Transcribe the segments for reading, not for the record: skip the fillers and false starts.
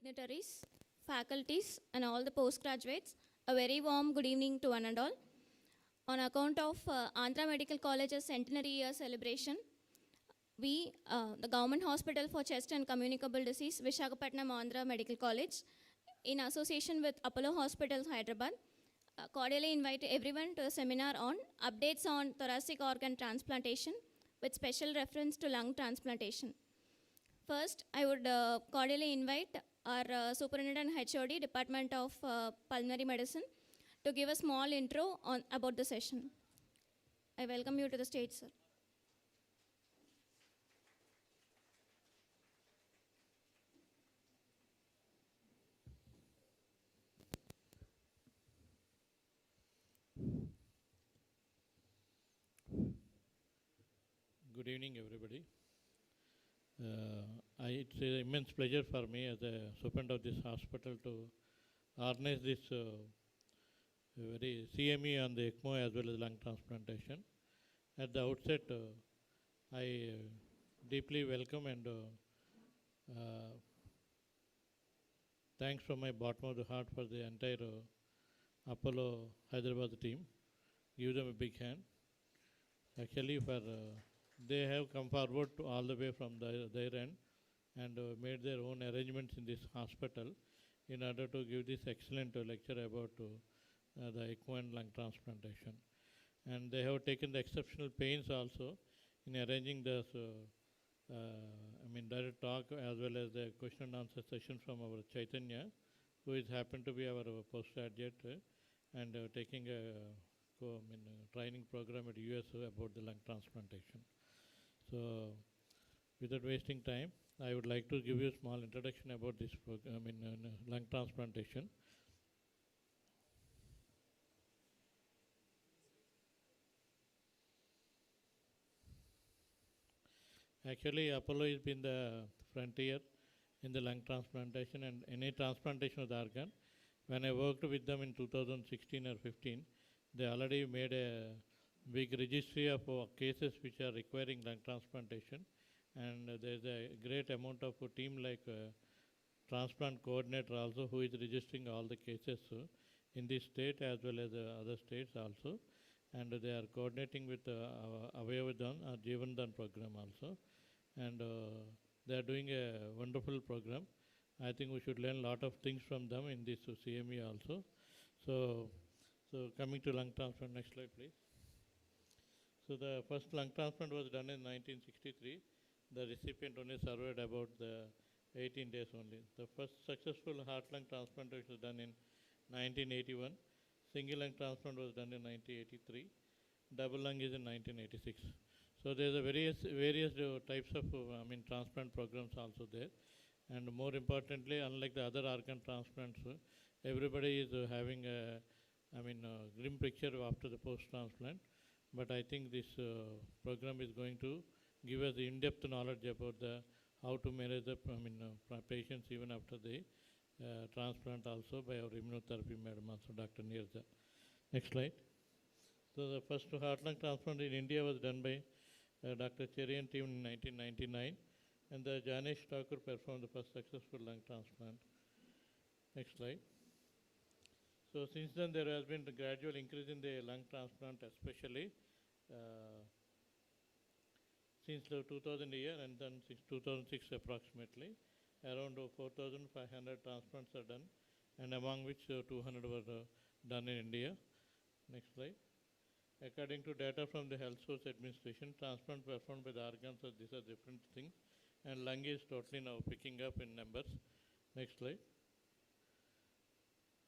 dignitaries, faculties, and all the postgraduates, a very warm good evening to one and all. On account of Andhra Medical College's centenary year celebration, we, the Government Hospital for Chest and Communicable Disease, Visakhapatnam Andhra Medical College, in association with Apollo Hospitals, Hyderabad, cordially invite everyone to a seminar on updates on thoracic organ transplantation with special reference to lung transplantation. First, I would cordially invite our Superintendent HOD, Department of Pulmonary Medicine, to give a small intro on about the session. I welcome you to the stage, sir. Good evening, everybody. It's an immense pleasure for me as a superintendent of this hospital to organize this very CME on the ECMO as well as lung transplantation. At the outset, I deeply welcome and thanks from my bottom of the heart for the entire Apollo Hyderabad team. Give them a big hand. Actually, they have come forward to all the way from their end and made their own arrangements in this hospital in order to give this excellent lecture about the ECMO and lung transplantation. And they have taken the exceptional pains also in arranging this, direct talk as well as the question and answer session from our Chaitanya, who is happened to be our postgraduate and taking a training program at US about the lung transplantation. So, without wasting time, I would like to give you a small introduction about this program lung transplantation. Actually, Apollo has been the frontier in the lung transplantation and any transplantation of the organ. When I worked with them in 2016 or 15, they already made a big registry of cases which are requiring lung transplantation, and there's a great amount of a team like transplant coordinator also who is registering all the cases in this state as well as other states also, and they are coordinating with Avayavan or Jeevandan program also, and they are doing a wonderful program. I think we should learn a lot of things from them in this CME also. So coming to lung transplant, next slide please. So the first lung transplant was done in 1963. The recipient only survived about the 18 days only. The first successful heart-lung transplantation was done in 1981. Single lung transplant was done in 1983. Double lung is in 1986. So there's a various types of transplant programs also there. And more importantly, unlike the other organ transplants, everybody is having a grim picture after the post-transplant. But I think this program is going to give us the in-depth knowledge about how to manage the patients even after the transplant also by our immunotherapy madam also, Dr. Nirja. Next slide. So the first heart-lung transplant in India was done by Dr. Cherian team in 1999, and the Janesh Thakur performed the first successful lung transplant. Next slide. So since then there has been a gradual increase in the lung transplant, especially since the 2000 year and then 2006 approximately, around 4,500 transplants are done, and among which 200 were done in India. Next slide. According to data from the Health Source Administration, transplant performed by the organs, these are different things, and lung is totally now picking up in numbers. Next slide.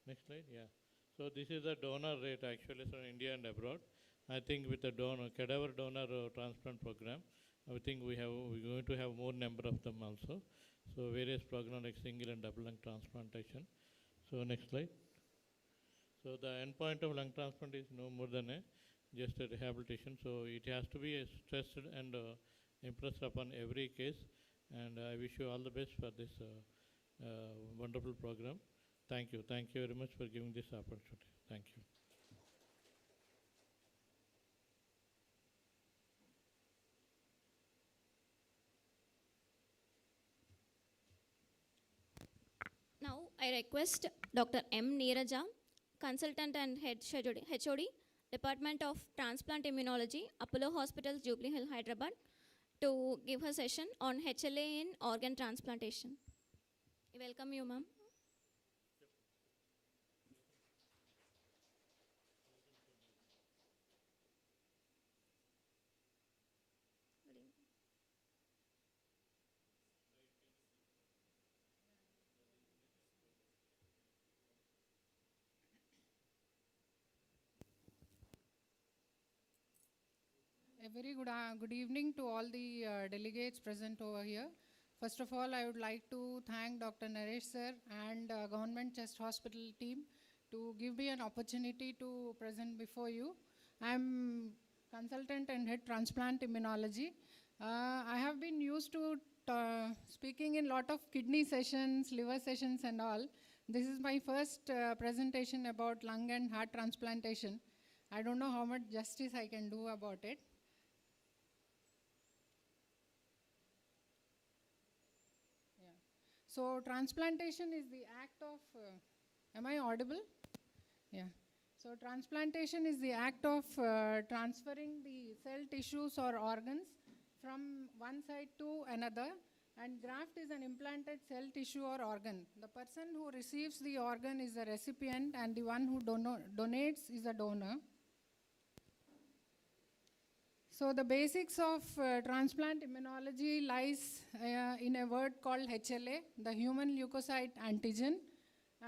Next slide, yeah. So this is the donor rate actually from India and abroad. I think with the cadaver donor transplant program, I think we're going to have more number of them also. So various programs like single and double lung transplantation. So next slide. So the end point of lung transplant is no more than just a rehabilitation. So it has to be stressed and impressed upon every case. And I wish you all the best for this wonderful program. Thank you. Thank you very much for giving this opportunity. Thank you. I request Dr. M. Neeraja, Consultant and Head HOD, Department of Transplant Immunology, Apollo Hospitals, Jubilee Hill, Hyderabad, to give a session on HLA in organ transplantation. I welcome you, ma'am. A very good evening to all the delegates present over here. First of all, I would like to thank Dr. Naresh sir and Government Chest Hospital team to give me an opportunity to present before you. I'm consultant and head transplant immunology. I have been used to speaking in lot of kidney sessions, liver sessions and all. This is my first presentation about lung and heart transplantation. I don't know how much justice I can do about it. So transplantation is the act of, am I audible? Yeah. So transplantation is the act of transferring the cell tissues or organs from one side to another, and graft is an implanted cell tissue or organ. The person who receives the organ is the recipient and the one who donates is a donor. So the basics of transplant immunology lies in a word called HLA, the human leukocyte antigen,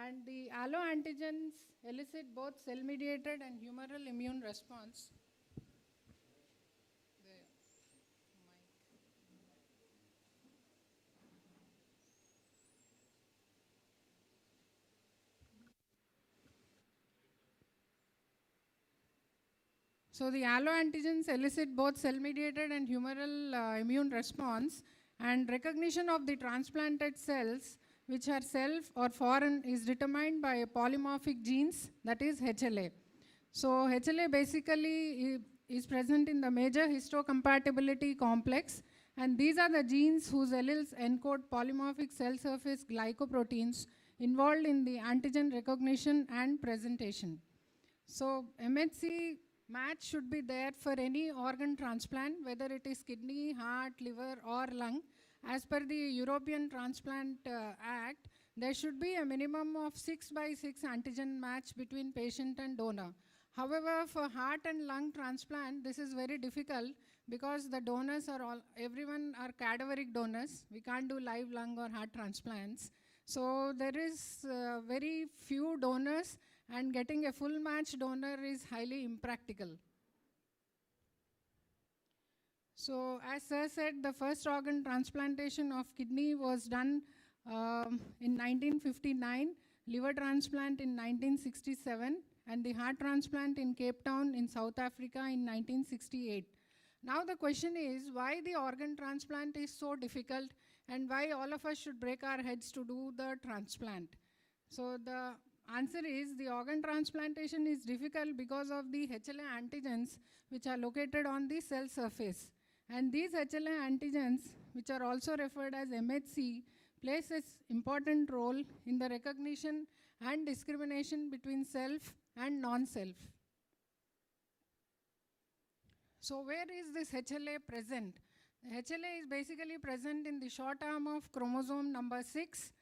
and the alloantigens elicit both cell-mediated and humoral immune response. So the alloantigens elicit both cell-mediated and humoral immune response, and recognition of the transplanted cells, which are self or foreign, is determined by polymorphic genes, that is HLA. So HLA basically is present in the major histocompatibility complex, and these are the genes whose alleles encode polymorphic cell surface glycoproteins involved in the antigen recognition and presentation. So MHC match should be there for any organ transplant, whether it is kidney, heart, liver or lung. As per the European Transplant Act, there should be a minimum of 6/6 antigen match between patient and donor. However, for heart and lung transplant, this is very difficult because the donors are everyone are cadaveric donors. We can't do live lung or heart transplants. So there is very few donors, and getting a full match donor is highly impractical. So as Sir said, the first organ transplantation of kidney was done in 1959, liver transplant in 1967, and the heart transplant in Cape Town in South Africa in 1968. Now the question is, why the organ transplant is so difficult and why all of us should break our heads to do the transplant? So the answer is, the organ transplantation is difficult because of the HLA antigens which are located on the cell surface. And these HLA antigens, which are also referred as MHC, plays an important role in the recognition and discrimination between self and non-self. So where is this HLA present? The HLA is basically present in the short arm of chromosome number 6,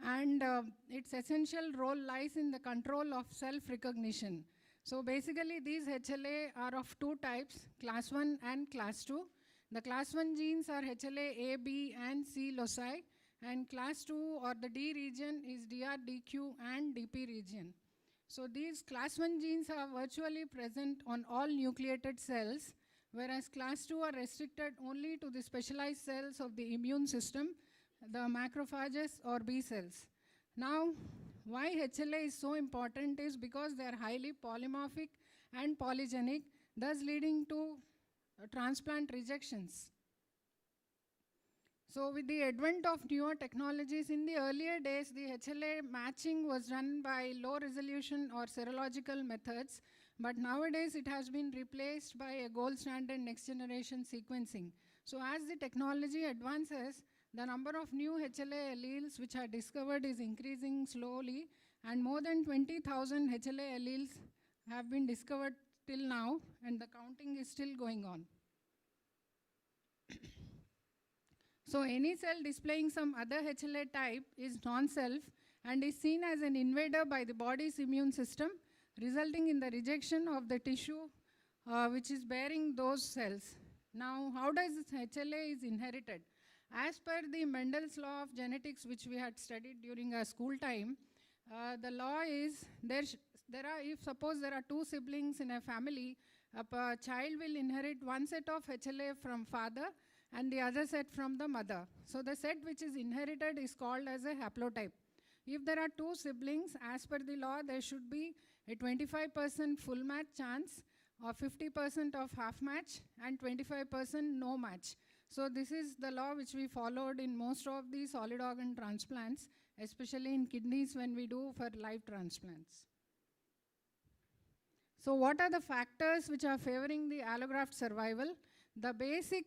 and its essential role lies in the control of self-recognition. So basically these HLA are of two types, class 1 and class 2. The class 1 genes are HLA A, B and C loci, and class 2 or the D region is DR, DQ and DP region. So these class 1 genes are virtually present on all nucleated cells, whereas class 2 are restricted only to the specialized cells of the immune system, the macrophages or B cells. Now, why HLA is so important is because they are highly polymorphic and polygenic, thus leading to transplant rejections. So with the advent of newer technologies, in the earlier days, the HLA matching was done by low resolution or serological methods, but nowadays it has been replaced by a gold standard next generation sequencing. So as the technology advances, The number of new HLA alleles which are discovered is increasing slowly, and more than 20,000 HLA alleles have been discovered till now, and the counting is still going on. So any cell displaying some other HLA type is non-self and is seen as an invader by the body's immune system, resulting in the rejection of the tissue which is bearing those cells. Now, how does this HLA is inherited? As per the Mendel's law of genetics, which we had studied during our school time, the law is if suppose there are two siblings in a family, a child will inherit one set of HLA from father and the other set from the mother. So the set which is inherited is called as a haplotype. If there are two siblings, as per the law, there should be a 25% full match chance, or 50% of half match, and 25% no match. So this is the law which we followed in most of the solid organ transplants, especially in kidneys when we do for live transplants. So what are the factors which are favoring the allograft survival? The basic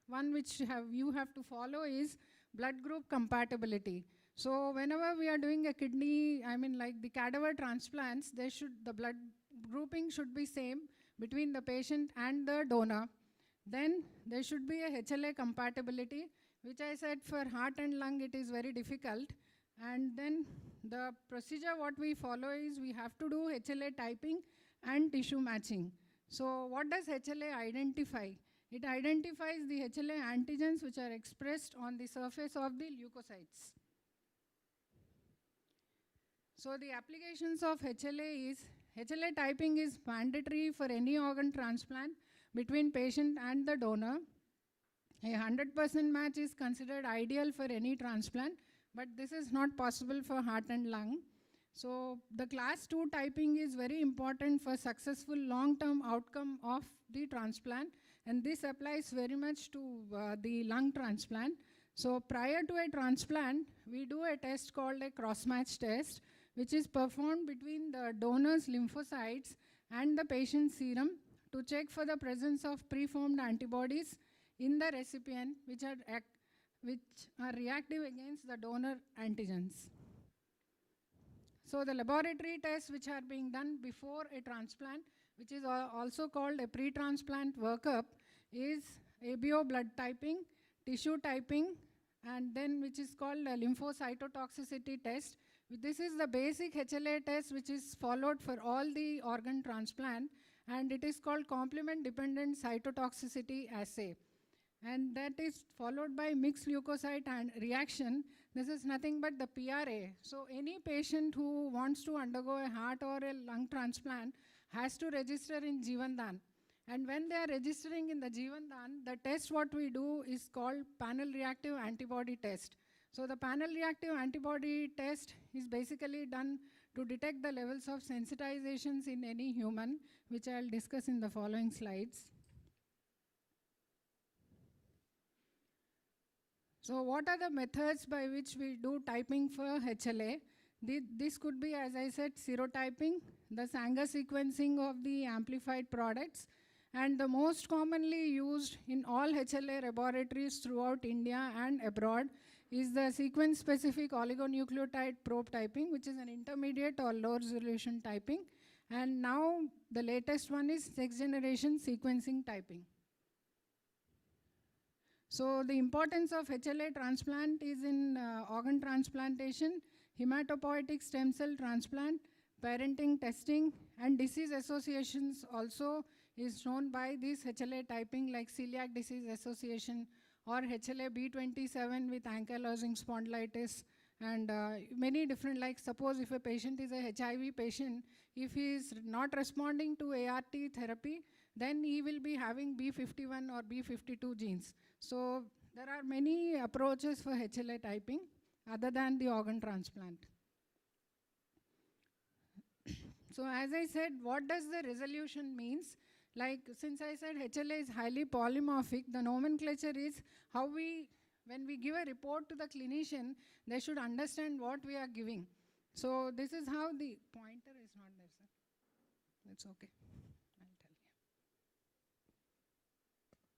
one which you have to follow is blood group compatibility. So whenever we are doing a kidney, like the cadaver transplants, the blood grouping should be same between the patient and the donor. Then there should be a HLA compatibility, which I said for heart and lung it is very difficult. And then the procedure what we follow is we have to do HLA typing and tissue matching. So what does HLA identify? It identifies the HLA antigens which are expressed on the surface of the leukocytes. So the applications of HLA typing is mandatory for any organ transplant between patient and the donor. A 100% match is considered ideal for any transplant, but this is not possible for heart and lung. So the class 2 typing is very important for successful long-term outcome of the transplant, and this applies very much to the lung transplant. So prior to a transplant, we do a test called a cross-match test, which is performed between the donor's lymphocytes and the patient's serum to check for the presence of preformed antibodies in the recipient, which are reactive against the donor antigens. So the laboratory tests which are being done before a transplant, which is also called a pre-transplant workup, is ABO blood typing, tissue typing, and then which is called a lymphocytotoxicity test. This is the basic HLA test which is followed for all the organ transplant, and it is called complement-dependent cytotoxicity assay. And that is followed by mixed leukocyte and reaction. This is nothing but the PRA. So any patient who wants to undergo a heart or a lung transplant has to register in Jeevandan. And when they are registering in the Jeevandan, the test what we do is called panel reactive antibody test. So the panel reactive antibody test is basically done to detect the levels of sensitizations in any human, which I'll discuss in the following slides. So what are the methods by which we do typing for HLA? This could be, as I said, serotyping, the Sanger sequencing of the amplified products, and the most commonly used in all HLA laboratories throughout India and abroad is the sequence-specific oligonucleotide probe typing, which is an intermediate or low resolution typing. And now the latest one is next-generation sequencing typing. So the importance of HLA transplant is in organ transplantation, hematopoietic stem cell transplant, parenting testing, and disease associations also is shown by this HLA typing, like celiac disease association or HLA B27 with ankylosing spondylitis, and many different, like suppose if a patient is a HIV patient, if he is not responding to ART therapy, then he will be having B51 or B52 genes. So there are many approaches for HLA typing other than the organ transplant. So as I said, what does the resolution means? Like since I said HLA is highly polymorphic, the nomenclature is how when we give a report to the clinician, they should understand what we are giving. So this is how the pointer is not there, sir. That's okay. I'll tell you.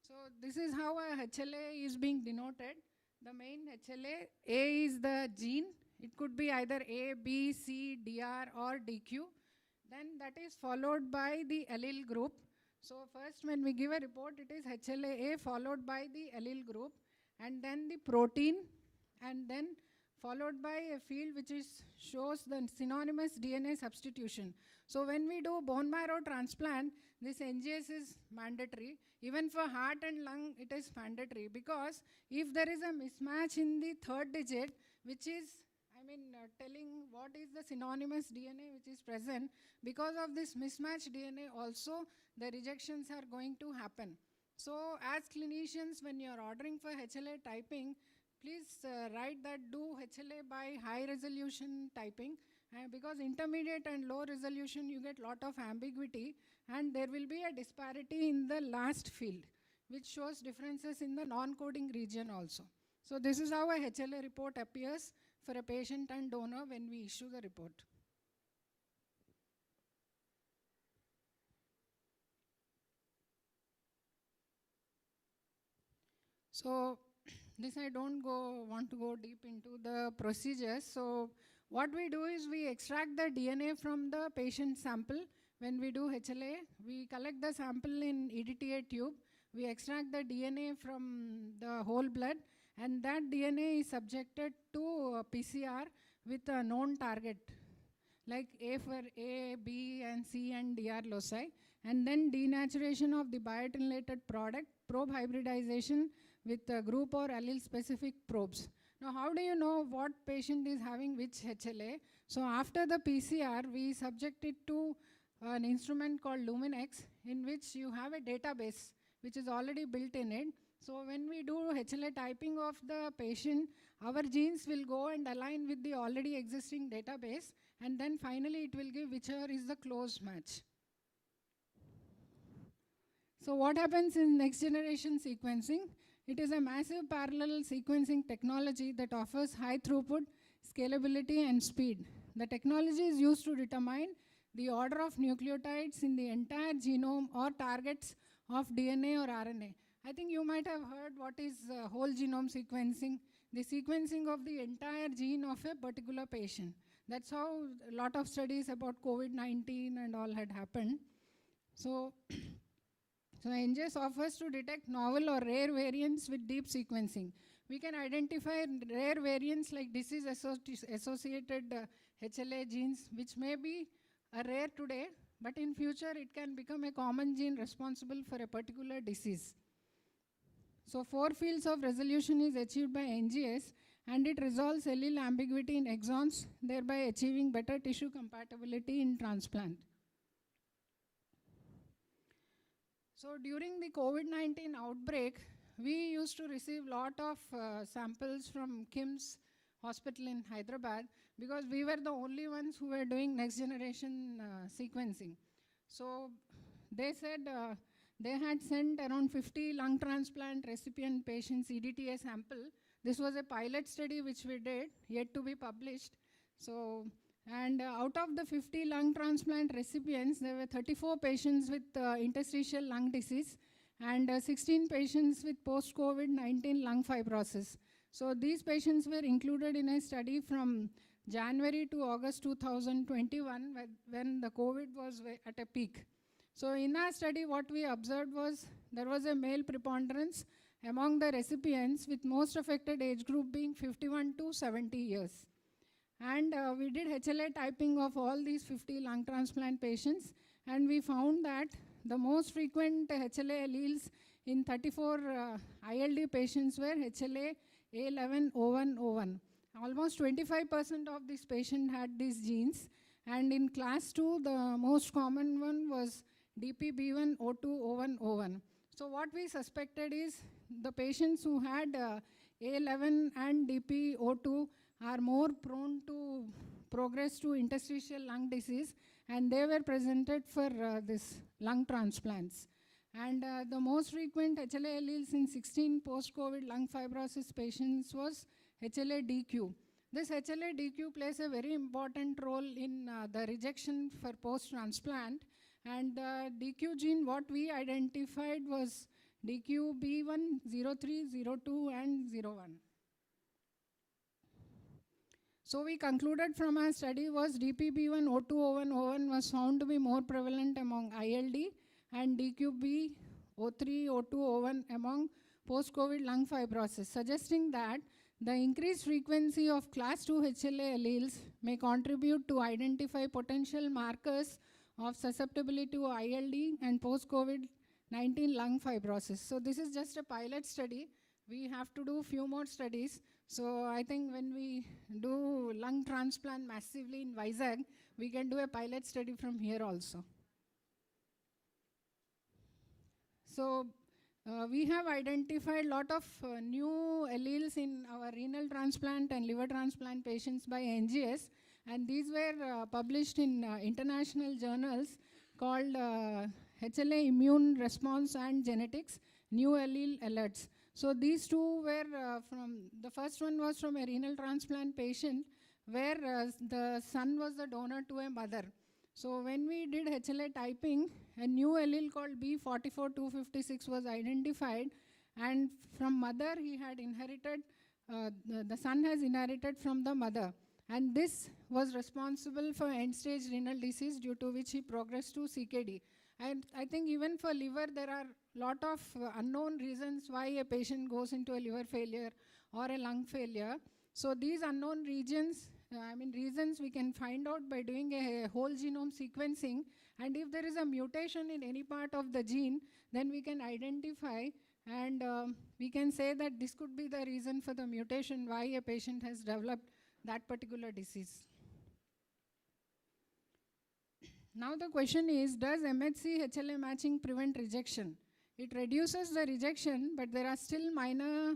So this is how a HLA is being denoted. The main HLA, A is the gene. It could be either A, B, C, DR or DQ. Then that is followed by the allele group. So first when we give a report, it is HLA-A followed by the allele group, and then the protein, and then followed by a field which shows the synonymous DNA substitution. So when we do bone marrow transplant, this NGS is mandatory. Even for heart and lung, it is mandatory, because if there is a mismatch in the third digit, which is telling what is the synonymous DNA which is present, because of this mismatched DNA also the rejections are going to happen. So as clinicians, when you are ordering for HLA typing, please write that do HLA by high resolution typing, because intermediate and low resolution you get lot of ambiguity, and there will be a disparity in the last field which shows differences in the non-coding region also. So this is how a HLA report appears for a patient and donor when we issue the report. So this I don't want to go deep into the procedures. So what we do is we extract the DNA from the patient sample. When we do HLA, we collect the sample in EDTA tube. We extract the DNA from the whole blood, and that DNA is subjected to PCR with a known target, like A for A, B, and C and DR loci, and then denaturation of the biotinylated product, probe hybridization with a group or allele specific probes. Now how do you know what patient is having which HLA? So after the PCR, we subject it to an instrument called Luminex, in which you have a database which is already built in it. So when we do HLA typing of the patient, our genes will go and align with the already existing database, and then finally it will give whichever is the close match. So what happens in next generation sequencing? It is a massive parallel sequencing technology that offers high throughput, scalability, and speed. The technology is used to determine the order of nucleotides in the entire genome or targets of DNA or RNA. I think you might have heard what is whole genome sequencing, the sequencing of the entire gene of a particular patient. That's how a lot of studies about COVID-19 and all had happened. So NGS offers to detect novel or rare variants with deep sequencing. We can identify rare variants like disease-associated HLA genes, which may be rare today, but in future it can become a common gene responsible for a particular disease. So 4 fields of resolution is achieved by NGS, and it resolves allele ambiguity in exons, thereby achieving better tissue compatibility in transplant. So during the COVID-19 outbreak, we used to receive lot of samples from KIMS hospital in Hyderabad, because we were the only ones who were doing next generation sequencing. So they said they had sent around 50 lung transplant recipient patients EDTA sample. This was a pilot study which we did, yet to be published. So, and out of the 50 lung transplant recipients, there were 34 patients with interstitial lung disease and 16 patients with post-COVID-19 lung fibrosis. So these patients were included in a study from January to August 2021, when the COVID was at a peak. So in our study, what we observed was there was a male preponderance among the recipients, with most affected age group being 51 to 70 years. And we did HLA typing of all these 50 lung transplant patients, and we found that the most frequent HLA alleles in 34 ILD patients were HLA A11O1O1. Almost 25% of these patients had these genes, and in class 2, the most common one was DPB1O2O1O1. So what we suspected is the patients who had A11 and DPO2 are more prone to progress to interstitial lung disease, and they were presented for this lung transplants. And the most frequent HLA alleles in 16 post-COVID lung fibrosis patients was HLA-DQ. This HLA-DQ plays a very important role in the rejection for post-transplant. And the DQ gene, what we identified was DQB1, 03, 02, and 01. So we concluded from our study was DPB1 O2O1 was found to be more prevalent among ILD and DQB O3 O2O1 among post-COVID lung fibrosis, suggesting that the increased frequency of class 2 HLA alleles may contribute to identify potential markers of susceptibility to ILD and post-COVID-19 lung fibrosis. So this is just a pilot study. We have to do few more studies. So I think when we do lung transplant massively in Vizag, we can do a pilot study from here also. So we have identified a lot of new alleles in our renal transplant and liver transplant patients by NGS, and these were published in international journals called HLA Immune Response and Genetics, New Allele Alerts. So these two were the first one was from a renal transplant patient where the son was the donor to a mother. So when we did HLA typing, a new allele called B44256 was identified, and from mother he had inherited, the son has inherited from the mother. And this was responsible for end-stage renal disease, due to which he progressed to CKD. And I think even for liver, there are a lot of unknown reasons why a patient goes into a liver failure or a lung failure. So these unknown reasons we can find out by doing a whole genome sequencing. And if there is a mutation in any part of the gene, then we can identify and we can say that this could be the reason for the mutation why a patient has developed that particular disease. Now the question is, does MHC HLA matching prevent rejection? It reduces the rejection, but there are still minor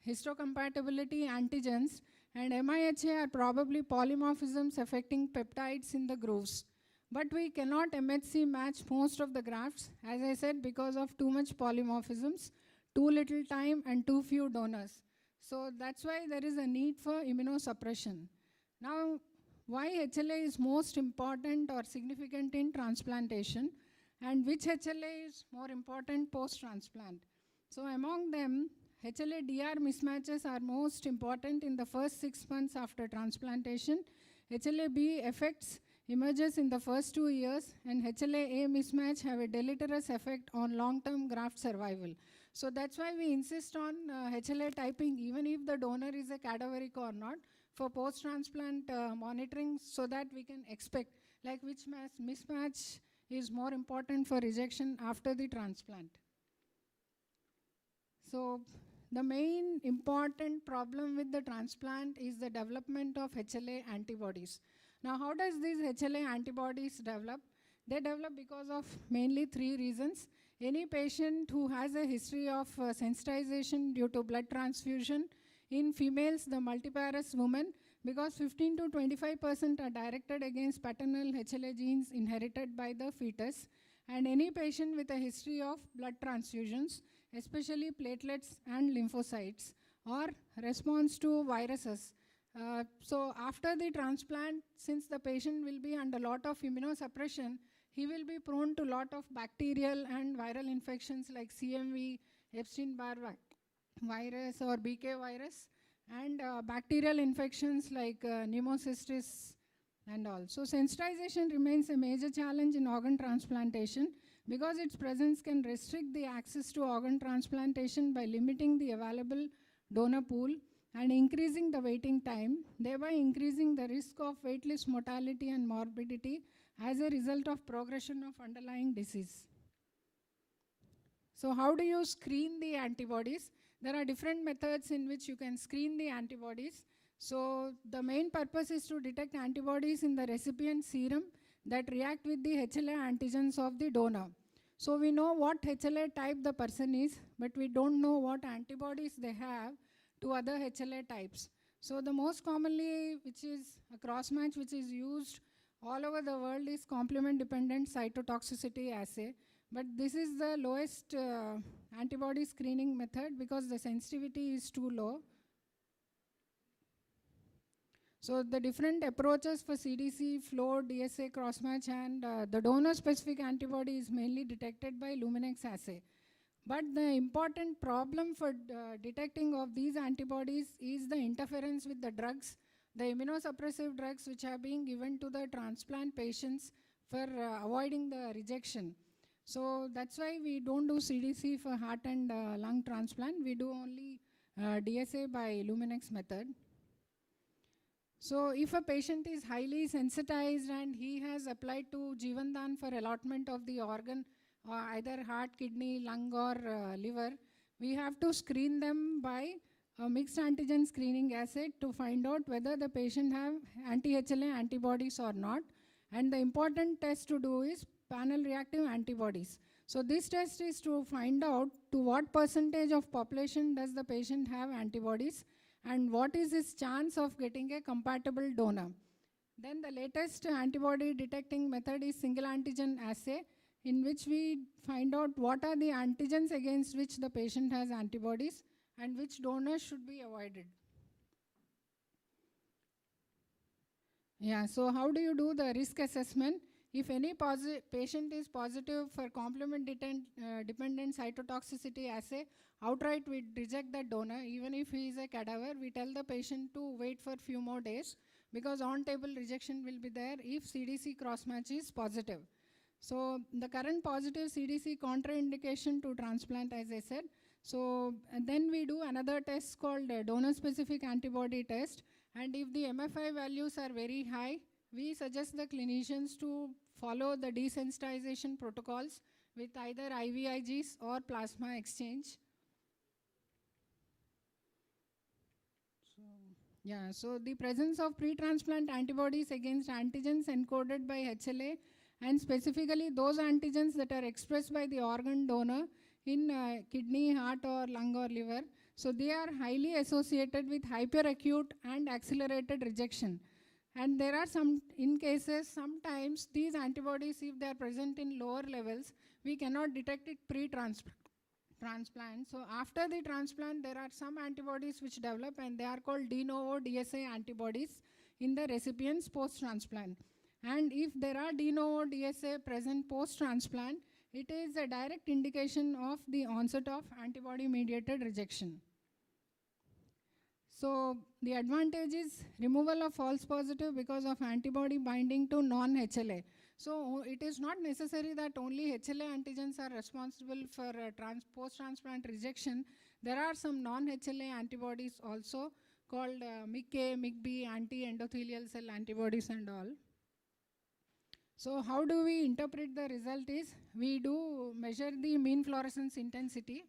histocompatibility antigens, and MIHA are probably polymorphisms affecting peptides in the grooves. But we cannot MHC match most of the grafts, as I said, because of too much polymorphisms, too little time, and too few donors. So that's why there is a need for immunosuppression. Now, why HLA is most important or significant in transplantation, and which HLA is more important post-transplant? So among them, HLA-DR mismatches are most important in the first 6 months after transplantation. HLA-B effects emerges in the first 2 years, and HLA-A mismatch have a deleterious effect on long-term graft survival. So that's why we insist on HLA typing, even if the donor is a cadaveric or not, for post-transplant monitoring, so that we can expect like which mismatch is more important for rejection after the transplant. So the main important problem with the transplant is the development of HLA antibodies. Now, how does these HLA antibodies develop? They develop because of mainly 3 reasons. Any patient who has a history of sensitization due to blood transfusion, in females, the multiparous women, because 15 to 25% are directed against paternal HLA genes inherited by the fetus, and any patient with a history of blood transfusions, especially platelets and lymphocytes, or response to viruses. So after the transplant, since the patient will be under a lot of immunosuppression, he will be prone to a lot of bacterial and viral infections like CMV, Epstein-Barr virus or BK virus, and bacterial infections like pneumocystis and all. So sensitization remains a major challenge in organ transplantation, because its presence can restrict the access to organ transplantation by limiting the available donor pool and increasing the waiting time, thereby increasing the risk of waitlist mortality and morbidity as a result of progression of underlying disease. So how do you screen the antibodies? There are different methods in which you can screen the antibodies. So the main purpose is to detect antibodies in the recipient serum that react with the HLA antigens of the donor. So we know what HLA type the person is, but we don't know what antibodies they have to other HLA types. So the most commonly, which is a cross-match which is used all over the world, is complement-dependent cytotoxicity assay. But this is the lowest antibody screening method because the sensitivity is too low. So the different approaches for CDC, flow, DSA, crossmatch, and the donor-specific antibody is mainly detected by Luminex assay. But the important problem for detecting of these antibodies is the interference with the drugs the immunosuppressive drugs which are being given to the transplant patients for avoiding the rejection. So that's why we don't do CDC for heart and lung transplant. We do only DSA by Luminex method. So if a patient is highly sensitized and he has applied to Jeevandan for allotment of the organ, either heart, kidney, lung or liver, we have to screen them by a mixed antigen screening assay to find out whether the patient have anti-HLA antibodies or not. And the important test to do is panel reactive antibodies. So this test is to find out to what percentage of population does the patient have antibodies and what is his chance of getting a compatible donor. Then the latest antibody detecting method is single antigen assay, in which we find out what are the antigens against which the patient has antibodies and which donors should be avoided. Yeah, so how do you do the risk assessment? If any patient is positive for complement dependent cytotoxicity assay, outright we reject the donor. Even if he is a cadaver, we tell the patient to wait for few more days, because on-table rejection will be there if CDC cross-match is positive. So the current positive CDC contraindication to transplant, as I said. So then we do another test called donor-specific antibody test. And if the MFI values are very high, we suggest the clinicians to follow the desensitization protocols with either IVIGs or plasma exchange. So the presence of pre-transplant antibodies against antigens encoded by HLA, and specifically those antigens that are expressed by the organ donor in kidney, heart or lung or liver. So they are highly associated with hyperacute and accelerated rejection. And there are some, in cases, sometimes these antibodies, if they are present in lower levels, we cannot detect it pre-transplant. So after the transplant, there are some antibodies which develop, and they are called de novo DSA antibodies in the recipients post-transplant. And if there are de novo DSA present post-transplant, it is a direct indication of the onset of antibody-mediated rejection. So the advantage is removal of false positive because of antibody binding to non-HLA. So it is not necessary that only HLA antigens are responsible for post-transplant rejection. There are some non-HLA antibodies also called MIC-A, MIC-B, anti-endothelial cell antibodies and all. So how do we interpret the result is, we do measure the mean fluorescence intensity.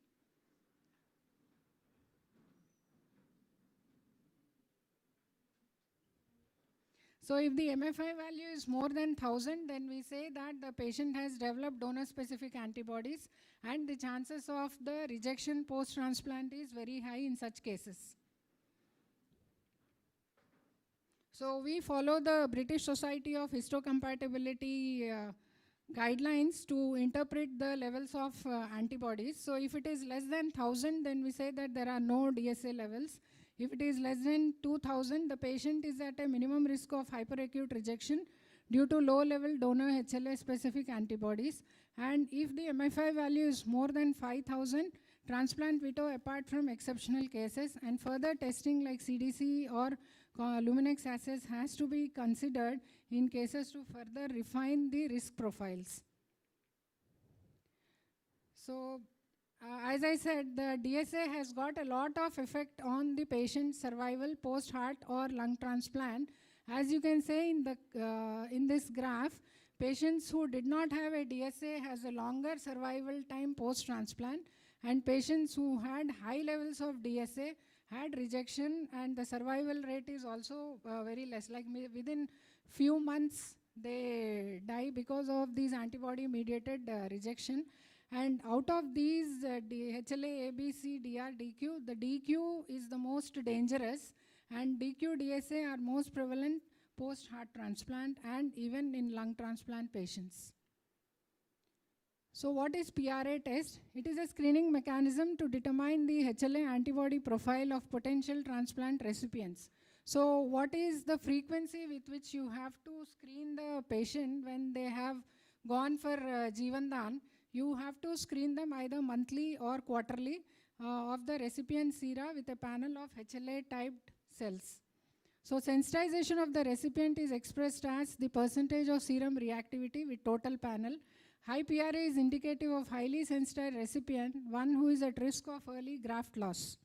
So if the MFI value is more than 1000, then we say that the patient has developed donor-specific antibodies, and the chances of the rejection post-transplant is very high in such cases. So we follow the British Society of Histocompatibility guidelines to interpret the levels of antibodies. So if it is less than 1000, then we say that there are no DSA levels. If it is less than 2000, the patient is at a minimum risk of hyperacute rejection due to low-level donor HLA-specific antibodies. And if the MFI value is more than 5000, transplant veto apart from exceptional cases, and further testing like CDC or Luminex assays has to be considered in cases to further refine the risk profiles. So as I said, the DSA has got a lot of effect on the patient's survival post-heart or lung transplant. As you can see in this graph, patients who did not have a DSA has a longer survival time post-transplant, and patients who had high levels of DSA had rejection, and the survival rate is also very less. Like within few months, they die because of these antibody-mediated rejection. And out of these HLA, ABC, DR, DQ, the DQ is the most dangerous, and DQ, DSA are most prevalent post-heart transplant and even in lung transplant patients. So what is PRA test? It is a screening mechanism to determine the HLA antibody profile of potential transplant recipients. So what is the frequency with which you have to screen the patient when they have gone for Jeevandan? You have to screen them either monthly or quarterly of the recipient sera with a panel of HLA typed cells. So sensitization of the recipient is expressed as the percentage of serum reactivity with total panel. High PRA is indicative of highly sensitized recipient, one who is at risk of early graft loss.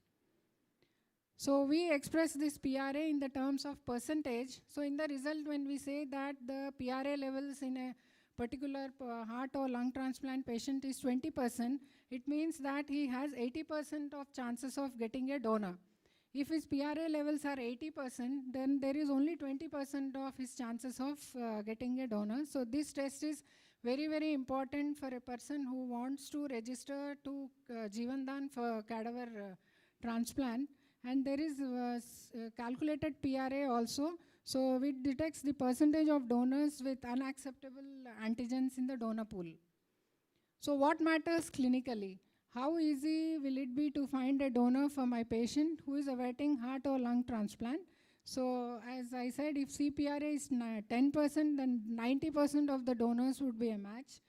So we express this PRA in the terms of percentage. So in the result, when we say that the PRA levels in a particular heart or lung transplant patient is 20%, it means that he has 80% of chances of getting a donor. If his PRA levels are 80%, then there is only 20% of his chances of getting a donor. So this test is very, very important for a person who wants to register to Jivandan for cadaver transplant. And there is calculated PRA also. So it detects the percentage of donors with unacceptable antigens in the donor pool. So what matters clinically? How easy will it be to find a donor for my patient who is awaiting heart or lung transplant? So as I said, if CPRA is 10%, then 90% of the donors would be a match.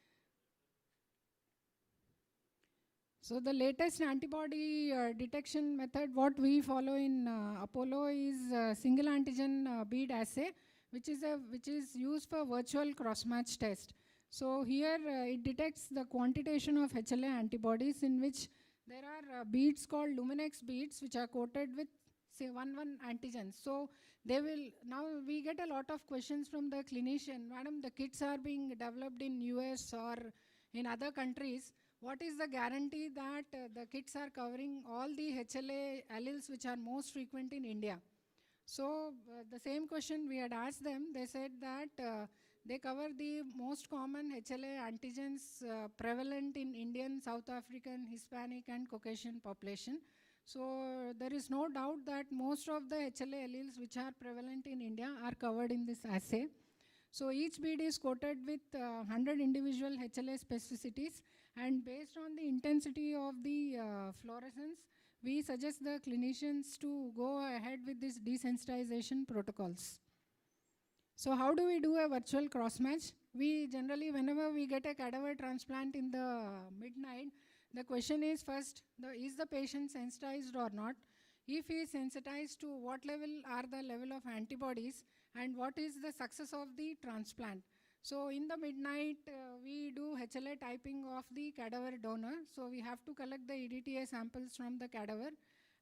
So the latest antibody detection method, what we follow in Apollo is single antigen bead assay, which is used for virtual cross-match test. So here it detects the quantitation of HLA antibodies, in which there are beads called Luminex beads, which are coated with say 1 antigens. So now we get a lot of questions from the clinician. Madam, the kits are being developed in US or in other countries. What is the guarantee that the kits are covering all the HLA alleles which are most frequent in India? So the same question we had asked them, they said that they cover the most common HLA antigens prevalent in Indian, South African, Hispanic and Caucasian population. So there is no doubt that most of the HLA alleles which are prevalent in India are covered in this assay. So each bead is coated with 100 individual HLA specificities, and based on the intensity of the fluorescence, we suggest the clinicians to go ahead with these desensitization protocols. So how do we do a virtual cross-match? We generally, whenever we get a cadaver transplant in the midnight, the question is first, is the patient sensitized or not? If he is sensitized, to what level are the level of antibodies, and what is the success of the transplant? So in the midnight, we do HLA typing of the cadaver donor. So we have to collect the EDTA samples from the cadaver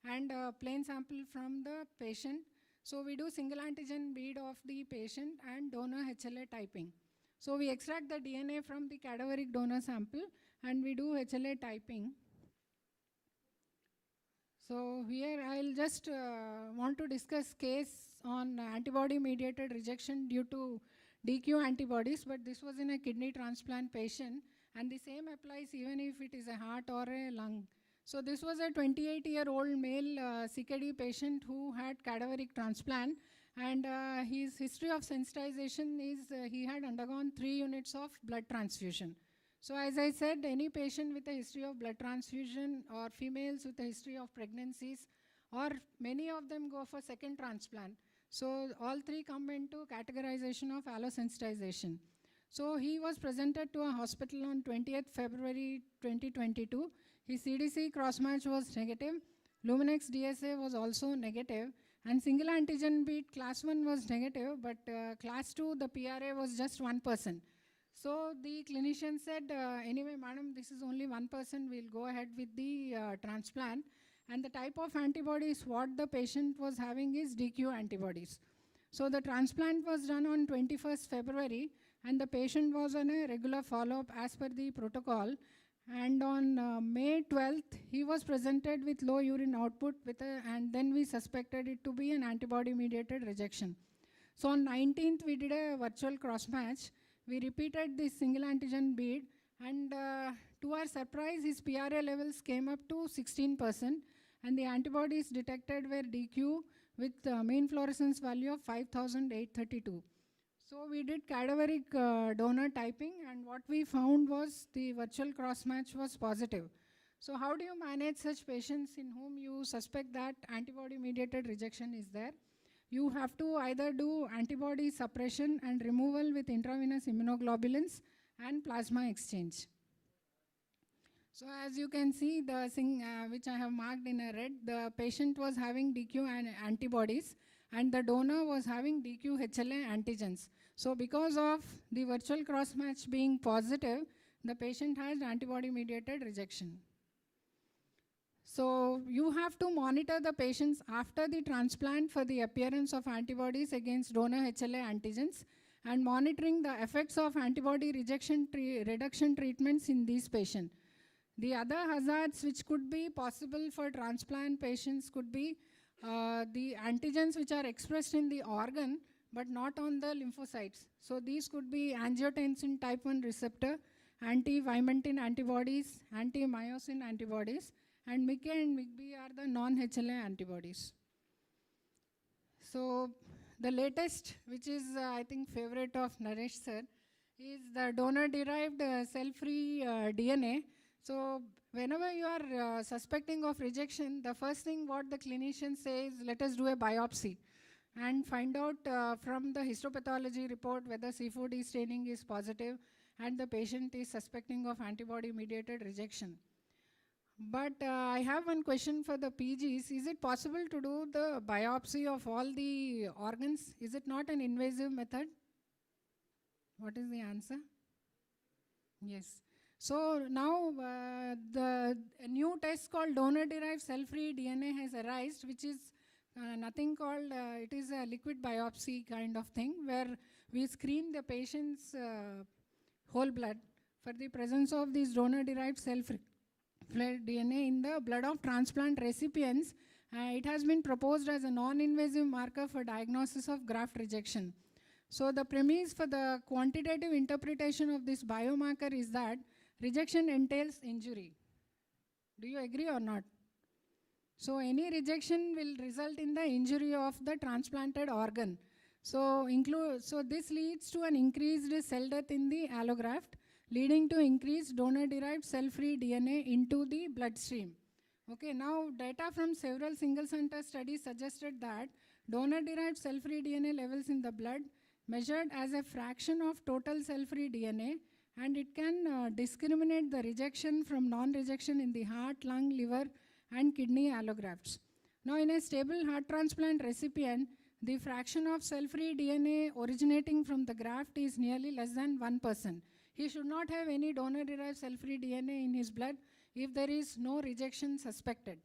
and plain sample from the patient. So we do single antigen bead of the patient and donor HLA typing. So we extract the DNA from the cadaveric donor sample and we do HLA typing. So here I'll just want to discuss case on antibody-mediated rejection due to DQ antibodies, but this was in a kidney transplant patient, and the same applies even if it is a heart or a lung. So this was a 28-year-old male CKD patient who had cadaveric transplant, and his history of sensitization is he had undergone 3 units of blood transfusion. So as I said, any patient with a history of blood transfusion or females with a history of pregnancies, or many of them go for second transplant. So all 3 come into categorization of allosensitization. So he was presented to a hospital on 20th February 2022. His CDC cross-match was negative. Luminex DSA was also negative. And single antigen beat class 1 was negative, but class 2, the PRA was just 1%. So the clinician said, anyway, madam, this is only 1%, we'll go ahead with the transplant. And the type of antibodies what the patient was having is DQ antibodies. So the transplant was done on 21st February, and the patient was on a regular follow-up as per the protocol. And on May 12th, he was presented with low urine output, and then we suspected it to be an antibody-mediated rejection. So on 19th, we did a virtual cross-match. We repeated this single antigen bead, and to our surprise, his PRA levels came up to 16%, and the antibodies detected were DQ with mean fluorescence value of 5,832. So we did cadaveric donor typing, and what we found was the virtual cross-match was positive. So how do you manage such patients in whom you suspect that antibody-mediated rejection is there? You have to either do antibody suppression and removal with intravenous immunoglobulins and plasma exchange. So as you can see, the thing which I have marked in a red, the patient was having DQ antibodies, and the donor was having DQ-HLA antigens. So because of the virtual cross-match being positive, the patient has antibody-mediated rejection. So you have to monitor the patients after the transplant for the appearance of antibodies against donor HLA antigens and monitoring the effects of antibody reduction treatments in these patients. The other hazards which could be possible for transplant patients could be the antigens which are expressed in the organ but not on the lymphocytes. So these could be angiotensin type 1 receptor, anti-vimentin antibodies, anti-myosin antibodies, and MICA and MICB are the non-HLA antibodies. So the latest, which is I think favorite of Naresh sir, is the donor-derived cell-free DNA. So whenever you are suspecting of rejection, the first thing what the clinician says, let us do a biopsy and find out from the histopathology report whether C4D staining is positive and the patient is suspecting of antibody-mediated rejection. But I have one question for the PGs. Is it possible to do the biopsy of all the organs? Is it not an invasive method? What is the answer? Yes. So now the new test called donor-derived cell-free DNA has arisen, which is nothing called, it is a liquid biopsy kind of thing where we screen the patient's whole blood for the presence of these donor-derived cell-free DNA in the blood of transplant recipients. It has been proposed as a non-invasive marker for diagnosis of graft rejection. So the premise for the quantitative interpretation of this biomarker is that rejection entails injury. Do you agree or not? So any rejection will result in the injury of the transplanted organ. So this leads to an increased cell death in the allograft, leading to increased donor-derived cell-free DNA into the bloodstream. Okay, now data from several single-center studies suggested that donor-derived cell-free DNA levels in the blood measured as a fraction of total cell-free DNA, and it can discriminate the rejection from non-rejection in the heart, lung, liver, and kidney allografts. Now, in a stable heart transplant recipient, the fraction of cell-free DNA originating from the graft is nearly less than 1%. He should not have any donor-derived cell-free DNA in his blood if there is no rejection suspected.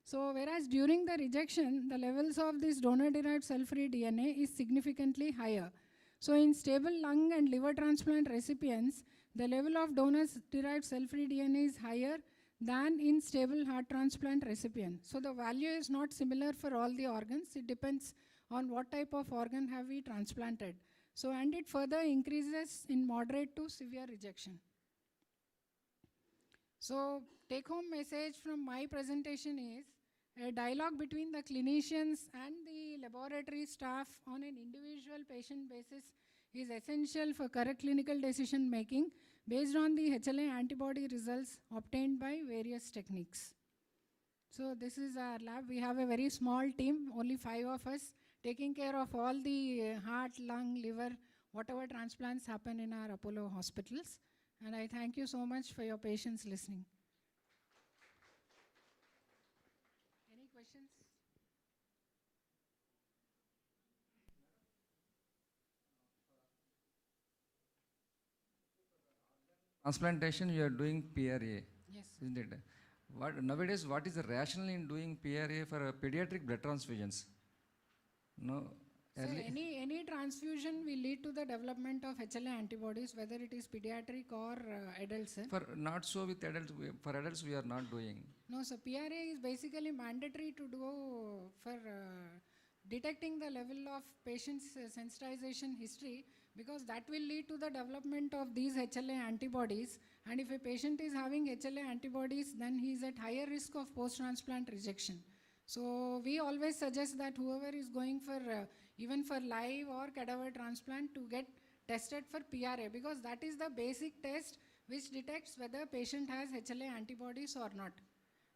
So, whereas during the rejection, the levels of this donor-derived cell-free DNA is significantly higher. So, in stable lung and liver transplant recipients, the level of donor-derived cell-free DNA is higher than in stable heart transplant recipient. So, the value is not similar for all the organs. It depends on what type of organ have we transplanted. So, and it further increases in moderate to severe rejection. So, take-home message from my presentation is a dialogue between the clinicians and the laboratory staff on an individual patient basis is essential for correct clinical decision making based on the HLA antibody results obtained by various techniques. So, this is our lab. We have a very small team, only 5 of us, taking care of all the heart, lung, liver, whatever transplants happen in our Apollo hospitals. And I thank you so much for your patience listening. Any questions? Transplantation, you are doing PRA. Yes. Isn't it? Nowadays, what is the rationale in doing PRA for pediatric blood transfusions? No. So any transfusion will lead to the development of HLA antibodies, whether it is pediatric or adults. For not so with adults. For adults, we are not doing. No, so PRA is basically mandatory to do for detecting the level of patient's sensitization history, because that will lead to the development of these HLA antibodies. And if a patient is having HLA antibodies, then he is at higher risk of post-transplant rejection. So we always suggest that whoever is going for even for live or cadaver transplant to get tested for PRA, because that is the basic test which detects whether patient has HLA antibodies or not.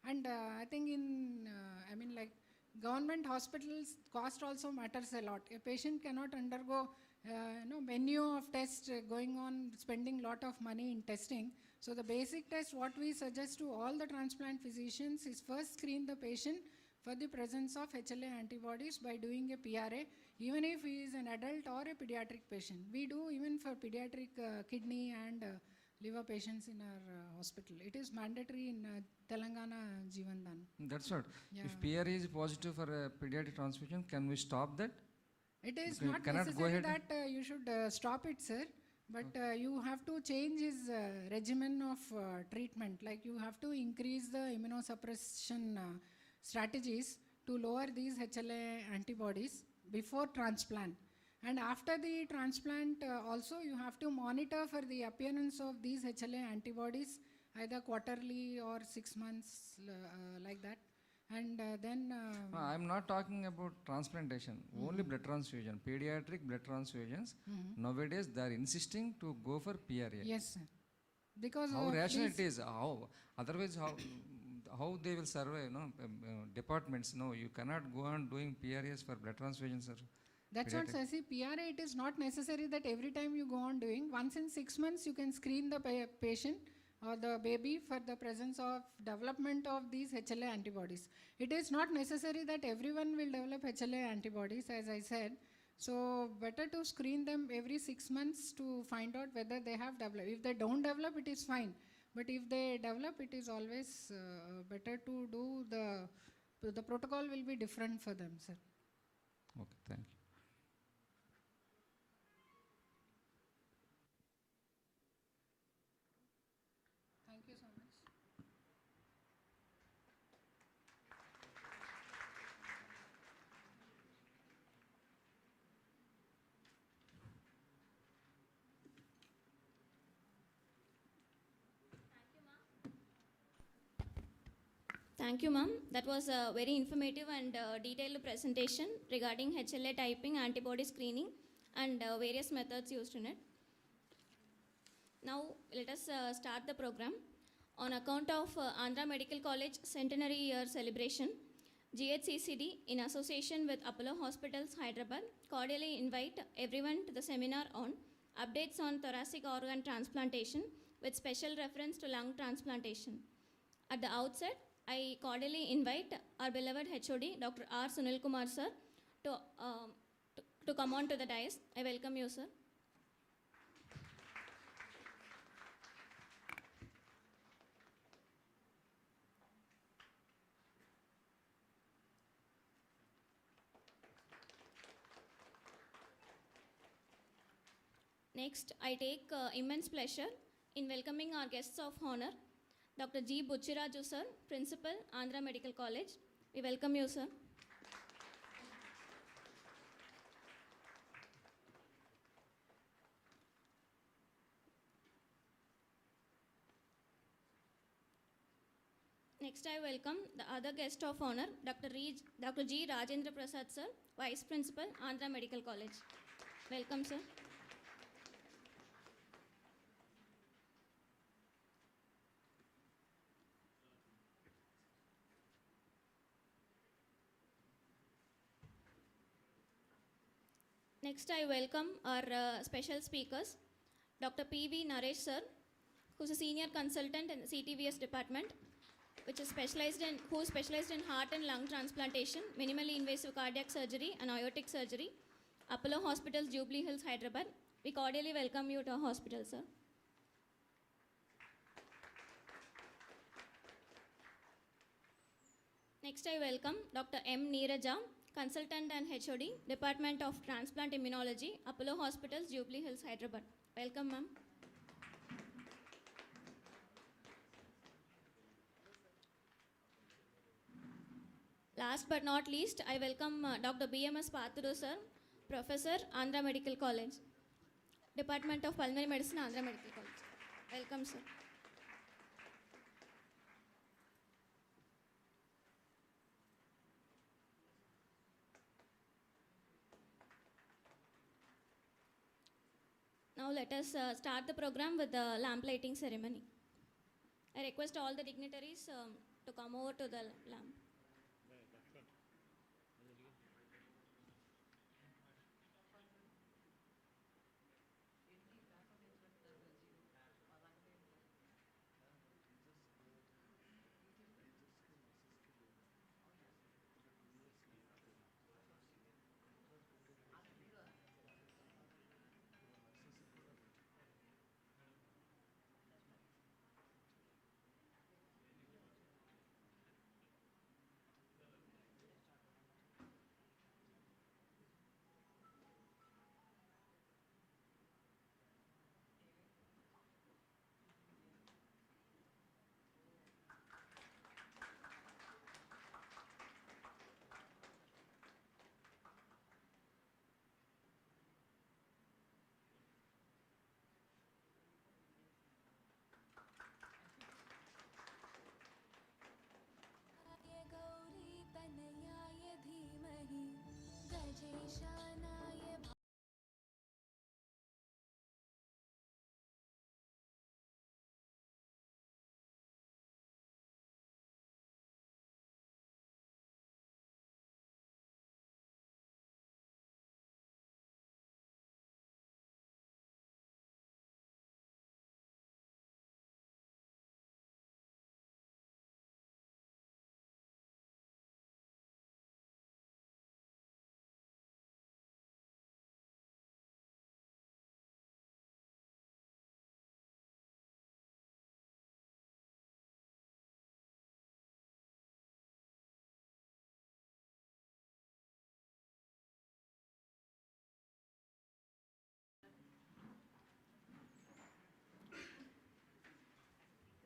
And I think in, government hospitals, cost also matters a lot. A patient cannot undergo menu of tests going on, spending lot of money in testing. So the basic test what we suggest to all the transplant physicians is first screen the patient for the presence of HLA antibodies by doing a PRA, even if he is an adult or a pediatric patient. We do even for pediatric kidney and liver patients in our hospital. It is mandatory in Telangana Jeevandan. That's what. Yeah. If PRA is positive for a pediatric transfusion, can we stop that? It is You not cannot go necessary ahead. that you should stop it, sir. But you have to change his regimen of treatment. Like you have to increase the immunosuppression strategies to lower these HLA antibodies before transplant. And after the transplant, also you have to monitor for the appearance of these HLA antibodies either quarterly or 6 months, like that. And then. No, I'm not talking about transplantation, only blood transfusion. Pediatric blood transfusions, nowadays they are insisting to go for PRA. Yes, sir. Because How of rational these- it is. How, otherwise, how they will survive, no? Departments, no, you cannot go on doing PRAs for blood transfusions, sir. That's what, Pediatric. sir. See, PRA, it is not necessary that every time you go on doing. Once in 6 months, you can screen the patient or the baby for the presence of development of these HLA antibodies. It is not necessary that everyone will develop HLA antibodies, as I said. So, better to screen them every 6 months to find out whether they have developed. If they don't develop, it is fine. But if they develop, it is always better to do the protocol will be different for them, sir. Okay, thank you. Thank you so much. Thank you, ma'am. That was a very informative and detailed presentation regarding HLA typing, antibody screening, and various methods used in it. Now, let us start the program. On account of Andhra Medical College centenary year celebration, GHCCD, in association with Apollo Hospitals, Hyderabad, cordially invite everyone to the seminar on updates on thoracic organ transplantation with special reference to lung transplantation. At the outset, I cordially invite our beloved HOD, Dr. R. Sunil Kumar, sir, to come on to the dais. I welcome you, sir. Next, I take immense pleasure in welcoming our guests of honor, Dr. G. Buchiraju, sir, Principal, Andhra Medical College. We welcome you, sir. Next, I welcome the other guest of honor, Dr. G. Rajendra Prasad, sir, Vice Principal, Andhra Medical College. Welcome, sir. Next, I welcome our special speakers, Dr. P.V. Naresh, sir, who's a senior consultant in the CTVS department, who is specialized in heart and lung transplantation, minimally invasive cardiac surgery, and aortic surgery, Apollo Hospitals, Jubilee Hills, Hyderabad. We cordially welcome you to our hospital, sir. Next, I welcome Dr. M. Neeraja, Consultant and HOD, Department of Transplant Immunology, Apollo Hospitals, Jubilee Hills, Hyderabad. Welcome, ma'am. Last but not least, I welcome Dr. B.M.S. Pathuru, sir, Professor, Andhra Medical College, Department of Pulmonary Medicine, Andhra Medical College. Welcome, sir. Now let us start the program with the lamp lighting ceremony. I request all the dignitaries to come over to the lamp.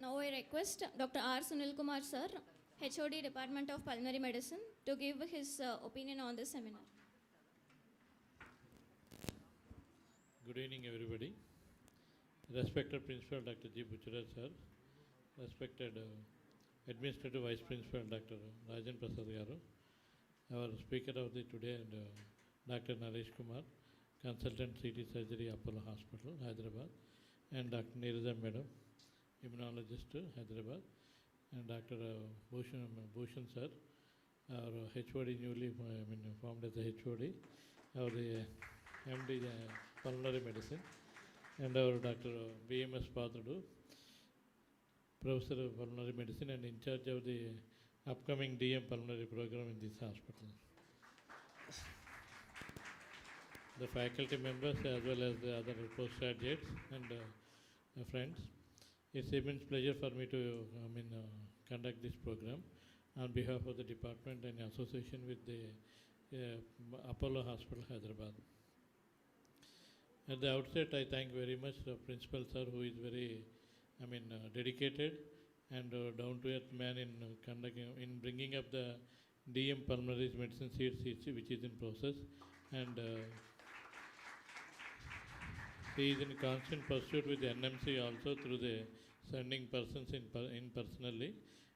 Now I request Dr. R. Sunil Kumar sir, HOD Department of Pulmonary Medicine, to give his opinion on this seminar. Good evening, everybody. Respected Principal Dr. G. Bucharaj sir, respected Administrative Vice Principal Dr. Rajan Prasad Garu, our speaker of the today, and Dr. Naresh Kumar, Consultant CT Surgery, Apollo Hospital, Hyderabad, and Dr. Neeraj Madam, Immunologist, Hyderabad, and Dr. Bhushan sir, our HOD newly formed as a HOD, our MD Pulmonary Medicine, and our Dr. BMS Pathadu, Professor of Pulmonary Medicine and in charge of the upcoming DM Pulmonary program in this hospital. The faculty members as well as the other postgraduates and friends. It's immense pleasure for me to conduct this program on behalf of the department and association with the Apollo Hospital, Hyderabad. At the outset, I thank very much the principal sir, who is very, dedicated and down-to-earth man in bringing up the DM Pulmonary Medicine seats, which is in process, and he is in constant pursuit with the NMC also through the sending persons in personally,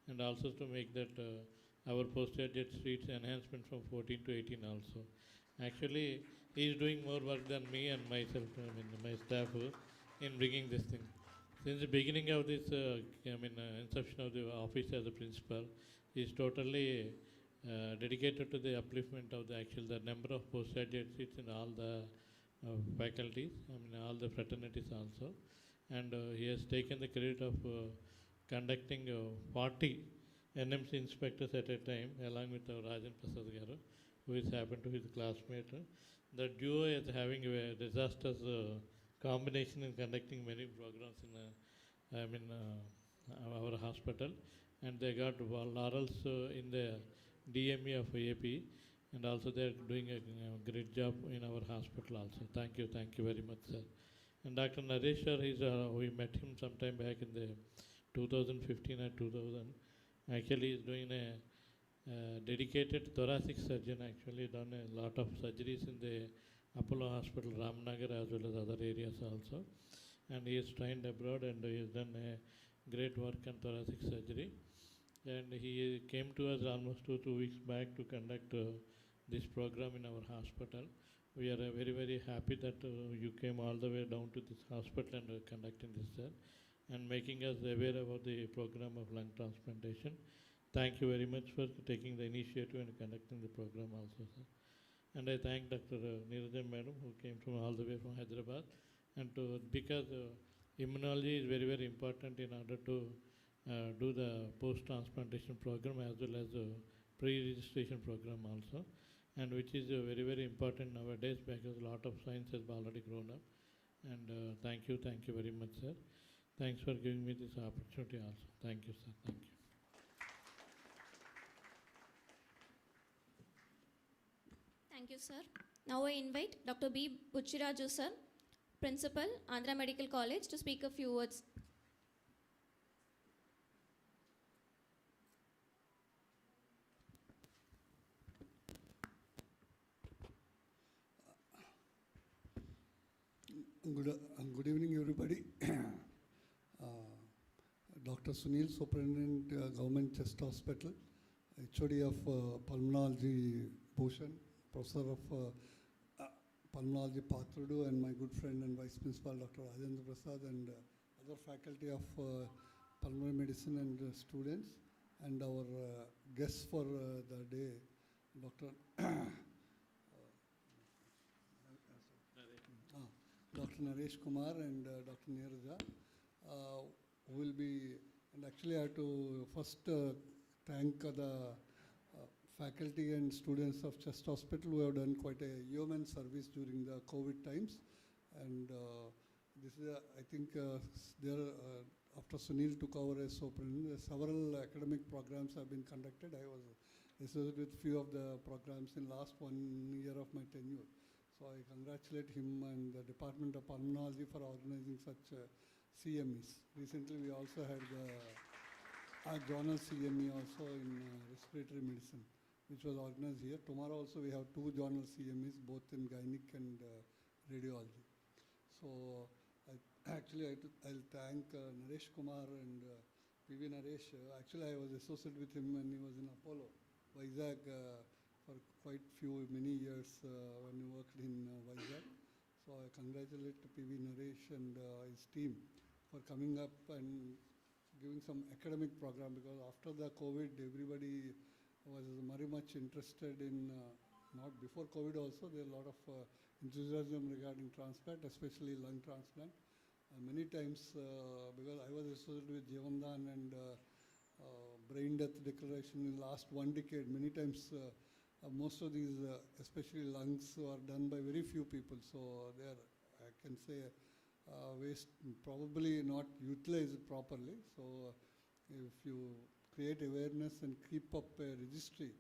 and also to make that our postgraduate seats enhancement from 14 to 18 also. Actually, he is doing more work than me and myself, my staff, in bringing this thing. Since the beginning of this, inception of the office as a principal, he is totally dedicated to the upliftment of the number of postgraduate seats in all the faculties, all the fraternities also. And he has taken the credit of conducting 40 NMC inspectors at a time, along with our Rajan Prasad Garu, who is happened to his classmate. The duo is having a disastrous combination in conducting many programs in our hospital, and they got laurels in the DME of AP, and also they are doing a great job in our hospital also. Thank you very much, sir. And Dr. Naresh sir, we met him sometime back in the 2015 or 2000. Actually, he's doing a dedicated thoracic surgeon, actually done a lot of surgeries in the Apollo Hospital, Ramnagar, as well as other areas also. And he is trained abroad, and he has done a great work on thoracic surgery. And he came to us almost 2 weeks back to conduct this program in our hospital. We are very, very happy that you came all the way down to this hospital and conducting this, sir, and making us aware about the program of lung transplantation. Thank you very much for taking the initiative and conducting the program also, sir. And I thank Dr. Neeraj Madam, who came from all the way from Hyderabad, and because immunology is very, very important in order to do the post-transplantation program as well as pre-registration program also, and which is very, very important nowadays because a lot of science has already grown up. And thank you very much, sir. Thanks for giving me this opportunity also. Thank you, sir. Thank you. Thank you, sir. Now I invite Dr. B. Buchiraju, sir, Principal, Andhra Medical College, to speak a few words. Good evening, everybody. Dr. Sunil, Superintendent, Government Chest Hospital, HOD of Pulmonology, Bhushan, Professor of Pulmonology Patrudu, and my good friend and Vice Principal Dr. Rajendra Prasad, and other faculty of pulmonary medicine and students, and our guests for the day, Dr. Dr. Naresh Kumar and Dr. Neeraja, who will be, and actually I have to first thank the faculty and students of Chest Hospital who have done quite a yeoman service during the COVID times. And this is, I think, after Sunil took over as superintendent, several academic programs have been conducted. I was associated with few of the programs in last 1 year of my tenure. So I congratulate him and the Department of Pulmonology for organizing such CMEs. Recently we also had a journal CME also in respiratory medicine, which was organized here. Tomorrow also we have 2 journal CMEs, both in gynec and radiology. So I'll thank Naresh Kumar and PV Naresh. Actually I was associated with him when he was in Apollo, Vizag, for quite many years when he worked in Vizag. So I congratulate PV Naresh and his team for coming up and giving some academic program, because after the COVID, everybody was very much interested in, not before COVID also, there are a lot of enthusiasm regarding transplant, especially lung transplant. Many times, because I was associated with Jeevandan and brain death declaration in last 1 decade, many times most of these, especially lungs, are done by very few people. So they are, I can say, waste, probably not utilized properly. So if you create awareness and keep up a registry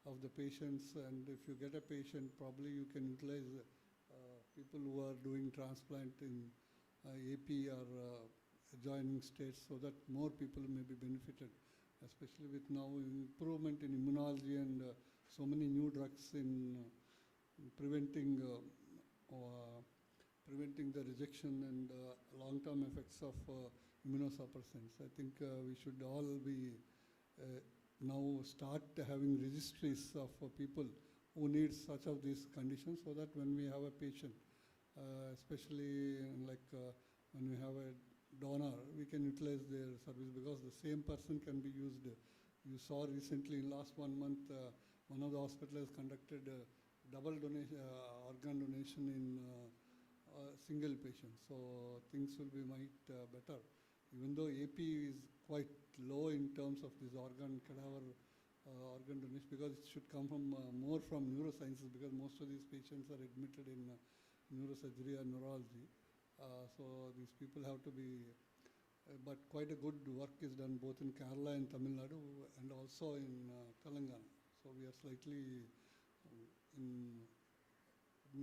of the patients, and if you get a patient, probably you can utilize people who are doing transplant in AP or adjoining states, so that more people may be benefited, especially with now improvement in immunology and so many new drugs in preventing the rejection and long-term effects of immunosuppressants. I think we should all be now start having registries of people who need such of these conditions, so that when we have a patient, especially like when we have a donor, we can utilize their service, because the same person can be used. You saw recently in last 1 month, one of the hospitals conducted double donation, organ donation in single patient. So things will be might better. Even though AP is quite low in terms of this cadaver organ donation, because it should come from more from neurosciences, because most of these patients are admitted in neurosurgery or neurology. So these people have to be, but quite a good work is done both in Kerala and Tamil Nadu and also in Telangana. So we are slightly in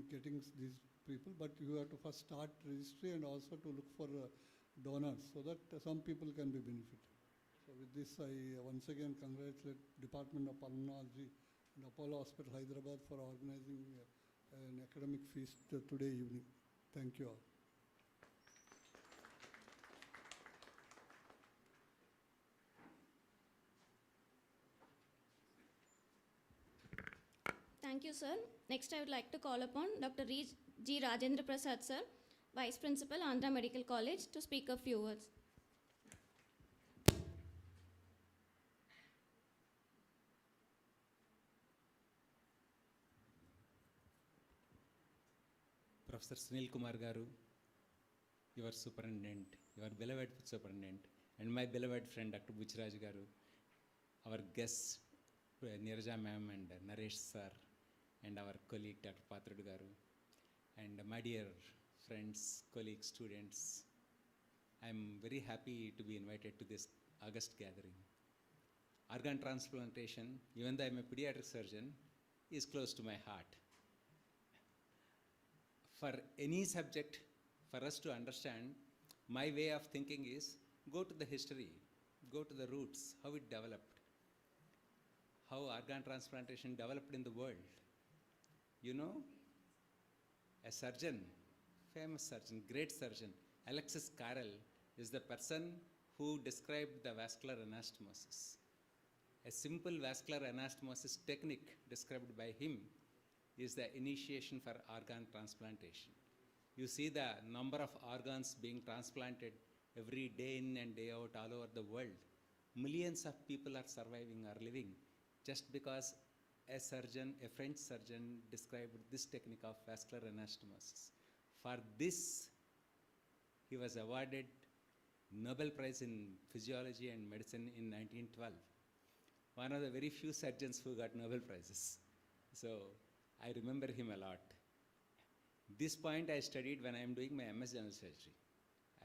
getting these people, but you have to first start registry and also to look for donors, so that some people can be benefited. So with this, I once again congratulate Department of Pulmonology and Apollo Hospital, Hyderabad, for organizing an academic feast today evening. Thank you all. Thank you, sir. Next, I would like to call upon Dr. G. Rajendra Prasad, sir, Vice Principal, Andhra Medical College, to speak a few words. Professor Sunil Kumar Garu, your superintendent, your beloved superintendent, and my beloved friend Dr. Bujraj Garu, our guests, Neeraja ma'am and Naresh sir, and our colleague Dr. Patrudu Garu, and my dear friends, colleagues, students, I am very happy to be invited to this August gathering. Organ transplantation, even though I am a pediatric surgeon, is close to my heart. For any subject, for us to understand, my way of thinking is go to the history, go to the roots, how it developed, how organ transplantation developed in the world. You know, a surgeon, famous surgeon, great surgeon, Alexis Carrel, is the person who described the vascular anastomosis. A simple vascular anastomosis technique described by him is the initiation for organ transplantation. You see the number of organs being transplanted every day in and day out all over the world. Millions of people are surviving or living just because a surgeon, a French surgeon, described this technique of vascular anastomosis. For this, he was awarded Nobel Prize in Physiology and Medicine in 1912. One of the very few surgeons who got Nobel Prizes. So I remember him a lot. This point I studied when I am doing my MS General Surgery.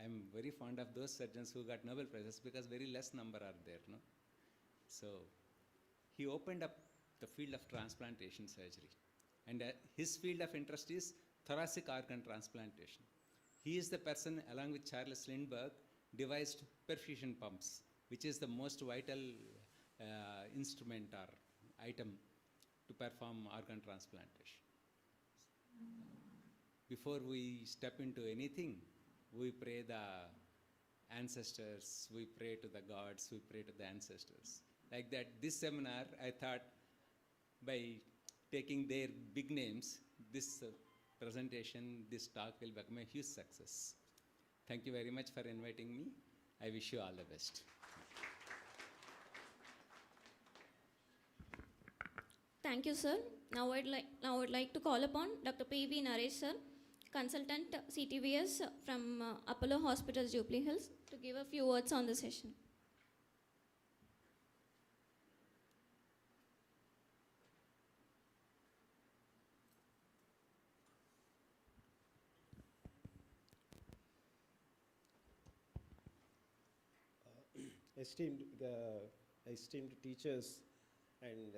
I am very fond of those surgeons who got Nobel Prizes because very less number are there, no? So he opened up the field of transplantation surgery. And his field of interest is thoracic organ transplantation. He is the person, along with Charles Lindbergh, devised perfusion pumps, which is the most vital instrument or item to perform organ transplantation. Before we step into anything, we pray the ancestors, we pray to the gods, we pray to the ancestors. Like that, this seminar, I thought by taking their big names, this presentation, this talk will become a huge success. Thank you very much for inviting me. I wish you all the best. Thank you, sir. Now I would like to call upon Dr. P.V. Naresh, sir, consultant CTVS from Apollo Hospitals, Jubilee Hills, to give a few words on the session. esteemed teachers and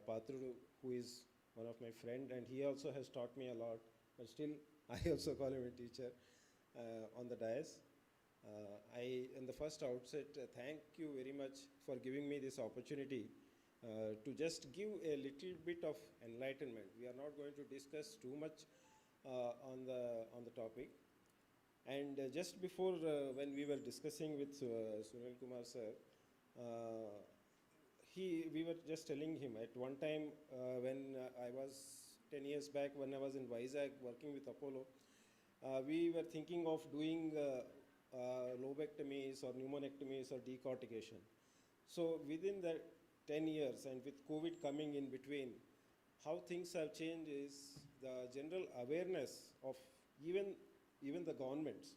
Patru, who is one of my friend, and he also has taught me a lot, but still I also call him a teacher on the dais. In the first outset, thank you very much for giving me this opportunity to just give a little bit of enlightenment. We are not going to discuss too much on the topic. And just before, when we were discussing with Sunil Kumar sir, we were just telling him at one time when I was 10 years back, when I was in Vizag working with Apollo, we were thinking of doing lobectomies or pneumonectomies or decortication. So within the 10 years and with COVID coming in between, how things have changed is the general awareness of even the governments,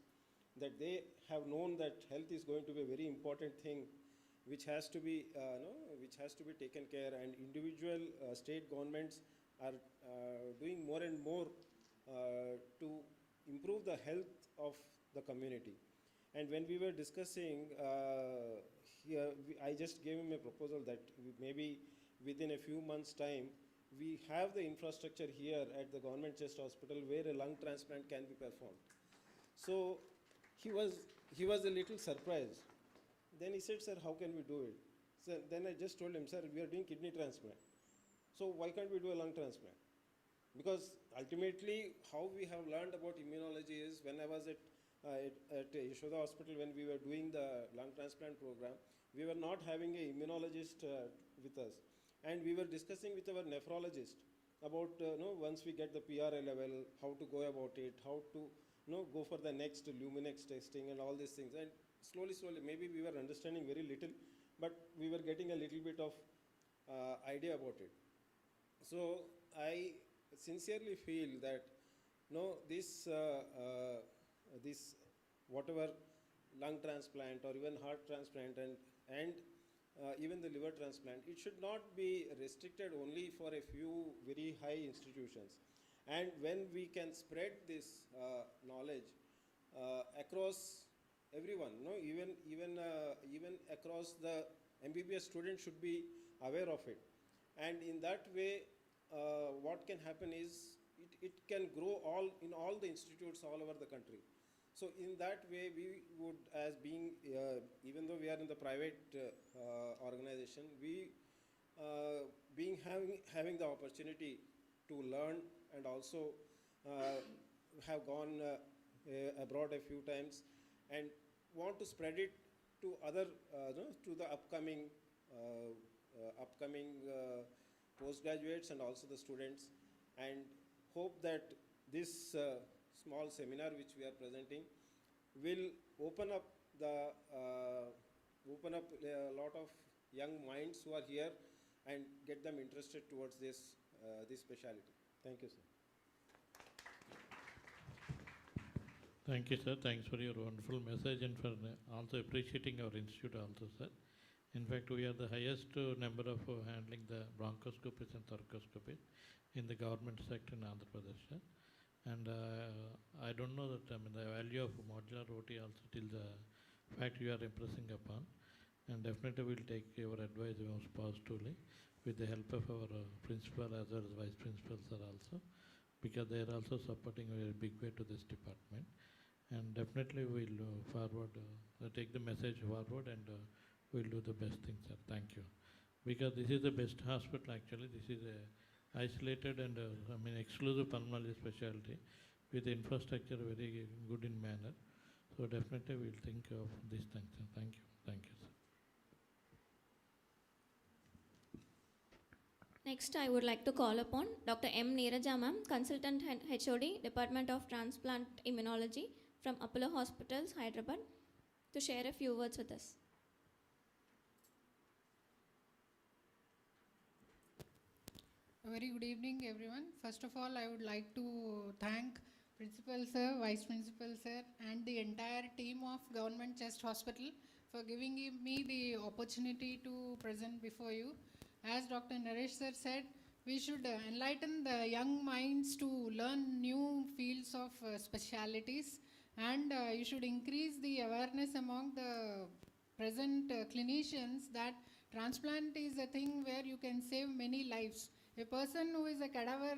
that they have known that health is going to be a very important thing which has to be taken care, and individual state governments are doing more and more to improve the health of the community. And when we were discussing, I just gave him a proposal that maybe within a few months' time, we have the infrastructure here at the government chest hospital where a lung transplant can be performed. So he was a little surprised. Then he said, sir, how can we do it? So then I just told him, sir, we are doing kidney transplant. So why can't we do a lung transplant? Because ultimately, how we have learned about immunology is when I was at Yashoda Hospital, when we were doing the lung transplant program, we were not having an immunologist with us. And we were discussing with our nephrologist about, once we get the PRA level, how to go about it, how to go for the next Luminex testing and all these things. And slowly, maybe we were understanding very little, but we were getting a little bit of idea about it. So I sincerely feel that this whatever lung transplant or even heart transplant and even the liver transplant, it should not be restricted only for a few very high institutions. And when we can spread this knowledge across everyone, even across the MBBS students should be aware of it. And in that way, what can happen is it can grow in all the institutes all over the country. So in that way, we would, as being, even though we are in the private organization, we having the opportunity to learn and also have gone abroad a few times and want to spread it to other, to the upcoming postgraduates and also the students. and hope that this small seminar which we are presenting will open up a lot of young minds who are here and get them interested towards this specialty. Thank you, sir. Thank you, sir. Thanks for your wonderful message and for also appreciating our institute also, sir. In fact, we are the highest number of handling the bronchoscopies and thoracoscopies in the government sector in Andhra Pradesh, sir. And I don't know that, the value of modular OT also till the fact you are impressing upon. And definitely we'll take your advice most positively with the help of our principal as well as vice principals are also, because they are also supporting a very big way to this department. And definitely we'll take the message forward and we'll do the best thing, sir. Thank you. Because this is the best hospital actually. This is a isolated and exclusive pulmonary specialty with infrastructure very good in manner. So definitely we'll think of these things, sir. Thank you. Thank you, sir. Next, I would like to call upon Dr. M. Neeraja ma'am, Consultant HOD, Department of Transplant Immunology from Apollo Hospitals, Hyderabad, to share a few words with us. A very good evening, everyone. First of all, I would like to thank Principal Sir, Vice Principal Sir, and the entire team of Government Chest Hospital for giving me the opportunity to present before you. As Dr. Naresh sir said, we should enlighten the young minds to learn new fields of specialities, and you should increase the awareness among the present clinicians that transplant is a thing where you can save many lives. A person who is a cadaver,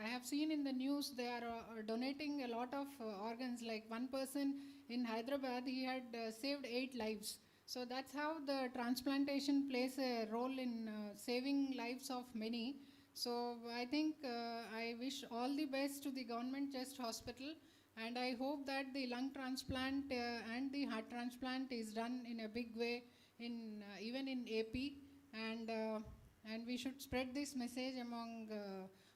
I have seen in the news, they are donating a lot of organs. Like one person in Hyderabad, he had saved 8 lives. So that's how the transplantation plays a role in saving lives of many. So I think I wish all the best to the Government Chest Hospital, and I hope that the lung transplant and the heart transplant is done in a big way in even in AP, and we should spread this message among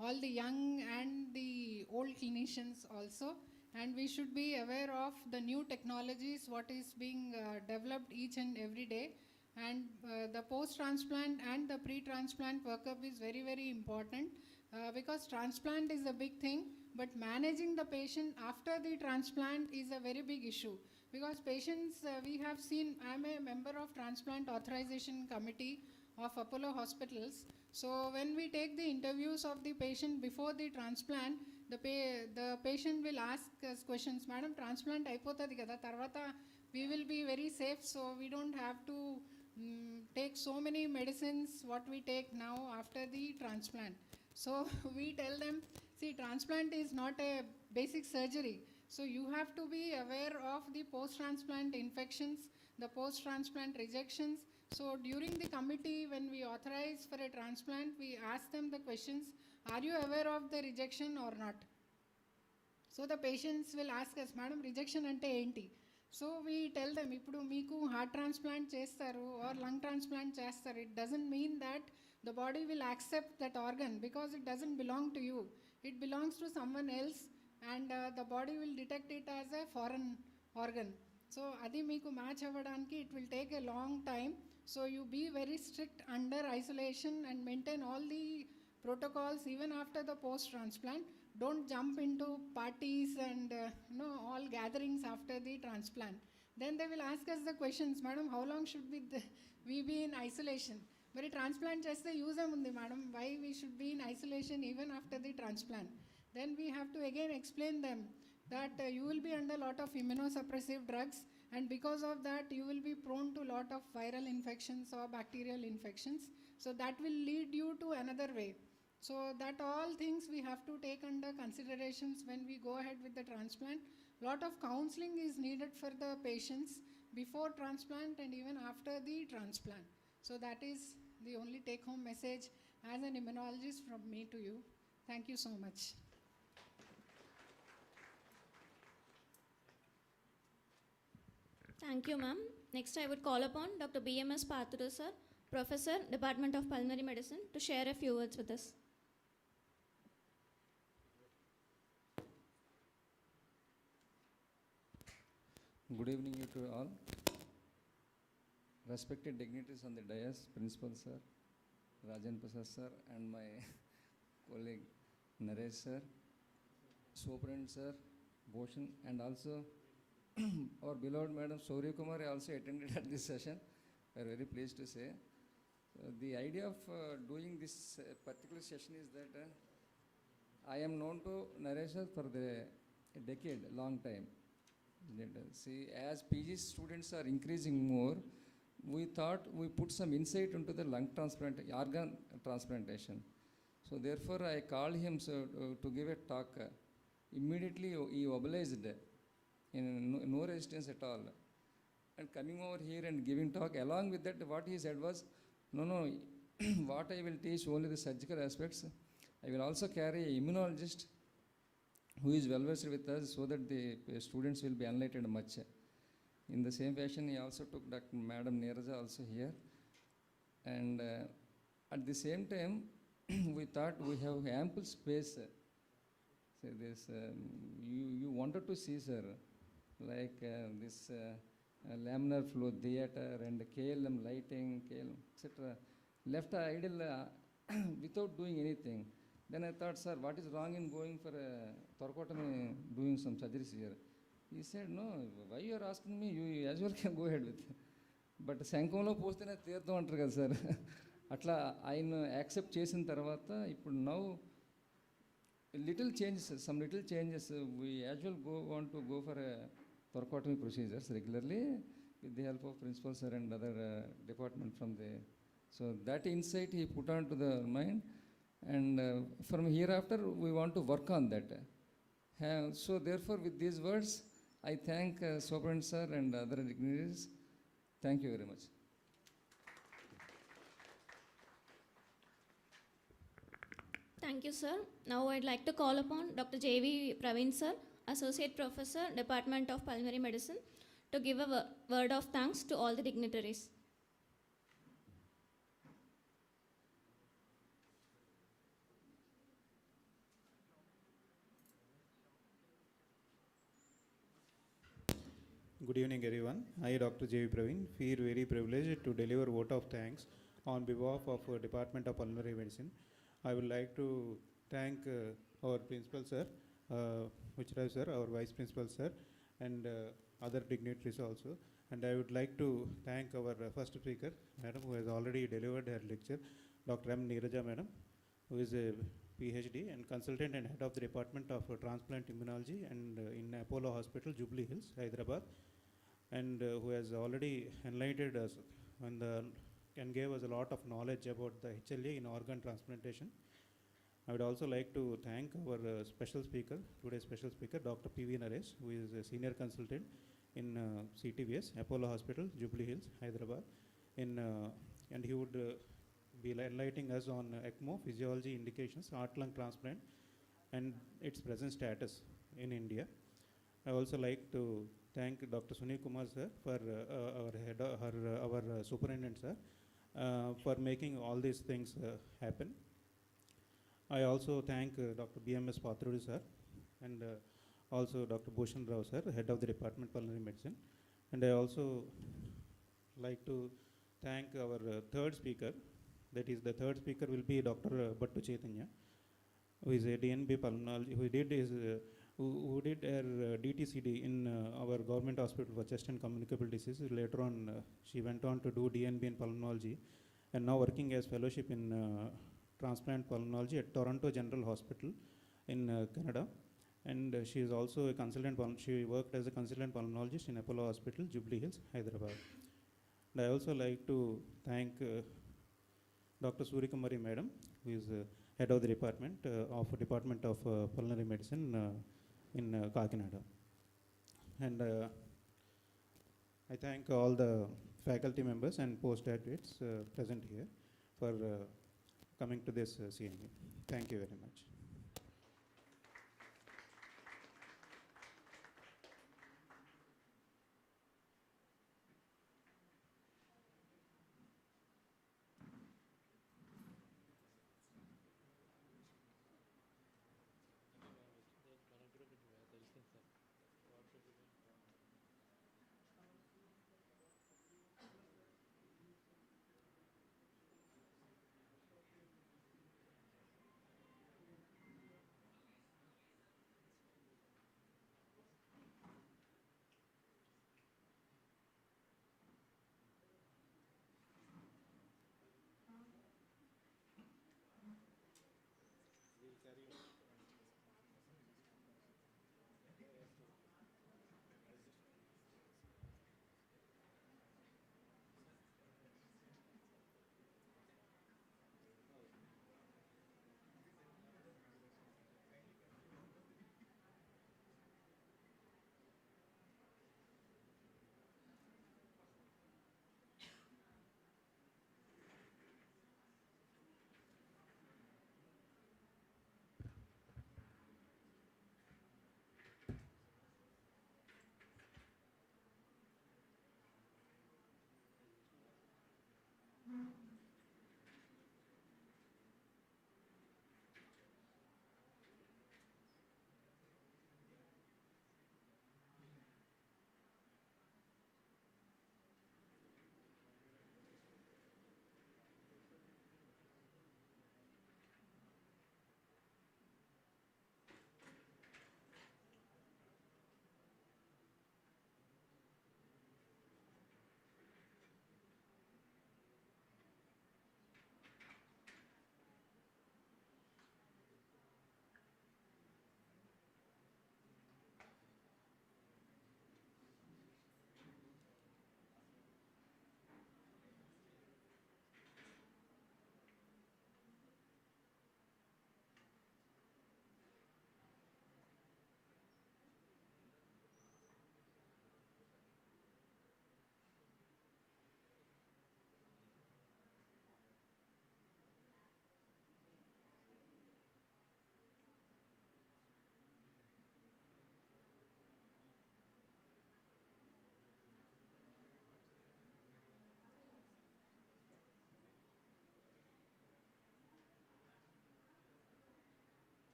all the young and the old clinicians also. And we should be aware of the new technologies, what is being developed each and every day. And the post-transplant and the pre-transplant workup is very, very important because transplant is a big thing, but managing the patient after the transplant is a very big issue. Because patients, we have seen, I'm a member of Transplant Authorization Committee of Apollo Hospitals. So when we take the interviews of the patient before the transplant, the patient will ask us questions. Madam, transplant aipotadi kada, tarvata we will be very safe, so we don't have to take so many medicines what we take now after the transplant. So we tell them, see, transplant is not a basic surgery. So you have to be aware of the post-transplant infections, the post-transplant rejections. So during the committee, when we authorize for a transplant, we ask them the questions, are you aware of the rejection or not? So the patients will ask us, Madam, rejection ante enti? So we tell them, ippudu meeku heart transplant chestaru or lung transplant chestaru, it doesn't mean that the body will accept that organ because it doesn't belong to you. It belongs to someone else, and the body will detect it as a foreign organ. So adi meeku match avvadaniki it will take a long time. So you be very strict under isolation and maintain all the protocols even after the post-transplant. Don't jump into parties and all gatherings after the transplant. Then they will ask us the questions, Madam, how long should we be in isolation? But a transplant cheste use amundi, Madam, why we should be in isolation even after the transplant? Then we have to again explain them that you will be under a lot of immunosuppressive drugs, and because of that you will be prone to a lot of viral infections or bacterial infections. So that will lead you to another way. So that all things we have to take under considerations when we go ahead with the transplant. Lot of counseling is needed for the patients before transplant and even after the transplant. So that is the only take home message as an immunologist from me to you. Thank you so much. Thank you, ma'am. Next, I would call upon Dr. BMS Pathuru, sir, Professor, Department of Pulmonary Medicine, to share a few words with us. Good evening you to all. Respected dignitaries on the dais, Principal Sir, Rajan Prasad Sir, and my colleague Naresh Sir, Superintendent Sir, Bhushan, and also our beloved Madam Souri Kumar also attended at this session. We are very pleased to say. The idea of doing this particular session is that I am known to Naresh Sir for a decade, long time. See, as PG students are increasing more, we thought we put some insight into the lung transplant, organ transplantation. So therefore, I called him to give a talk. Immediately, he obliged in no resistance at all. And coming over here and giving talk, along with that, what he said was, no, what I will teach only the surgical aspects. I will also carry an immunologist who is well versed with us so that the students will be enlightened much. In the same fashion, he also took Dr. Madam Neeraja also here. And at the same time, we thought we have ample space. Say this, you wanted to see, sir, like this laminar flow theater and KLM lighting, KLM, etc. Left idle without doing anything. Then I thought, sir, what is wrong in going for a thoracotomy, doing some surgeries here? He said, no, why you are asking me? You as well can go ahead with it. But శంఖంలో పోస్తేనే తీర్థం అంటారు కదా sir, అట్లా ఆయన accept చేసిన తర్వాత ఇప్పుడు now little changes, some little changes, we as well want to go for a thoracotomy procedures regularly with the help of principal sir and other department from the, so that insight he put on to the mind, and from hereafter we want to work on that. So therefore with these words I thank Superintendent sir and other dignitaries. Thank you very much. Thank you, sir. Now I'd like to call upon Dr. J.V. Praveen, sir, Associate Professor, Department of Pulmonary Medicine, to give a word of thanks to all the dignitaries. Good evening, everyone. I, Dr. J.V. Praveen, feel very privileged to deliver vote of thanks on behalf of Department of Pulmonary Medicine. I would like to thank our principal sir, Vichraj sir, our vice principal sir, and other dignitaries also. And I would like to thank our first speaker, madam, who has already delivered her lecture, Dr. M. Neeraja madam, who is a PhD and consultant and head of the Department of Transplant Immunology and in Apollo Hospital, Jubilee Hills, Hyderabad, and who has already enlightened us and gave us a lot of knowledge about the HLA in organ transplantation. I would also like to thank our special speaker, today's special speaker, Dr. P.V. Naresh, who is a senior consultant in CTVS, Apollo Hospital, Jubilee Hills, Hyderabad, and he would be enlightening us on ECMO, physiology indications, heart lung transplant, and its present status in India. I also like to thank Dr. Sunil Kumar sir for our superintendent sir for making all these things happen. I also thank Dr. B.M.S. Pathrudi sir and also Dr. Bhushan Rao sir, head of the Department of Pulmonary Medicine. And I also like to thank our third speaker. That is, the third speaker will be Dr. Bhattu Chaitanya, who is a DNB pulmonology, who did her DTCD in our government hospital for chest and communicable diseases. Later on, she went on to do DNB in pulmonology, and now working as fellowship in transplant pulmonology at Toronto General Hospital in Canada. And she is also a consultant, she worked as a consultant pulmonologist in Apollo Hospital, Jubilee Hills, Hyderabad. And I also like to thank Dr. Suri Kumari madam, who is head of the Department of Pulmonary Medicine in Kakinada. And I thank all the faculty members and postgraduates present here for coming to this CME. Thank you very much.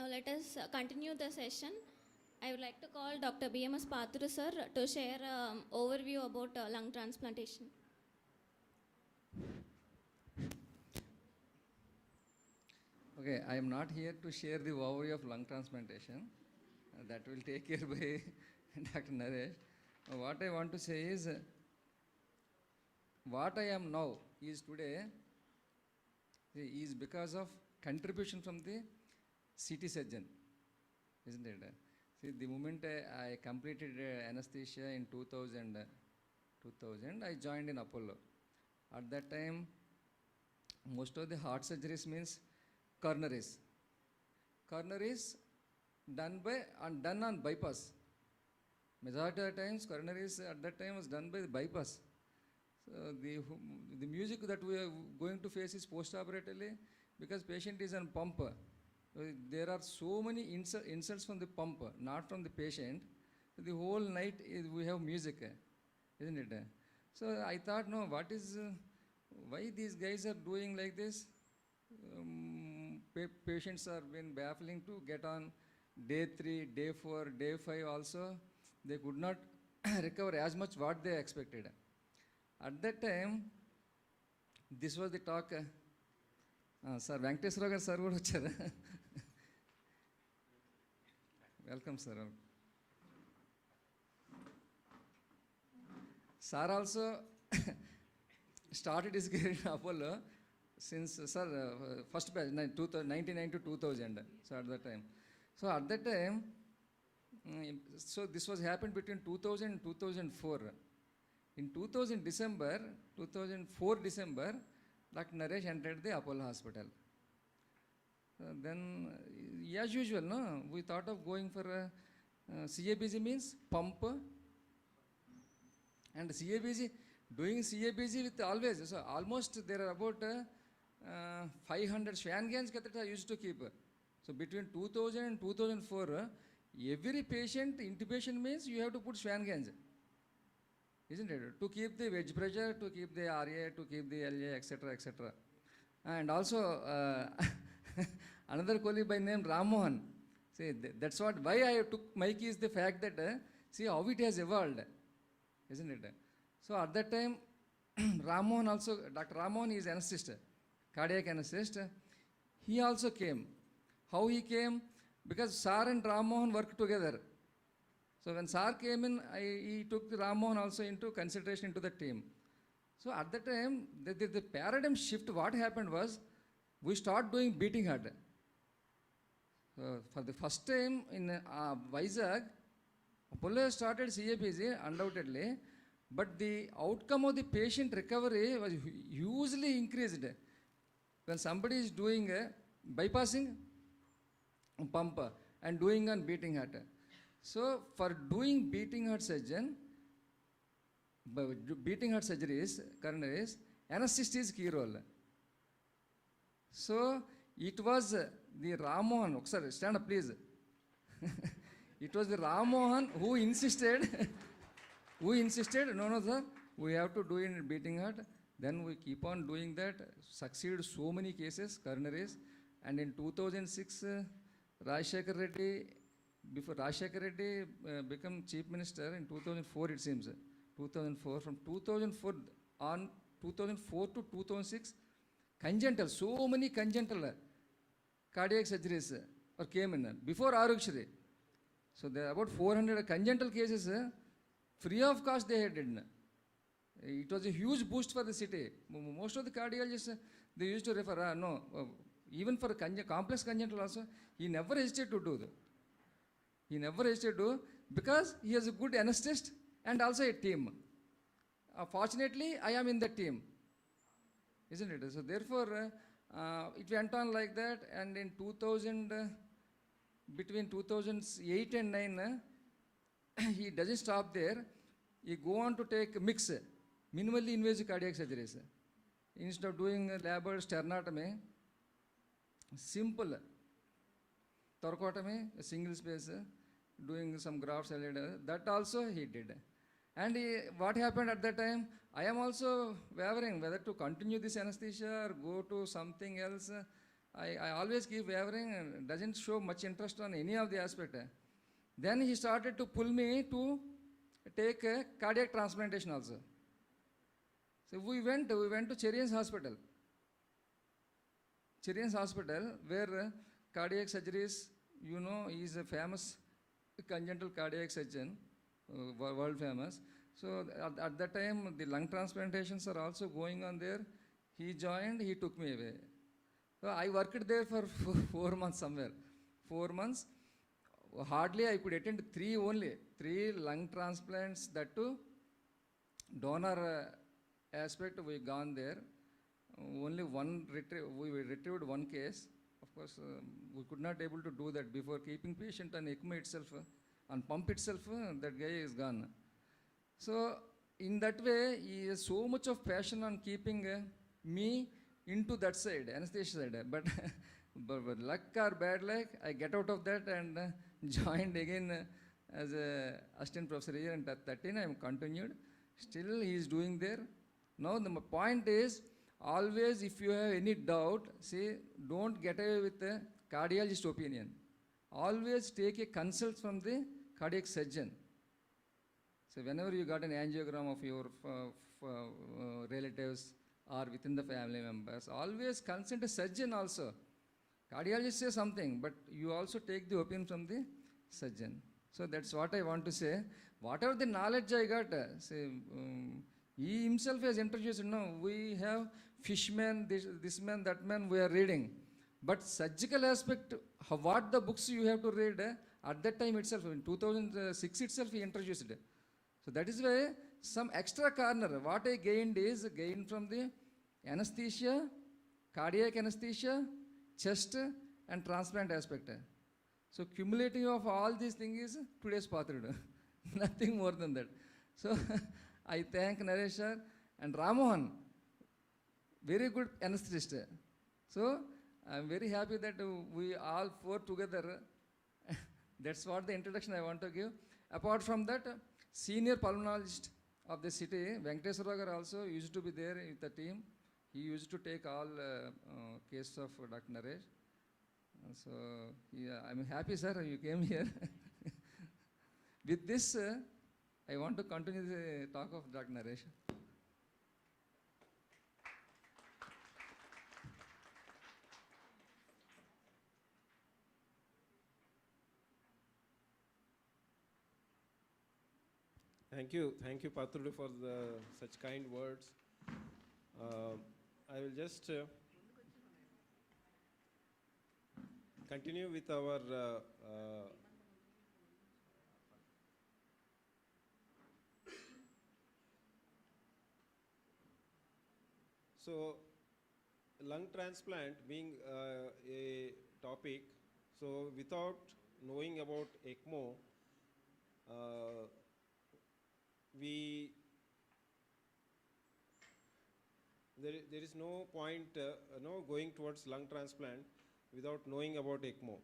Now let us continue the session. I would like to call Dr. BMS Pathuru sir to share overview about lung transplantation. Okay, I am not here to share the overview of lung transplantation. That will take care by Dr. Naresh. What I want to say is, what I am now is today is because of contribution from the CT surgeon, isn't it? See, the moment I completed anesthesia in 2000, I joined in Apollo. At that time, most of the heart surgeries means coronaries. Coronaries done on bypass. Majority of the times, coronaries at that time was done by the bypass. So the music that we are going to face is post-operatively because patient is on pump. There are so many insults from the pump, not from the patient. So the whole night we have music, isn't it? So I thought, no, why these guys are doing like this? Patients are been baffling to get on day 3, day 4, day 5 also. They could not recover as much what they expected. At that time, this was the talk. Sir, Venkateswara garu sir kuda vachara. Welcome, sir. Sir also started his career in Apollo since, first batch, 1999 to 2000. So at that time. So this was happened between 2000 and 2004. In 2004 December, Dr. Naresh entered the Apollo Hospital. Then, as usual, no, we thought of going for CABG means pump. And CABG, doing CABG with always, so almost there are about 500 Schwann gans I used to keep. So between 2000 and 2004, every patient intubation means you have to put Schwann gans. Isn't it? To keep the wedge pressure, to keep the RA, to keep the LA, etc., etc. And also, another colleague by name Ramohan. See, that's why I took Mike is the fact that, see how it has evolved. Isn't it? So at that time, Ramohan also, Dr. Ramohan is anesthetist, cardiac anesthetist. He also came. How he came? Because Sar and Ramohan worked together. So when Sar came in, he took Ramohan also into consideration into the team. So at that time, the paradigm shift, what happened was, we start doing beating heart. For the first time in Vizag, Apollo started CABG, undoubtedly, but the outcome of the patient recovery was hugely increased. When somebody is doing bypassing pump and doing on beating heart. So for doing beating heart surgeries, coronaries, anesthesia is key role. So it was the Ramohan, sir, stand up please. It was the Ramohan who insisted, no sir, we have to do it in beating heart. Then we keep on doing that, succeed so many cases, coronaries. And in 2006, Rajshekar Reddy, before Rajshekar Reddy became chief minister in 2004 it seems, 2004, from 2004 to 2006, congenital, so many congenital cardiac surgeries came in, before Arukshri. So there are about 400 congenital cases, free of cost they had done. It was a huge boost for the city. Most of the cardiologists, they used to refer, even for complex congenital also, he never hesitated to do that. He never hesitated to do because he is a good anesthetist and also a team. Fortunately, I am in the team. Isn't it? So therefore, it went on like that, and in 2000, between 2008 and 9, he doesn't stop there. He go on to take mix, minimally invasive cardiac surgeries. Instead of doing labor sternotomy, simple thoracotomy, a single space, doing some graft salad, that also he did. And what happened at that time, I am also wavering whether to continue this anesthesia or go to something else. I always keep wavering and doesn't show much interest on any of the aspect. Then he started to pull me to take a cardiac transplantation also. So we went to Cherian's Hospital. Cherian's Hospital, where cardiac surgeries, you know, he is a famous congenital cardiac surgeon, world famous. So at that time, the lung transplantations are also going on there. He joined, he took me away. So I worked there for 4 months somewhere. 4 months. Hardly I could attend three lung transplants, that too donor aspect we gone there. Only we retrieved one case. Of course, we could not able to do that before keeping patient on ECMO itself, on pump itself, that guy is gone. So in that way, he has so much of passion on keeping me into that side, anesthesia side. But, but luck or bad luck, I get out of that and joined again as a assistant professor here in 13. I am continued. Still he is doing there. Now the point is, always if you have any doubt, say don't get away with the cardiologist opinion. Always take a consult from the cardiac surgeon. So whenever you got an angiogram of your relatives or within the family members, always consult a surgeon also. Cardiologist says something, but you also take the opinion from the surgeon. So that's what I want to say. Whatever the knowledge I got, he himself has introduced, we have fishman, this man, that man, we are reading. But surgical aspect, what the books you have to read, at that time itself, in 2006 itself, he introduced it. So that is why some extra corner, what I gained is gained from the anesthesia, cardiac anesthesia, chest and transplant aspect. So cumulative of all these things is today's pathway. Nothing more than that. So I thank Naresh sir and Ramohan, very good anesthetist. So I am very happy that we all four together. That's what the introduction I want to give. Apart from that, senior pulmonologist of the city, Venkateswara Garu also used to be there with the team. He used to take all cases of Dr. Naresh. So yeah, I'm happy, sir, you came here. With this, I want to continue the talk of Dr. Naresh. Thank you, Patrudu, for such kind words. I will just continue with our so lung transplant being a topic. So without knowing about ECMO, there is no point going towards lung transplant without knowing about ECMO.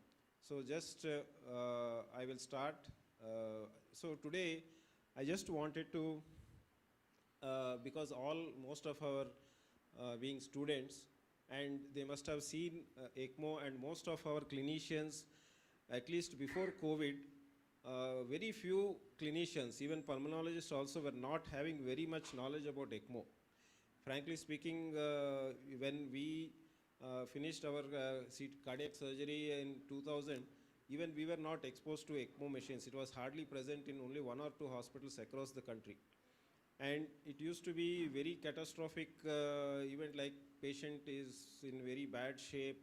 So just I will start. So today I just wanted to, because most of our being students, and they must have seen ECMO, and most of our clinicians, at least before COVID, very few clinicians, even pulmonologists also, were not having very much knowledge about ECMO. Frankly speaking, when we finished our cardiac surgery in 2000, even we were not exposed to ECMO machines. It was hardly present in only 1 or 2 hospitals across the country. And it used to be very catastrophic event, like patient is in very bad shape,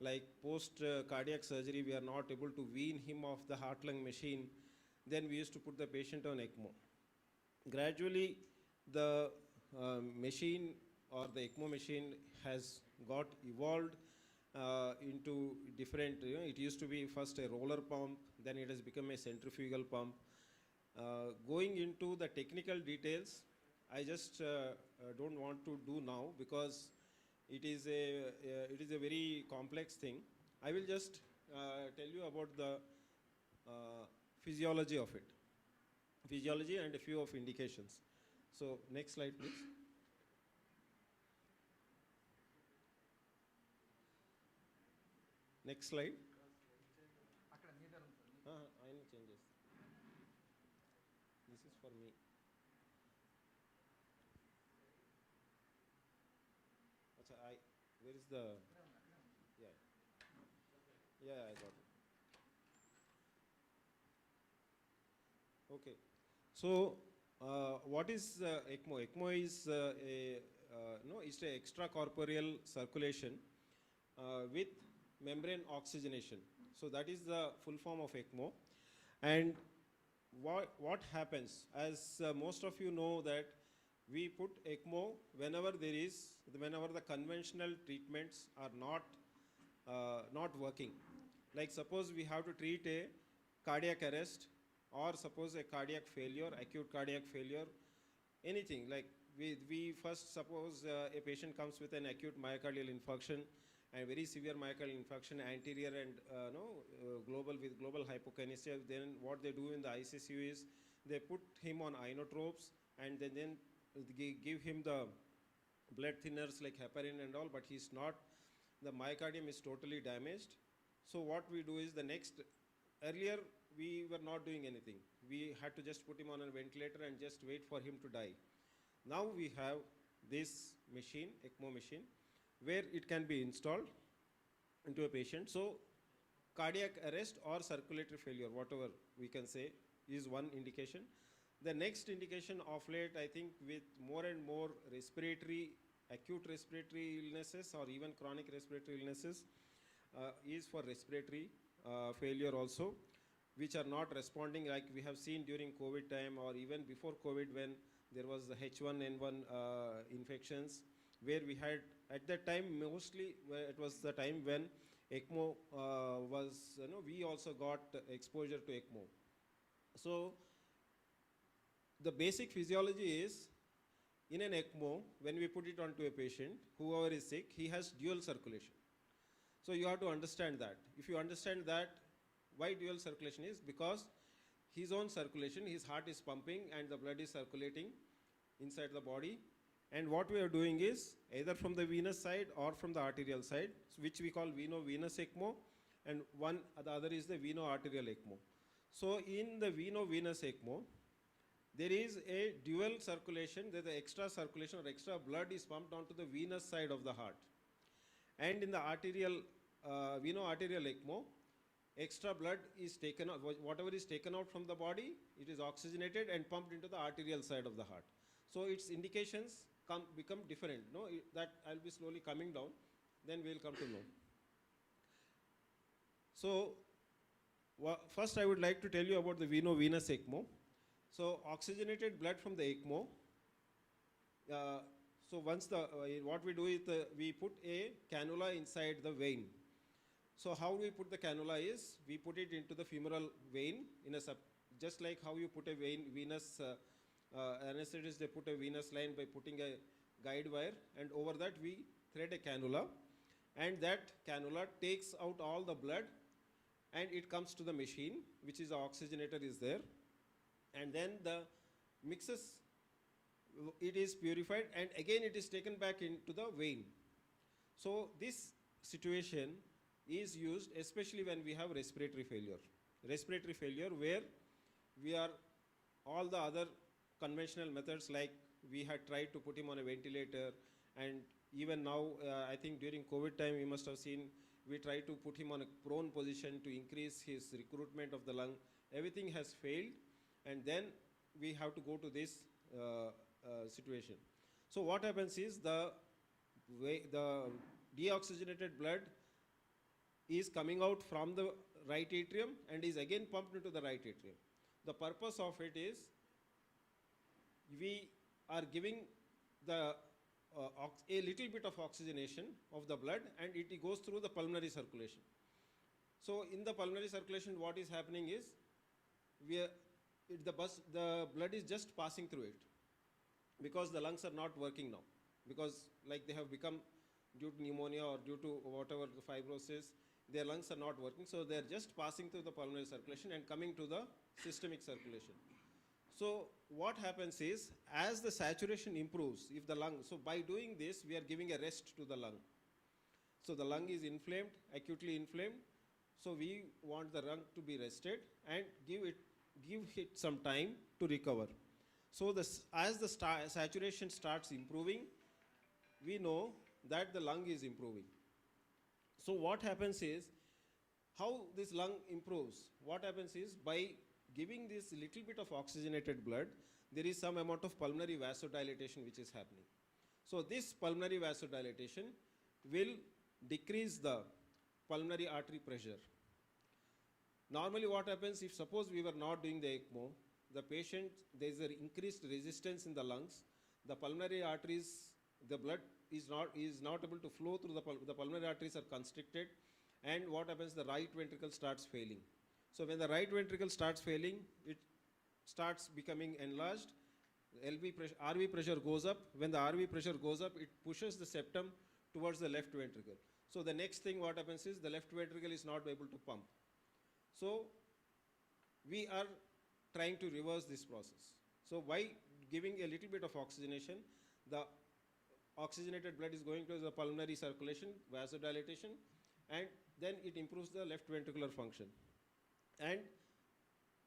like post cardiac surgery, we are not able to wean him off the heart-lung machine. Then we used to put the patient on ECMO. Gradually, the machine or the ECMO machine has got evolved into different, it used to be first a roller pump, then it has become a centrifugal pump. Going into the technical details, I just don't want to do now, because it is a very complex thing. I will just tell you about the physiology of it. Physiology and a few of indications. So next slide, please. Next slide. I know changes. This is for me. Acha, where is the, yeah, yeah, I got it. Okay. So, what is ECMO? ECMO is it's a extracorporeal circulation with membrane oxygenation. So that is the full form of ECMO. And what happens, as most of you know, that we put ECMO whenever the conventional treatments are not working. Like suppose we have to treat a cardiac arrest, or suppose a cardiac failure, acute cardiac failure, anything. Like we first suppose a patient comes with an acute myocardial infarction and very severe myocardial infarction, anterior and global with global hypokinesia. Then what they do in the ICU is they put him on inotropes and then give him the blood thinners like heparin and all, but he's not, the myocardium is totally damaged. So what we do is earlier we were not doing anything. We had to just put him on a ventilator and just wait for him to die. Now we have this machine, ECMO machine, where it can be installed into a patient. So cardiac arrest or circulatory failure, whatever we can say, is one indication. The next indication of late, I think with more and more acute respiratory illnesses or even chronic respiratory illnesses, is for respiratory failure also, which are not responding, like we have seen during COVID time or even before COVID when there was the H1N1 infections, where we had, at that time mostly, it was the time when ECMO we also got exposure to ECMO. So the basic physiology is, in an ECMO, when we put it onto a patient, whoever is sick, he has dual circulation. So you have to understand that. If you understand that, why dual circulation is, because his own circulation, his heart is pumping and the blood is circulating inside the body. And what we are doing is either from the venous side or from the arterial side, which we call veno-venous ECMO, and the other is the veno-arterial ECMO. So in the veno-venous ECMO, there is a dual circulation, there is extra circulation or extra blood is pumped onto the venous side of the heart. And in the veno-arterial ECMO, extra blood is taken out, whatever is taken out from the body, it is oxygenated and pumped into the arterial side of the heart. So its indications become different. That I'll be slowly coming down, then we'll come to know. So first I would like to tell you about the veno-venous ECMO. So oxygenated blood from the ECMO. So once what we do is we put a cannula inside the vein. So how we put the cannula is, we put it into the femoral vein just like how you put a venous anesthetists, they put a venous line by putting a guide wire, and over that we thread a cannula, and that cannula takes out all the blood and it comes to the machine, which is the oxygenator is there, and then the mixes, it is purified and again it is taken back into the vein. So this situation is used especially when we have respiratory failure. Respiratory failure where we are all the other conventional methods, like we had tried to put him on a ventilator, and even now I think during COVID time you must have seen we tried to put him on a prone position to increase his recruitment of the lung. Everything has failed, and then we have to go to this situation. So what happens is the deoxygenated blood is coming out from the right atrium and is again pumped into the right atrium. The purpose of it is we are giving a little bit of oxygenation of the blood, and it goes through the pulmonary circulation. So in the pulmonary circulation, what is happening is the blood is just passing through it, because the lungs are not working now, because like they have become, due to pneumonia or due to whatever the fibrosis, their lungs are not working, so they are just passing through the pulmonary circulation and coming to the systemic circulation. So what happens is, as the saturation improves, if the lung, so by doing this, we are giving a rest to the lung. So the lung is inflamed, acutely inflamed. So we want the lung to be rested and give it some time to recover. So as the saturation starts improving, we know that the lung is improving. So what happens is, how this lung improves? What happens is, by giving this little bit of oxygenated blood, there is some amount of pulmonary vasodilation which is happening. So this pulmonary vasodilation will decrease the pulmonary artery pressure. Normally what happens, if suppose we were not doing the ECMO, the patient, there is an increased resistance in the lungs, the pulmonary arteries, the blood is not able to flow through the pulmonary arteries are constricted, and what happens, the right ventricle starts failing. So when the right ventricle starts failing, it starts becoming enlarged, RV pressure goes up. When the RV pressure goes up, it pushes the septum towards the left ventricle. So the next thing what happens is, the left ventricle is not able to pump. So we are trying to reverse this process. So by giving a little bit of oxygenation, the oxygenated blood is going to the pulmonary circulation, vasodilatation, and then it improves the left ventricular function and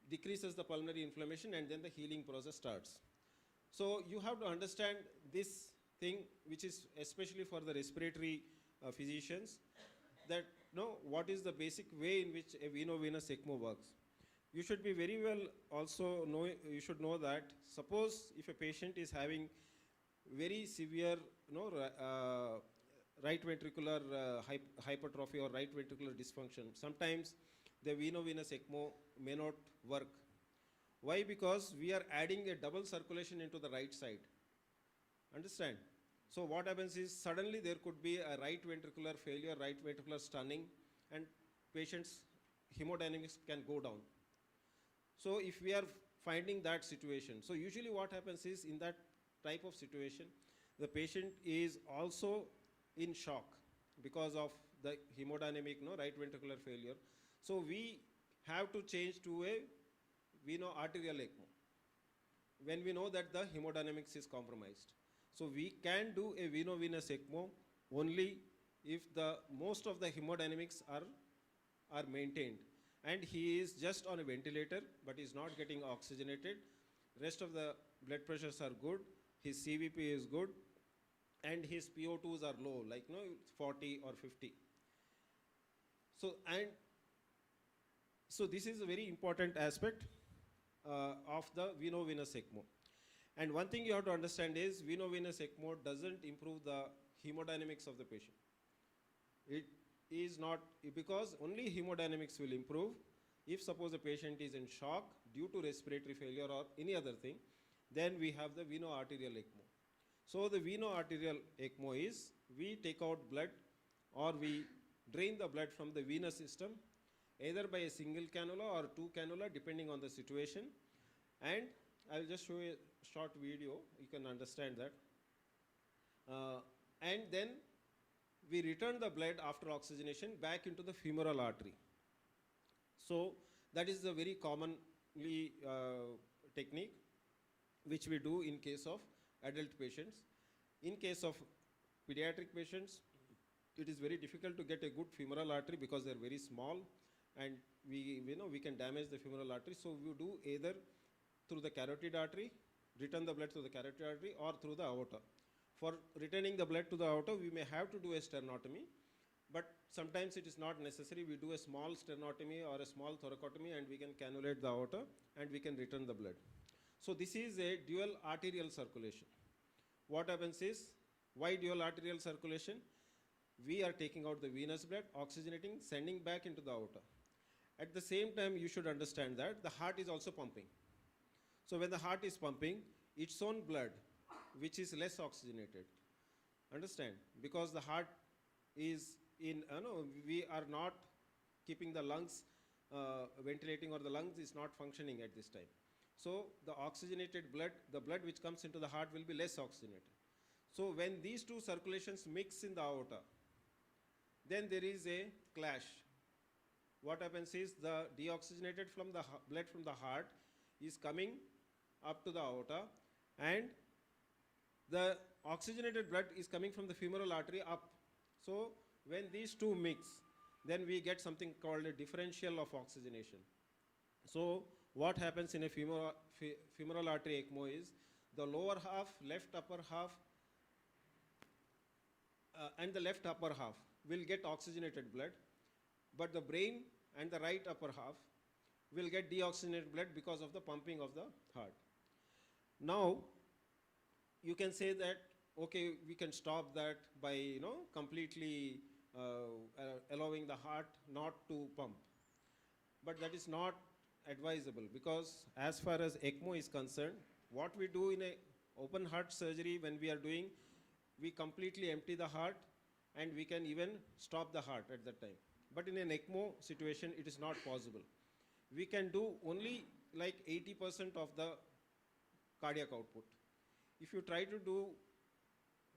decreases the pulmonary inflammation, and then the healing process starts. So you have to understand this thing, which is especially for the respiratory physicians, that what is the basic way in which a veno-venous ECMO works. You should be very well also you should know that, suppose if a patient is having very severe right ventricular hypertrophy or right ventricular dysfunction, sometimes the veno-venous ECMO may not work. Why? Because we are adding a double circulation into the right side. Understand? So what happens is, suddenly there could be a right ventricular failure, right ventricular stunning, and patient's hemodynamics can go down. So if we are finding that situation, so usually what happens is, in that type of situation, the patient is also in shock because of the hemodynamic right ventricular failure. So we have to change to a veno-arterial ECMO when we know that the hemodynamics is compromised. So we can do a veno-venous ECMO only if most of the hemodynamics are maintained, and he is just on a ventilator but is not getting oxygenated. Rest of the blood pressures are good, his CVP is good, and his PO2s are low, like 40 or 50. So this is a very important aspect of the veno-venous ECMO. And one thing you have to understand is, veno-venous ECMO doesn't improve the hemodynamics of the patient. It is not, because only hemodynamics will improve if suppose a patient is in shock due to respiratory failure or any other thing. Then we have the veno-arterial ECMO. So the veno-arterial ECMO is, we take out blood or we drain the blood from the venous system, either by a single cannula or two cannula, depending on the situation. And I will just show you a short video, you can understand that. And then we return the blood after oxygenation back into the femoral artery. So that is a very commonly technique which we do in case of adult patients. In case of pediatric patients, it is very difficult to get a good femoral artery because they are very small, and we can damage the femoral artery. So we do either through the carotid artery, return the blood to the carotid artery, or through the aorta. For returning the blood to the aorta, we may have to do a sternotomy, but sometimes it is not necessary. We do a small sternotomy or a small thoracotomy, and we can cannulate the aorta and we can return the blood. So this is a dual arterial circulation. What happens is, why dual arterial circulation? We are taking out the venous blood, oxygenating, sending back into the aorta. At the same time, you should understand that the heart is also pumping. So when the heart is pumping, its own blood, which is less oxygenated, understand? Because the heart is we are not keeping the lungs ventilating, or the lungs is not functioning at this time. So the oxygenated blood, the blood which comes into the heart, will be less oxygenated. So when these two circulations mix in the aorta, then there is a clash. What happens is, the deoxygenated blood from the heart is coming up to the aorta, and the oxygenated blood is coming from the femoral artery up. So When these two mix, then we get something called a differential of oxygenation. So what happens in a femoral artery ECMO is the lower half, left upper half, and the left upper half will get oxygenated blood, but the brain and the right upper half will get deoxygenated blood because of the pumping of the heart. Now, you can say that, okay, we can stop that by, completely allowing the heart not to pump. But that is not advisable, because as far as ECMO is concerned, what we do in a open heart surgery when we are doing, we completely empty the heart and we can even stop the heart at that time. But in an ECMO situation, it is not possible. We can do only like 80% of the cardiac output. If you try to do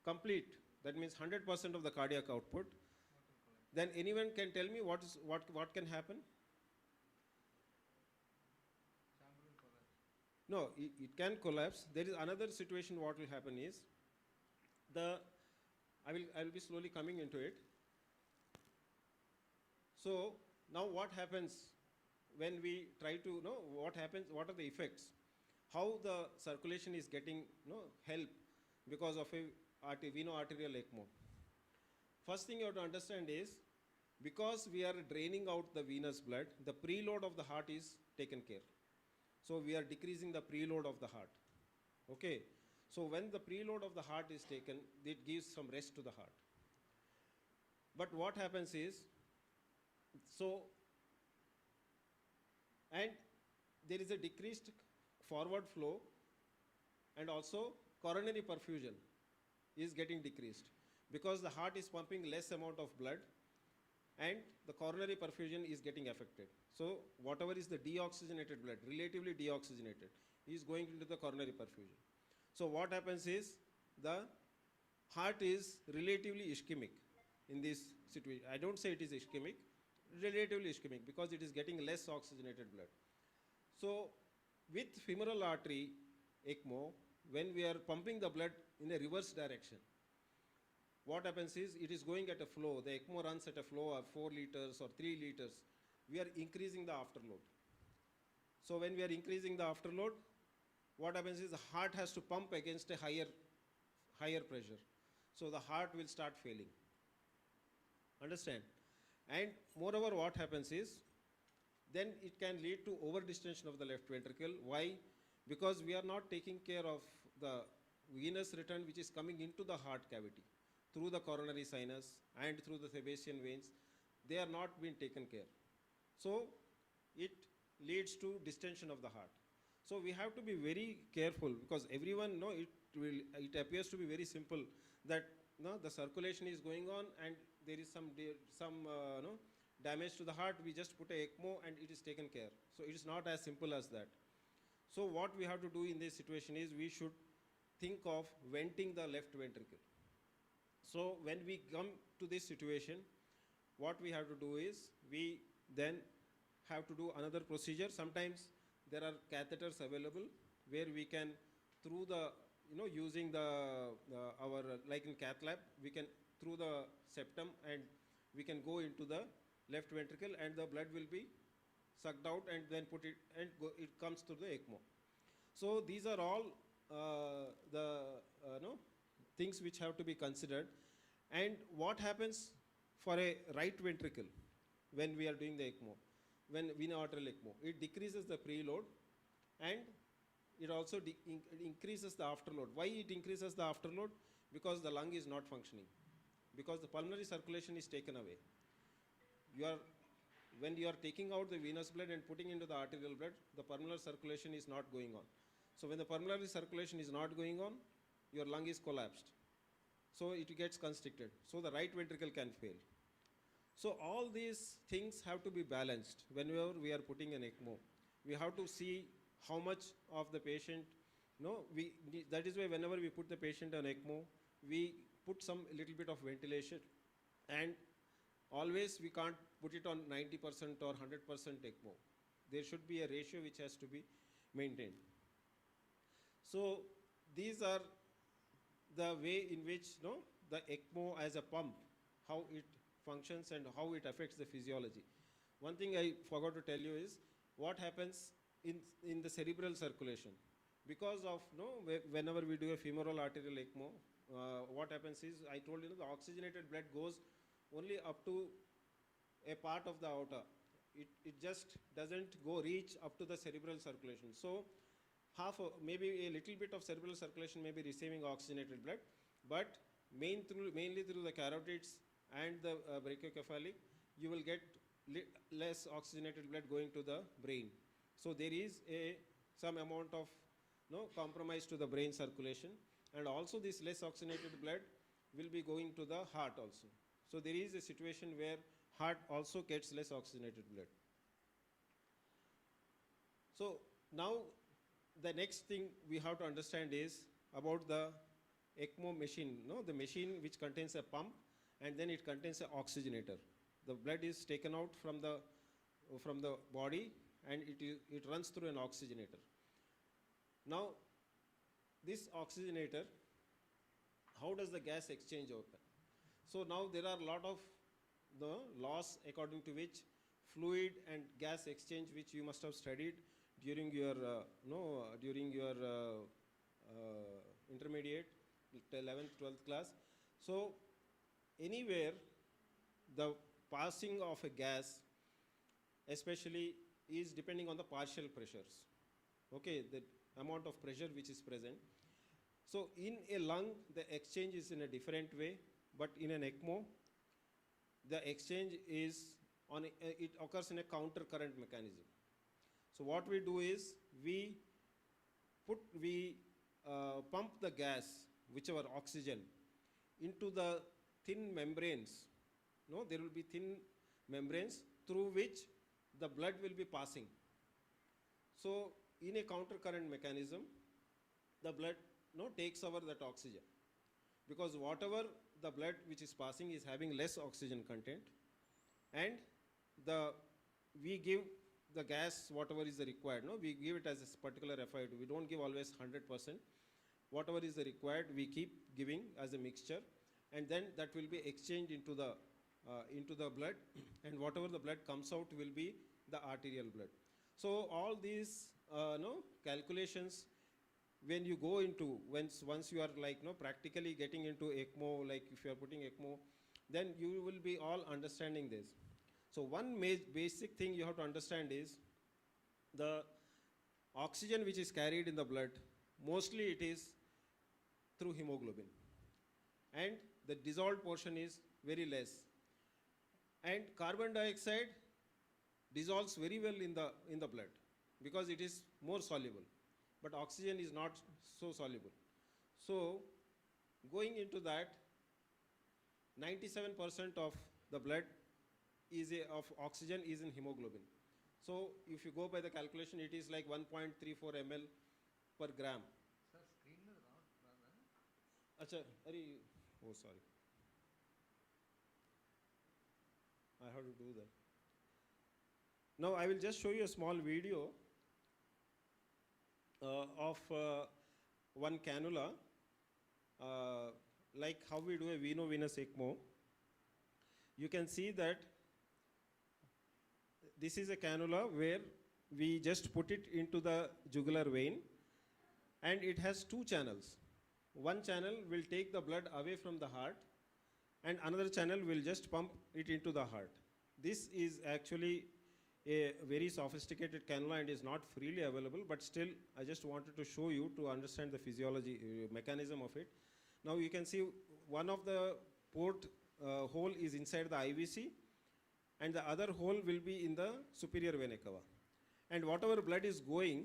complete, that means 100% of the cardiac output, then anyone can tell me what can happen? No, it can collapse. There is another situation. What will happen is, I will be slowly coming into it. So now what happens when we try to know what happens, what are the effects, how the circulation is getting help because of a veno-arterial ECMO. First thing you have to understand is, because we are draining out the venous blood, the preload of the heart is taken care. So we are decreasing the preload of the heart. Okay. So when the preload of the heart is taken, it gives some rest to the heart. But what happens is, and there is a decreased forward flow, and also coronary perfusion is getting decreased because the heart is pumping less amount of blood and the coronary perfusion is getting affected. So whatever is the deoxygenated blood, relatively deoxygenated, is going into the coronary perfusion. So what happens is, the heart is relatively ischemic in this situation. I don't say it is ischemic, relatively ischemic, because it is getting less oxygenated blood. So with femoral artery ECMO, when we are pumping the blood in a reverse direction, what happens is, it is going at a flow. The ECMO runs at a flow of 4 liters or 3 liters. We are increasing the afterload. So when we are increasing the afterload, what happens is the heart has to pump against a higher pressure. So the heart will start failing. Understand? And moreover, what happens is, then it can lead to overdistension of the left ventricle. Why? Because we are not taking care of the venous return which is coming into the heart cavity through the coronary sinus and through the Sebacean veins. They are not being taken care. So it leads to distension of the heart. So we have to be very careful, because everyone it appears to be very simple that the circulation is going on and there is some damage to the heart. We just put a ECMO and it is taken care. So it is not as simple as that. So what we have to do in this situation is, we should think of venting the left ventricle. So when we come to this situation, what we have to do is, we then have to do another procedure. Sometimes there are catheters available where we can, through the, using like in cath lab, we can, through the septum, and we can go into the left ventricle and the blood will be sucked out and then put it, and it comes to the ECMO. So these are all things which have to be considered. And what happens for a right ventricle when we are doing the ECMO, when veno-arterial ECMO? It decreases the preload and it also increases the afterload. Why it increases the afterload? Because the lung is not functioning, because the pulmonary circulation is taken away. When you are taking out the venous blood and putting into the arterial blood, the pulmonary circulation is not going on. So when the pulmonary circulation is not going on, your lung is collapsed. So it gets constricted. So the right ventricle can fail. So all these things have to be balanced whenever we are putting an ECMO. We have to see how much of the patient, that is why whenever we put the patient on ECMO, we put some little bit of ventilation, and always we can't put it on 90% or 100% ECMO. There should be a ratio which has to be maintained. So these are the way in which the ECMO as a pump, how it functions and how it affects the physiology. One thing I forgot to tell you is what happens in the cerebral circulation. Because of, whenever we do a femoral arterial ECMO, what happens is, I told you, the oxygenated blood goes only up to a part of the aorta. It just doesn't reach up to the cerebral circulation. So maybe a little bit of cerebral circulation may be receiving oxygenated blood, but mainly through the carotids and the brachiocephalic, you will get less oxygenated blood going to the brain. So there is some amount of compromise to the brain circulation, and also this less oxygenated blood will be going to the heart also. So there is a situation where heart also gets less oxygenated blood. So now the next thing we have to understand is about the ECMO machine, the machine which contains a pump and then it contains an oxygenator. The blood is taken out from the body and it runs through an oxygenator. Now, this oxygenator, how does the gas exchange occur? So now there are a lot of the laws according to which fluid and gas exchange, which you must have studied during your intermediate, 11th, 12th class. So anywhere the passing of a gas, especially, is depending on the partial pressures. Okay, the amount of pressure which is present. So in a lung, the exchange is in a different way, but in an ECMO, the exchange is it occurs in a counter current mechanism. So what we do is we pump the gas, whichever oxygen, into the thin membranes. There will be thin membranes through which the blood will be passing. So in a counter current mechanism, the blood takes over that oxygen, because whatever the blood which is passing is having less oxygen content, and we give the gas whatever is the required. We give it as a particular FID. We don't give always 100%. Whatever is the required, we keep giving as a mixture, and then that will be exchanged into the blood, and whatever the blood comes out will be the arterial blood. So all these calculations, when you go into, once you are practically getting into ECMO, like if you are putting ECMO, then you will be all understanding this. So one basic thing you have to understand is the oxygen which is carried in the blood, mostly it is through hemoglobin, and the dissolved portion is very less, and carbon dioxide dissolves very well in the blood because it is more soluble, but oxygen is not so soluble. So going into that, 97% of the blood of oxygen is in hemoglobin. So if you go by the calculation, it is like 1.34 ml per gram. Sir, screen is not rather. Acha, oh sorry. I have to do that. Now I will just show you a small video of one cannula, like how we do a veno-venous ECMO. You can see that this is a cannula where we just put it into the jugular vein, and it has two channels. One channel will take the blood away from the heart, and another channel will just pump it into the heart. This is actually a very sophisticated cannula and is not freely available, but still I just wanted to show you to understand the physiology mechanism of it. Now you can see one of the port hole is inside the IVC, and the other hole will be in the superior vena cava. And whatever blood is going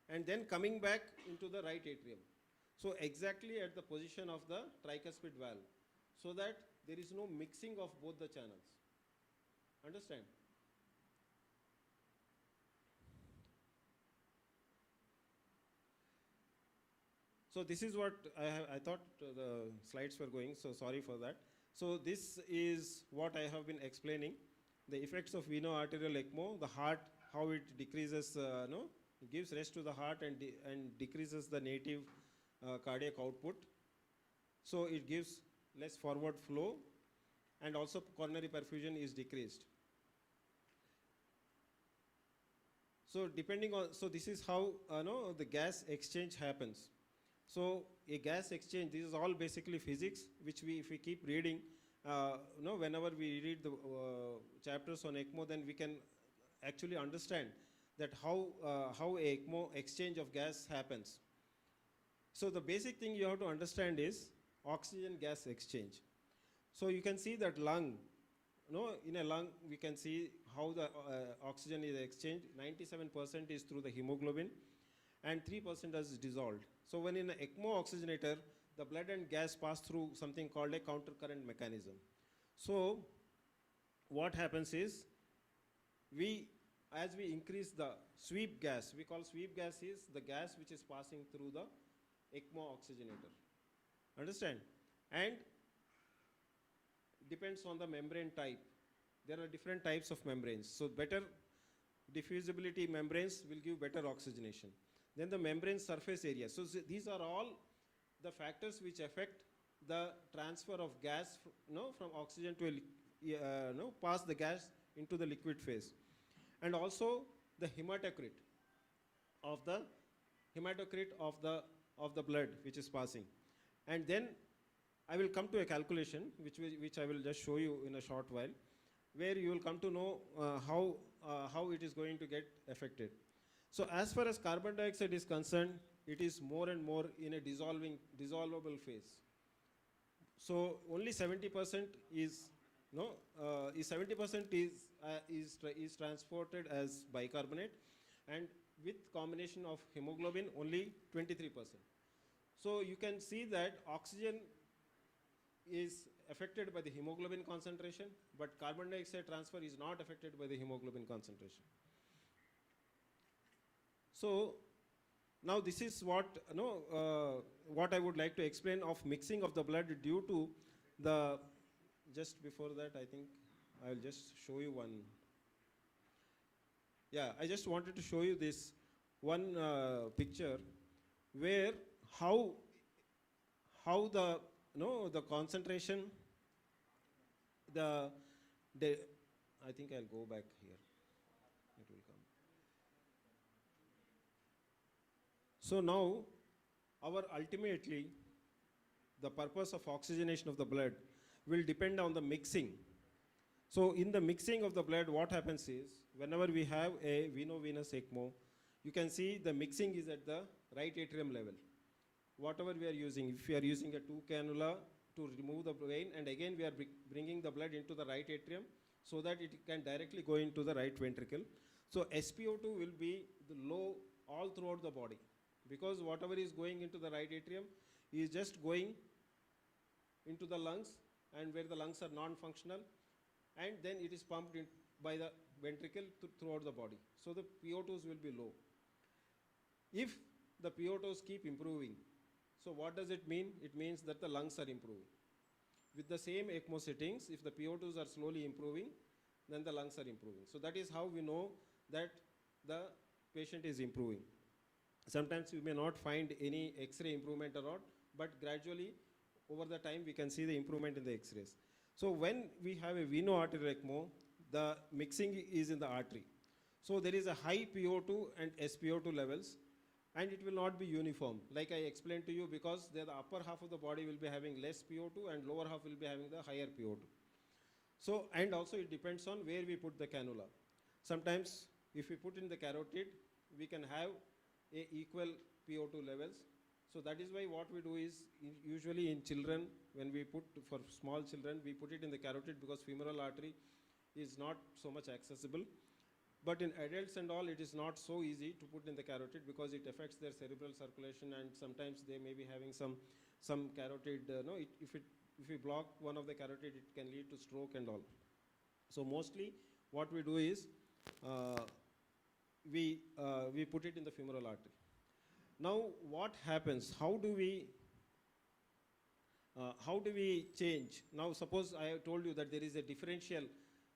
and then coming back into the right atrium. So exactly at the position of the tricuspid valve, so that there is no mixing of both the channels. Understand? So this is what I thought the slides were going, so sorry for that. So this is what I have been explaining, the effects of veno-arterial ECMO, the heart, how it decreases, it gives rest to the heart and decreases the native cardiac output. So it gives less forward flow, and also coronary perfusion is decreased. So depending on, so this is how no, the gas exchange happens. So a gas exchange, this is all basically physics, which we, if we keep reading, whenever we read the chapters on ECMO, then we can actually understand that how a ECMO exchange of gas happens. So the basic thing you have to understand is oxygen gas exchange. So you can see that lung, in a lung we can see how the oxygen is exchanged. 97% is through the hemoglobin and 3% is dissolved. So when in an ECMO oxygenator, the blood and gas pass through something called a countercurrent mechanism. So what happens is, as we increase the sweep gas, we call sweep gas is the gas which is passing through the ECMO oxygenator. Understand? And depends on the membrane type. There are different types of membranes. So better diffusibility membranes will give better oxygenation. Then the membrane surface area. So these are all the factors which affect the transfer of gas from oxygen to pass the gas into the liquid phase. And also the hematocrit of the blood which is passing. And then I will come to a calculation which I will just show you in a short while, where you will come to know how it is going to get affected. So as far as carbon dioxide is concerned, it is more and more in a dissolvable phase. So only 70% is transported as bicarbonate, and with combination of hemoglobin only 23%. So you can see that oxygen is affected by the hemoglobin concentration, but carbon dioxide transfer is not affected by the hemoglobin concentration. So now this is what I would like to explain of mixing of the blood due to the, just before that I think I will just show you one. Yeah, I just wanted to show you this one picture where how the the concentration, I think I'll go back here. It will come. So now, ultimately, the purpose of oxygenation of the blood will depend on the mixing. So in the mixing of the blood, what happens is, whenever we have a veno-venous ECMO, you can see the mixing is at the right atrium level. Whatever we are using, if we are using a 2 cannula to remove the vein, and again we are bringing the blood into the right atrium so that it can directly go into the right ventricle. So SpO2 will be low all throughout the body, because whatever is going into the right atrium is just going into the lungs, and where the lungs are non-functional, and then it is pumped in by the ventricle throughout the body. So the PO2s will be low. If the PO2s keep improving, so what does it mean? It means that the lungs are improving. With the same ECMO settings, if the PO2s are slowly improving, then the lungs are improving. So that is how we know that the patient is improving. Sometimes we may not find any X-ray improvement or not, but gradually over the time we can see the improvement in the X-rays. So when we have a veno-arterial ECMO, the mixing is in the artery. So there is a high PO2 and SpO2 levels, and it will not be uniform, like I explained to you, because the upper half of the body will be having less PO2 and lower half will be having the higher PO2. So, and also it depends on where we put the cannula. Sometimes if we put in the carotid, we can have a equal PO2 levels. So that is why what we do is, usually in children, when we put, for small children, we put it in the carotid because femoral artery is not so much accessible. But in adults and all, it is not so easy to put in the carotid because it affects their cerebral circulation, and sometimes they may be having some carotid, if we block one of the carotid, it can lead to stroke and all. So mostly what we do is, we put it in the femoral artery. Now what happens? How do we change? Now suppose I have told you that there is a differential.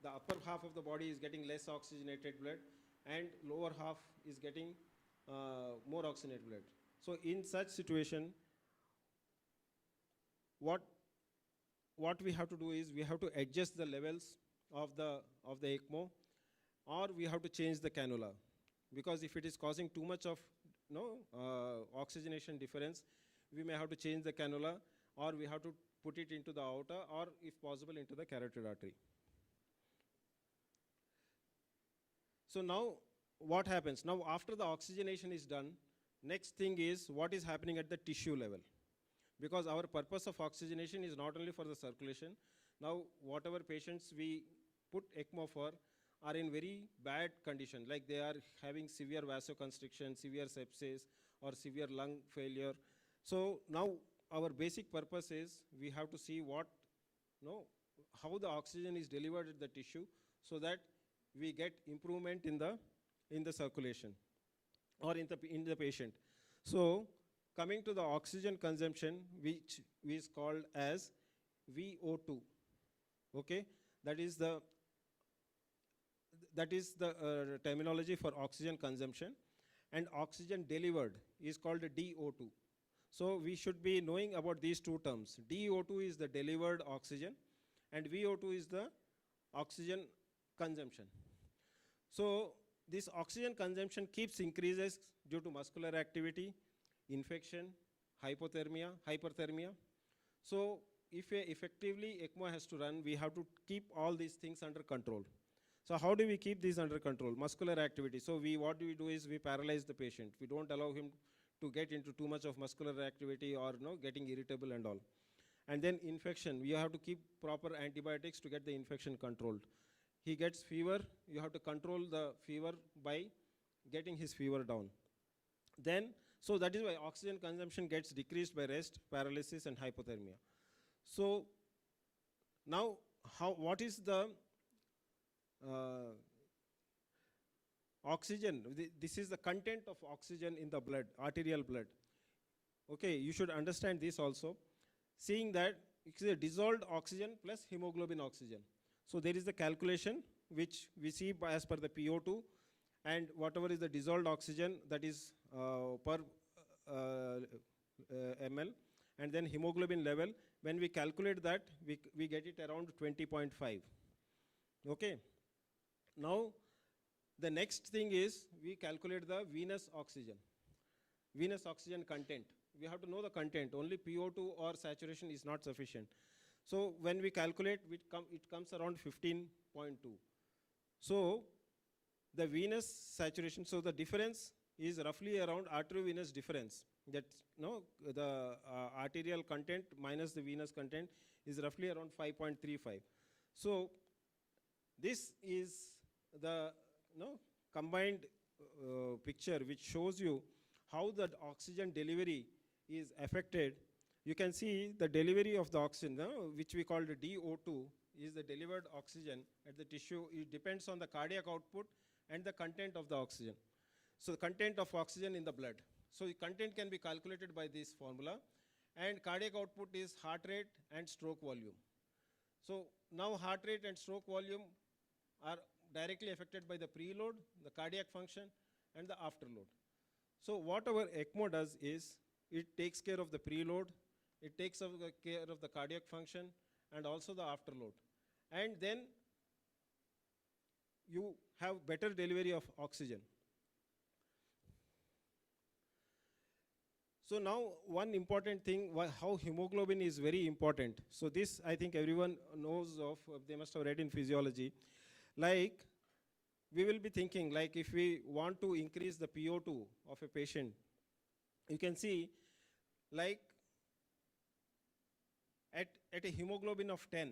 The upper half of the body is getting less oxygenated blood, and lower half is getting more oxygenated blood. So in such situation, what what we have to do is we have to adjust the levels of the ECMO, or we have to change the cannula, because if it is causing too much of oxygenation difference, we may have to change the cannula, or we have to put it into the aorta, or if possible into the carotid artery. So now what happens? Now after the oxygenation is done, next thing is what is happening at the tissue level. Because our purpose of oxygenation is not only for the circulation. Now whatever patients we put ECMO for are in very bad condition, like they are having severe vasoconstriction, severe sepsis, or severe lung failure. So now our basic purpose is we have to see how the oxygen is delivered at the tissue, so that we get improvement in the circulation or in the patient. So coming to the oxygen consumption, which is called as VO2. Okay, that is the terminology for oxygen consumption, and oxygen delivered is called DO2. So we should be knowing about these two terms. DO2 is the delivered oxygen, and VO2 is the oxygen consumption. So this oxygen consumption keeps increases due to muscular activity, infection, hyperthermia. So if effectively ECMO has to run, we have to keep all these things under control. So how do we keep these under control? Muscular activity. So what we do is we paralyze the patient. We don't allow him to get into too much of muscular activity or getting irritable and all. And then infection, we have to keep proper antibiotics to get the infection controlled. He gets fever, you have to control the fever by getting his fever down. Then, so that is why oxygen consumption gets decreased by rest, paralysis, and hypothermia. So now, what is the oxygen? This is the content of oxygen in the blood, arterial blood. Okay, you should understand this also. Seeing that it's a dissolved oxygen plus hemoglobin oxygen. So there is the calculation which we see as per the PO2, and whatever is the dissolved oxygen, that is per ml, and then hemoglobin level. When we calculate that, we get it around 20.5. Okay. Now the next thing is we calculate the venous oxygen content. We have to know the content. Only PO2 or saturation is not sufficient. So when we calculate, it comes around 15.2. So the venous saturation, so the difference is roughly around arteriovenous difference. That the arterial content minus the venous content is roughly around 5.35. So this is the combined picture which shows you how the oxygen delivery is affected. You can see the delivery of the oxygen, which we call the DO2, is the delivered oxygen at the tissue. It depends on the cardiac output and the content of the oxygen. So the content of oxygen in the blood. So the content can be calculated by this formula, and cardiac output is heart rate and stroke volume. So now heart rate and stroke volume are directly affected by the preload, the cardiac function, and the afterload. So what our ECMO does is, it takes care of the preload, it takes care of the cardiac function, and also the afterload. And then you have better delivery of oxygen. So now one important thing, how hemoglobin is very important. So this I think everyone knows of, they must have read in physiology. Like we will be thinking, like if we want to increase the PO2 of a patient, you can see like at a hemoglobin of 10,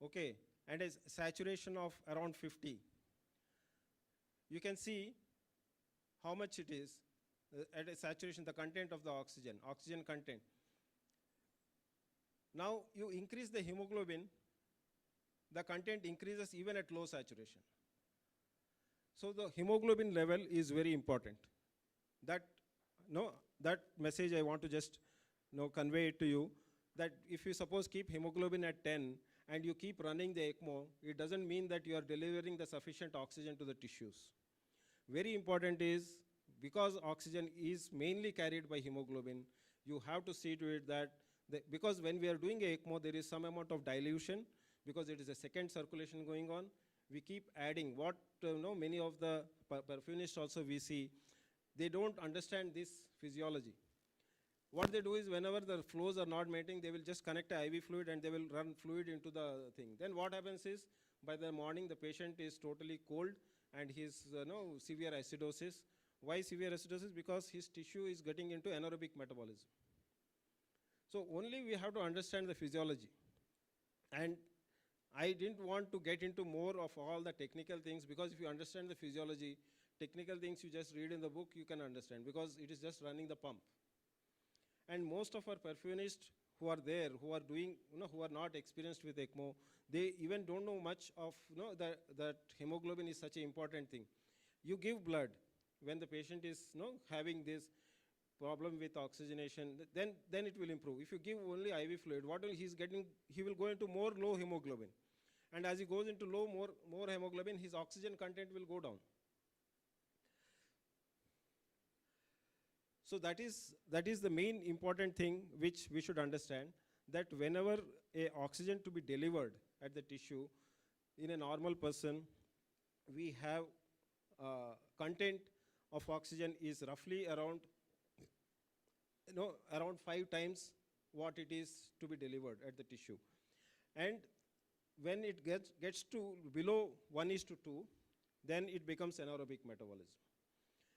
okay, and a saturation of around 50, you can see how much it is at a saturation, the content of the oxygen content. Now you increase the hemoglobin, the content increases even at low saturation. So the hemoglobin level is very important. That message I want to just convey it to you, that if you suppose keep hemoglobin at 10 and you keep running the ECMO, it doesn't mean that you are delivering the sufficient oxygen to the tissues. Very important is, because oxygen is mainly carried by hemoglobin, you have to see to it that Because when we are doing a ECMO, there is some amount of dilution because it is a second circulation going on. We keep adding what many of the perfusionists also we see, they don't understand this physiology. What they do is whenever the flows are not meeting, they will just connect a IV fluid and they will run fluid into the thing. Then what happens is by the morning the patient is totally cold and he's severe acidosis. Why severe acidosis? Because his tissue is getting into anaerobic metabolism. So only we have to understand the physiology. And I didn't want to get into more of all the technical things, because if you understand the physiology, technical things you just read in the book, you can understand, because it is just running the pump. And most of our perfusionists who are there, who are doing, who are not experienced with ECMO, they even don't know much of, that hemoglobin is such an important thing. You give blood when the patient is, having this problem with oxygenation, then it will improve. If you give only IV fluid, what will he's getting? He will go into more low hemoglobin, and as he goes into more hemoglobin, his oxygen content will go down. So that is the main important thing which we should understand, that whenever a oxygen to be delivered at the tissue in a normal person, we have content of oxygen is roughly around 5 times what it is to be delivered at the tissue. And when it gets to below 1:2, then it becomes anaerobic metabolism.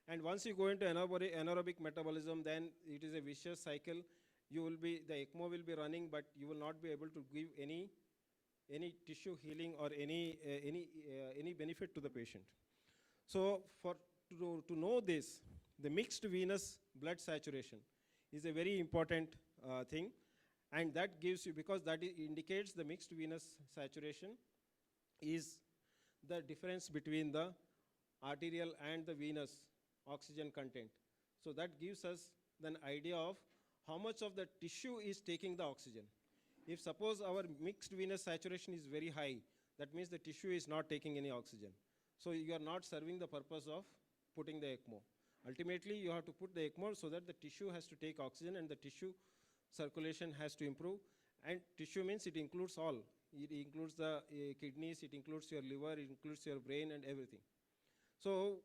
And once you go into anaerobic metabolism, then it is a vicious cycle. The ECMO will be running, but you will not be able to give any tissue healing or any benefit to the patient. So to know this, the mixed venous blood saturation is a very important thing, and that gives you, because that indicates the mixed venous saturation is the difference between the arterial and the venous oxygen content. So that gives us an idea of how much of the tissue is taking the oxygen. If suppose our mixed venous saturation is very high, that means the tissue is not taking any oxygen. So you are not serving the purpose of putting the ECMO. Ultimately, you have to put the ECMO so that the tissue has to take oxygen and the tissue circulation has to improve. And tissue means it includes all. It includes the kidneys, it includes your liver, it includes your brain and everything. So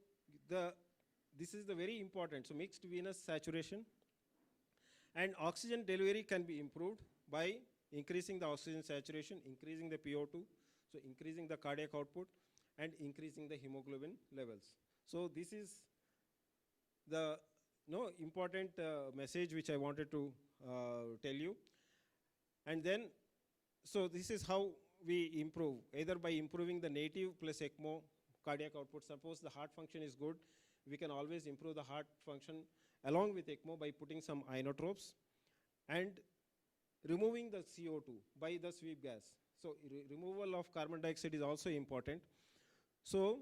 this is the very important. So mixed venous saturation. And oxygen delivery can be improved by increasing the oxygen saturation, increasing the PO2, so increasing the cardiac output, and increasing the hemoglobin levels. So this is the important message which I wanted to tell you. And then, so this is how we improve, either by improving the native plus ECMO cardiac output. Suppose the heart function is good, we can always improve the heart function along with ECMO by putting some inotropes and removing the CO2 by the sweep gas. So removal of carbon dioxide is also important. So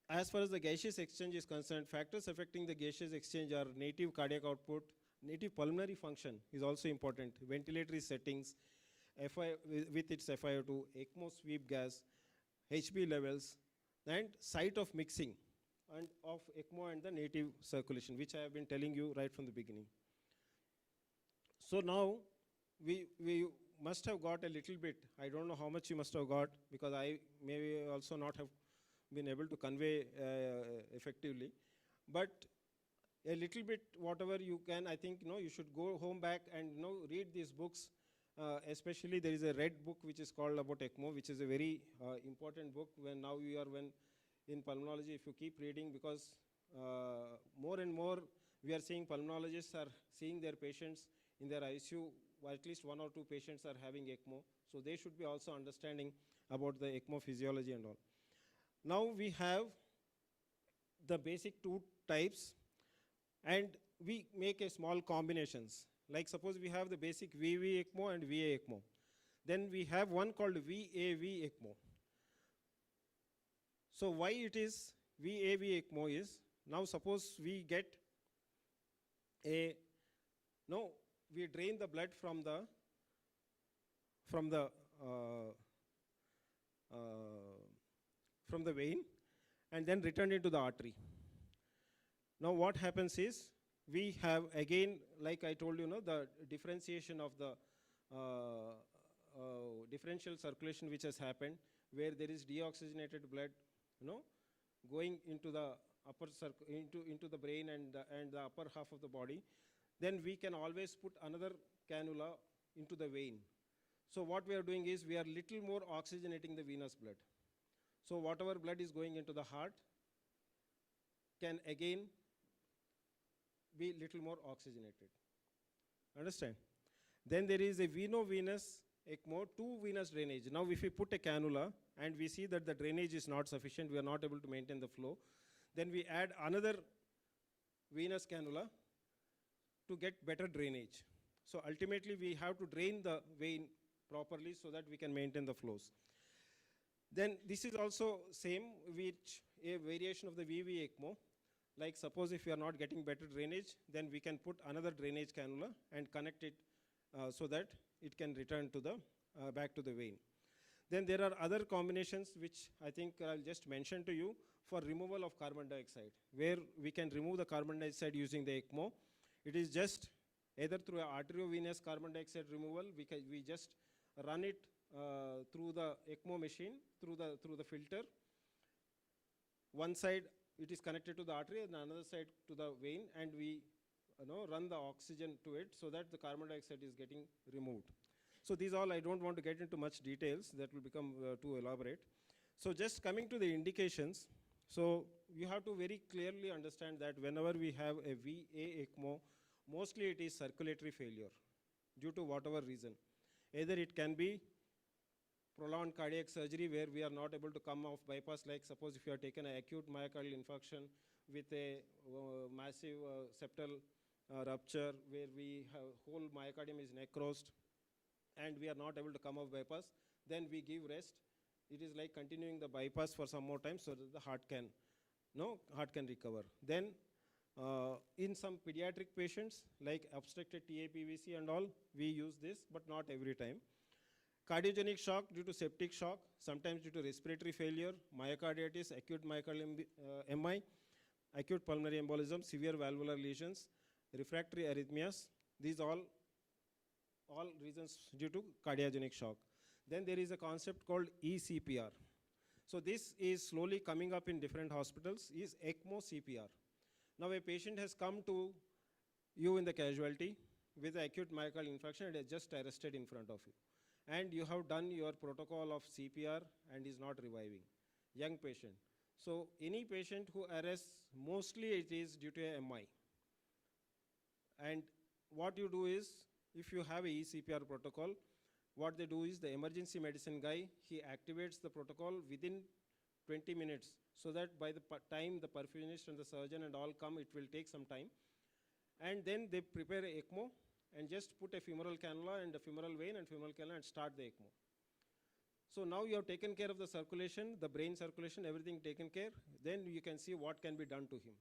as far as the gaseous exchange is concerned, factors affecting the gaseous exchange are native cardiac output, native pulmonary function is also important, ventilatory settings, with its FiO2, ECMO sweep gas, HB levels, and site of mixing and of ECMO and the native circulation, which I have been telling you right from the beginning. So now we must have got a little bit, I don't know how much you must have got, because I may also not have been able to convey effectively, but a little bit whatever you can, I think you should go home back and read these books. Especially there is a red book which is called about ECMO, which is a very important book when in pulmonology, if you keep reading, because more and more we are seeing pulmonologists are seeing their patients in their ICU, at least 1 or 2 patients are having ECMO, so they should be also understanding about the ECMO physiology and all. Now we have the basic 2 types, and we make a small combinations. Like suppose we have the basic VV ECMO and VA ECMO. Then we have one called VAV ECMO. So why it is VAV ECMO is, now suppose we get we drain the blood from the vein and then return it to the artery. Now what happens is, we have again, like I told you, the differentiation of the differential circulation which has happened, where there is deoxygenated blood, going into the into the brain and the upper half of the body. Then we can always put another cannula into the vein. So what we are doing is we are little more oxygenating the venous blood. So whatever blood is going into the heart can again be little more oxygenated. Understand? Then there is a veno-venous ECMO, two venous drainage. Now if we put a cannula and we see that the drainage is not sufficient, we are not able to maintain the flow, then we add another venous cannula to get better drainage. So ultimately we have to drain the vein properly so that we can maintain the flows. Then this is also same, which a variation of the VV ECMO. Like suppose if we are not getting better drainage, then we can put another drainage cannula and connect it so that it can return to the back to the vein. Then there are other combinations which I think I'll just mention to you for removal of carbon dioxide, where we can remove the carbon dioxide using the ECMO. It is just either through an arteriovenous carbon dioxide removal, we just run it through the ECMO machine, through the filter. One side it is connected to the artery and another side to the vein, and we run the oxygen to it so that the carbon dioxide is getting removed. So these all, I don't want to get into much details, that will become too elaborate. So just coming to the indications, so you have to very clearly understand that whenever we have a VA ECMO, mostly it is circulatory failure due to whatever reason. Either it can be prolonged cardiac surgery where we are not able to come off bypass, like suppose if you have taken an acute myocardial infarction with a massive septal rupture where we have whole myocardium is necrosed and we are not able to come off bypass, then we give rest. It is like continuing the bypass for some more time so that the heart can recover. Then in some pediatric patients like obstructed TAPVC and all, we use this, but not every time. Cardiogenic shock due to septic shock, sometimes due to respiratory failure, myocarditis, acute myocardial MI, acute pulmonary embolism, severe valvular lesions, refractory arrhythmias, these all reasons due to cardiogenic shock. Then there is a concept called eCPR. So this is slowly coming up in different hospitals, is ECMO CPR. Now a patient has come to you in the casualty with acute myocardial infarction and has just arrested in front of you. And you have done your protocol of CPR and is not reviving. Young patient. So any patient who arrests, mostly it is due to a MI. And what you do is, if you have a eCPR protocol, what they do is the emergency medicine guy, he activates the protocol within 20 minutes so that by the time the perfusionist and the surgeon and all come, it will take some time. And then they prepare a ECMO and just put a femoral cannula and a femoral vein and femoral cannula and start the ECMO. So now you have taken care of the circulation, the brain circulation, everything taken care. Then you can see what can be done to him.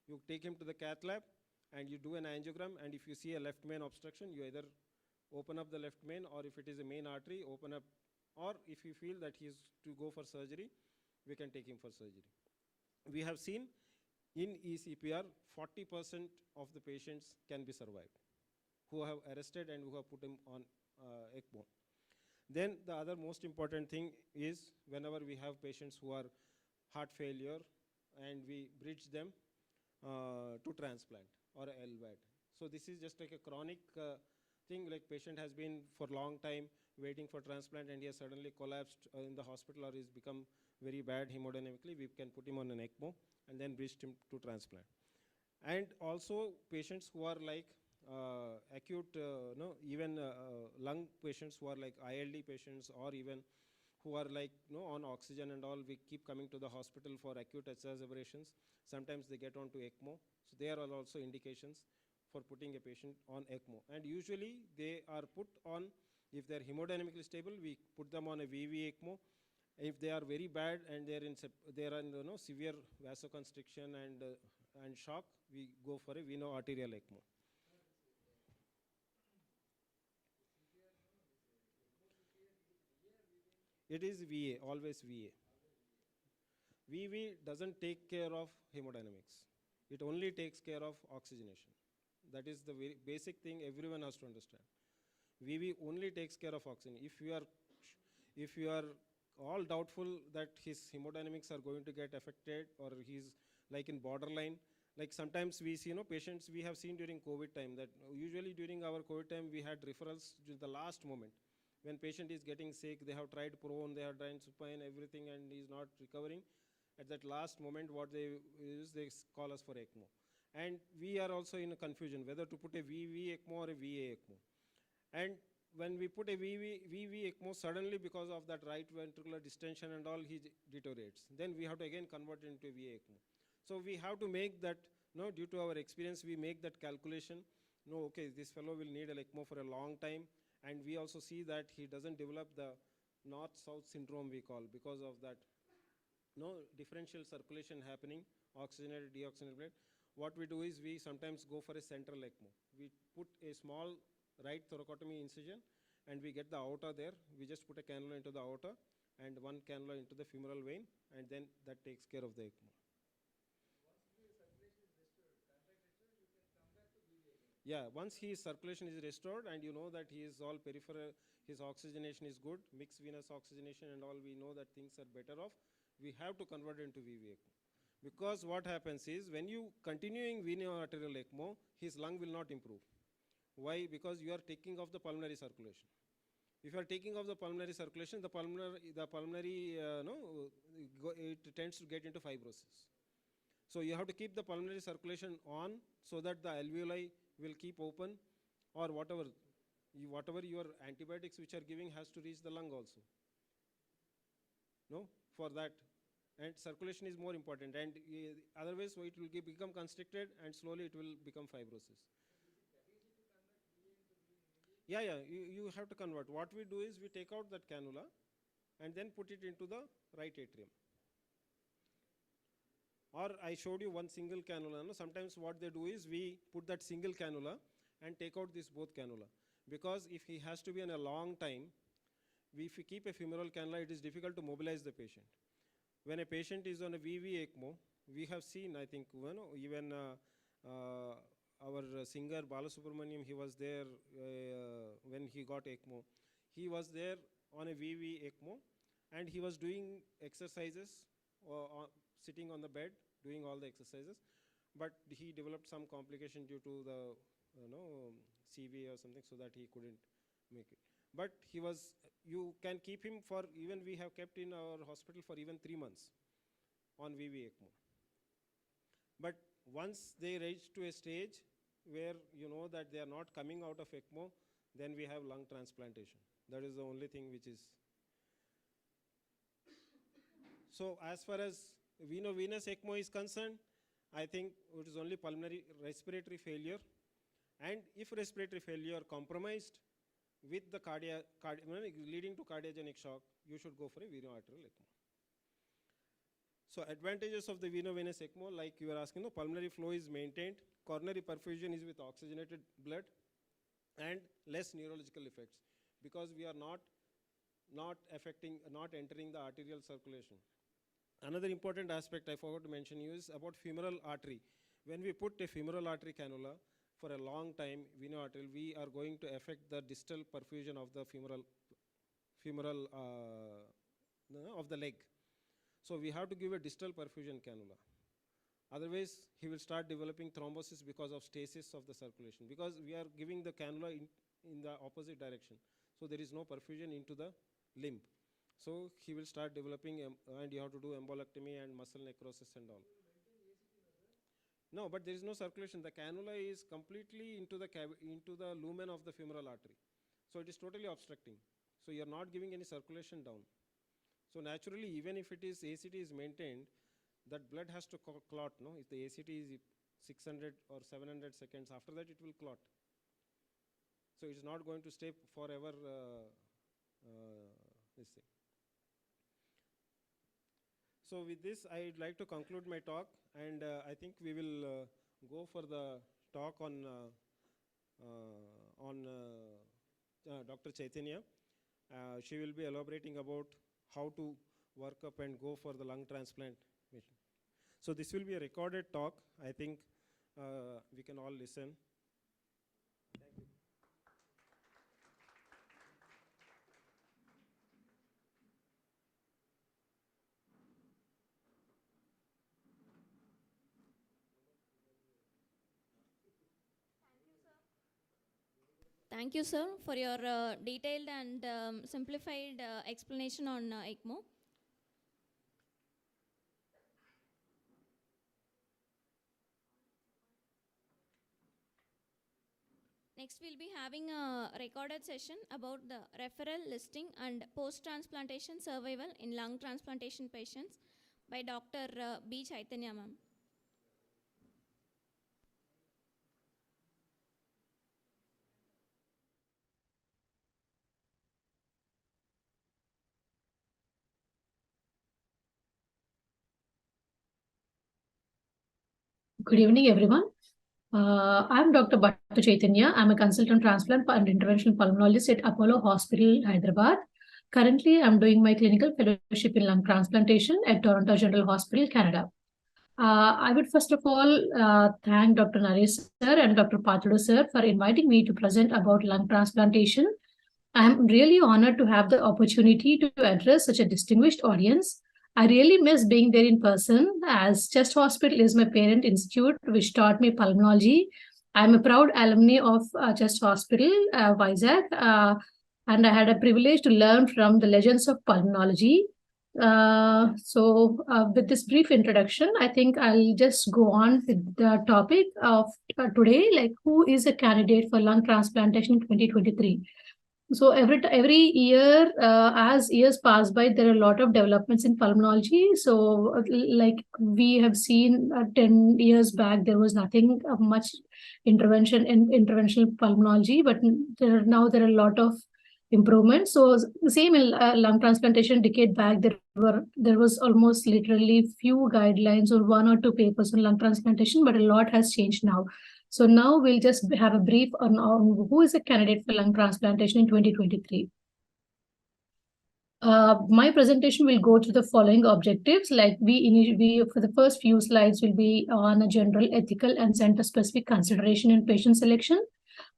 You take him to the cath lab and you do an angiogram, and if you see a left main obstruction, you either open up the left main, or if it is a main artery, open up, or if you feel that he is to go for surgery, we can take him for surgery. We have seen in eCPR, 40% of the patients can be survived who have arrested and who have put him on ECMO. Then the other most important thing is whenever we have patients who are heart failure and we bridge them to transplant or LVAD. So this is just like a chronic thing, like patient has been for long time waiting for transplant and he has suddenly collapsed in the hospital or he's become very bad hemodynamically, we can put him on an ECMO and then bridge him to transplant. And also patients who are like acute, even lung patients who are like ILD patients, or even who are like on oxygen and all, we keep coming to the hospital for acute exacerbations. Sometimes they get onto ECMO. So there are also indications for putting a patient on ECMO. And usually they are put on, if they are hemodynamically stable, we put them on a VV ECMO. If they are very bad and they are in severe vasoconstriction and shock, we go for a veno-arterial ECMO. It is VA, always VA. VV doesn't take care of hemodynamics. It only takes care of oxygenation. That is the very basic thing everyone has to understand. VV only takes care of oxygen. If you are all doubtful that his hemodynamics are going to get affected or he's like in borderline, like sometimes we see, patients we have seen during COVID time that usually during our COVID time we had referrals to the last moment. When patient is getting sick, they have tried prone, they have tried supine, everything, and he is not recovering. At that last moment, what they use, they call us for ECMO. And we are also in a confusion whether to put a VV ECMO or a VA ECMO. And when we put a VV ECMO, suddenly because of that right ventricular distension and all, he deteriorates. Then we have to again convert it into a VA ECMO. So we have to make that, due to our experience, we make that calculation. No, okay, this fellow will need an ECMO for a long time. And we also see that he doesn't develop the north-south syndrome we call because of that differential circulation happening, oxygenated, deoxygenated blood. What we do is we sometimes go for a central ECMO. We put a small right thoracotomy incision and we get the aorta there. We just put a cannula into the aorta and one cannula into the femoral vein, and then that takes care of the ECMO. Yeah, once his circulation is restored and you know that he is all peripheral, his oxygenation is good, mixed venous oxygenation and all, we know that things are better off, we have to convert it into VV ECMO. Because what happens is, when you continuing veno-arterial ECMO, his lung will not improve. Why? Because you are taking off the pulmonary circulation. If you are taking off the pulmonary circulation, the pulmonary it tends to get into fibrosis. So you have to keep the pulmonary circulation on so that the alveoli will keep open, or whatever your antibiotics which are giving has to reach the lung also. For that. And circulation is more important, and otherwise it will become constricted and slowly it will become fibrosis. Yeah, you have to convert. What we do is we take out that cannula and then put it into the right atrium. Or I showed you one single cannula. Sometimes what they do is we put that single cannula and take out this both cannula. Because if he has to be in a long time, if we keep a femoral cannula, it is difficult to mobilize the patient. When a patient is on a VV ECMO, we have seen, I think, even our singer Balasubramaniam, he was there when he got ECMO. He was there on a VV ECMO and he was doing exercises, sitting on the bed, doing all the exercises, but he developed some complication due to the CV or something, so that he couldn't make it. But you can keep him for, even we have kept in our hospital for even 3 months on VV ECMO. But once they reach to a stage where you know that they are not coming out of ECMO, then we have lung transplantation. That is the only thing which is. So as far as venous ECMO is concerned, I think it is only pulmonary respiratory failure. And if respiratory failure compromised with the leading to cardiogenic shock, you should go for a veno-arterial ECMO. So advantages of the veno-venous ECMO, like you were asking, the pulmonary flow is maintained, coronary perfusion is with oxygenated blood, and less neurological effects, because we are not entering the arterial circulation. Another important aspect I forgot to mention is about femoral artery. When we put a femoral artery cannula for a long time, veno-arterial, we are going to affect the distal perfusion of the femoral of the leg. So we have to give a distal perfusion cannula. Otherwise, he will start developing thrombosis because of stasis of the circulation, because we are giving the cannula in the opposite direction. So there is no perfusion into the limb. So he will start developing, and you have to do embolectomy and muscle necrosis and all. No, but there is no circulation. The cannula is completely into the lumen of the femoral artery. So it is totally obstructing. So you are not giving any circulation down. So naturally, even if it is ACT is maintained, that blood has to clot. No, if the ACT is 600 or 700 seconds, after that it will clot. So it is not going to stay forever. This thing. So with this, I would like to conclude my talk, and I think we will go for the talk on Dr. Chaitanya. She will be elaborating about how to work up and go for the lung transplant mission. So this will be a recorded talk. I think we can all listen. Thank you, sir, for your detailed and simplified explanation on ECMO. Next, we'll be having a recorded session about the referral listing and post-transplantation survival in lung transplantation patients by Dr. B. Chaitanya ma'am. Good evening, everyone. I'm Dr. Bhattu Chaitanya. I'm a consultant transplant and interventional pulmonologist at Apollo Hospital, Hyderabad. Currently, I'm doing my clinical fellowship in lung transplantation at Toronto General Hospital, Canada. I would first of all thank Dr. Naresh sir and Dr. Pathudu sir for inviting me to present about lung transplantation. I'm really honored to have the opportunity to address such a distinguished audience. I really miss being there in person, as Chest Hospital is my parent institute, which taught me pulmonology. I'm a proud alumni of Chest Hospital, Vizag, and I had a privilege to learn from the legends of pulmonology. With this brief introduction, I think I'll just go on with the topic of today, like who is a candidate for lung transplantation in 2023. So every year, as years pass by, there are a lot of developments in pulmonology. So, like we have seen 10 years back, there was nothing much intervention in interventional pulmonology, but now there are a lot of improvements. So, same in lung transplantation. Decade back, there was almost literally few guidelines or one or two papers on lung transplantation, but a lot has changed now. So now we'll just have a brief on who is a candidate for lung transplantation in 2023. My presentation will go to the following objectives. Like we for the first few slides will be on a general ethical and center-specific consideration in patient selection.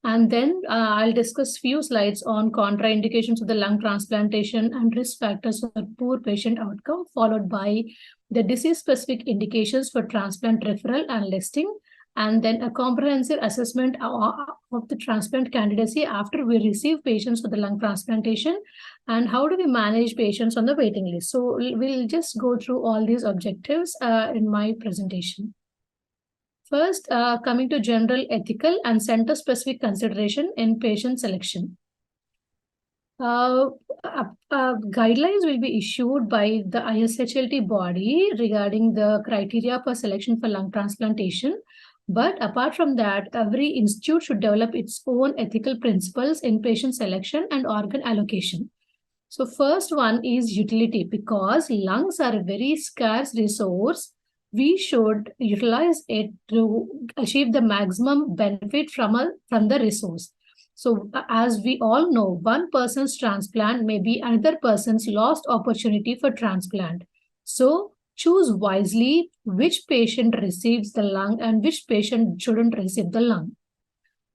And then I'll discuss few slides on contraindications of the lung transplantation and risk factors for poor patient outcome, followed by the disease-specific indications for transplant referral and listing, and then a comprehensive assessment of the transplant candidacy after we receive patients for the lung transplantation, and how do we manage patients on the waiting list. So we'll just go through all these objectives in my presentation. First, coming to general ethical and center-specific consideration in patient selection. Guidelines will be issued by the ISHLT body regarding the criteria for selection for lung transplantation. But apart from that, every institute should develop its own ethical principles in patient selection and organ allocation. So first one is utility. Because lungs are a very scarce resource, we should utilize it to achieve the maximum benefit from the resource. So as we all know, one person's transplant may be another person's lost opportunity for transplant. So choose wisely which patient receives the lung and which patient shouldn't receive the lung.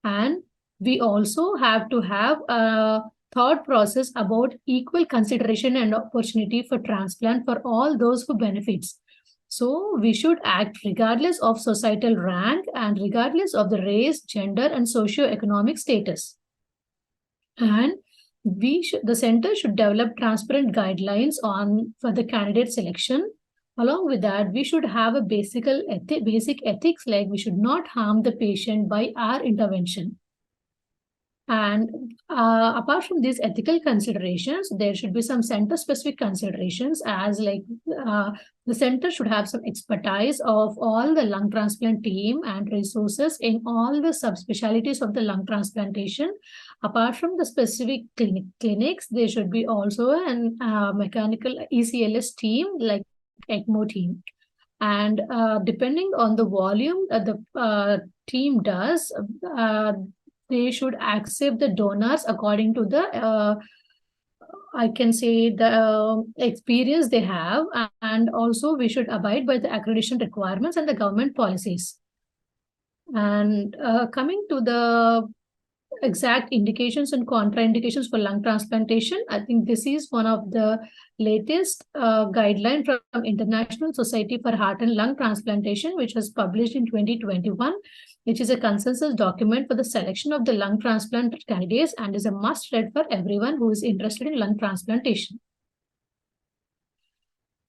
And we also have to have a thought process about equal consideration and opportunity for transplant for all those who benefits. So we should act regardless of societal rank and regardless of the race, gender, and socio-economic status. And the center should develop transparent guidelines for the candidate selection. Along with that, we should have a basic ethics, like we should not harm the patient by our intervention. And apart from these ethical considerations, there should be some center-specific considerations, as like the center should have some expertise of all the lung transplant team and resources in all the subspecialties of the lung transplantation. Apart from the specific clinics, there should be also an mechanical ECLS team, like ECMO team. And depending on the volume that the team does, they should accept the donors according to the, I can say, the experience they have. And also we should abide by the accreditation requirements and the government policies. And coming to the exact indications and contraindications for lung transplantation, I think this is one of the latest guideline from International Society for Heart and Lung Transplantation, which was published in 2021. which is a consensus document for the selection of the lung transplant candidates and is a must read for everyone who is interested in lung transplantation.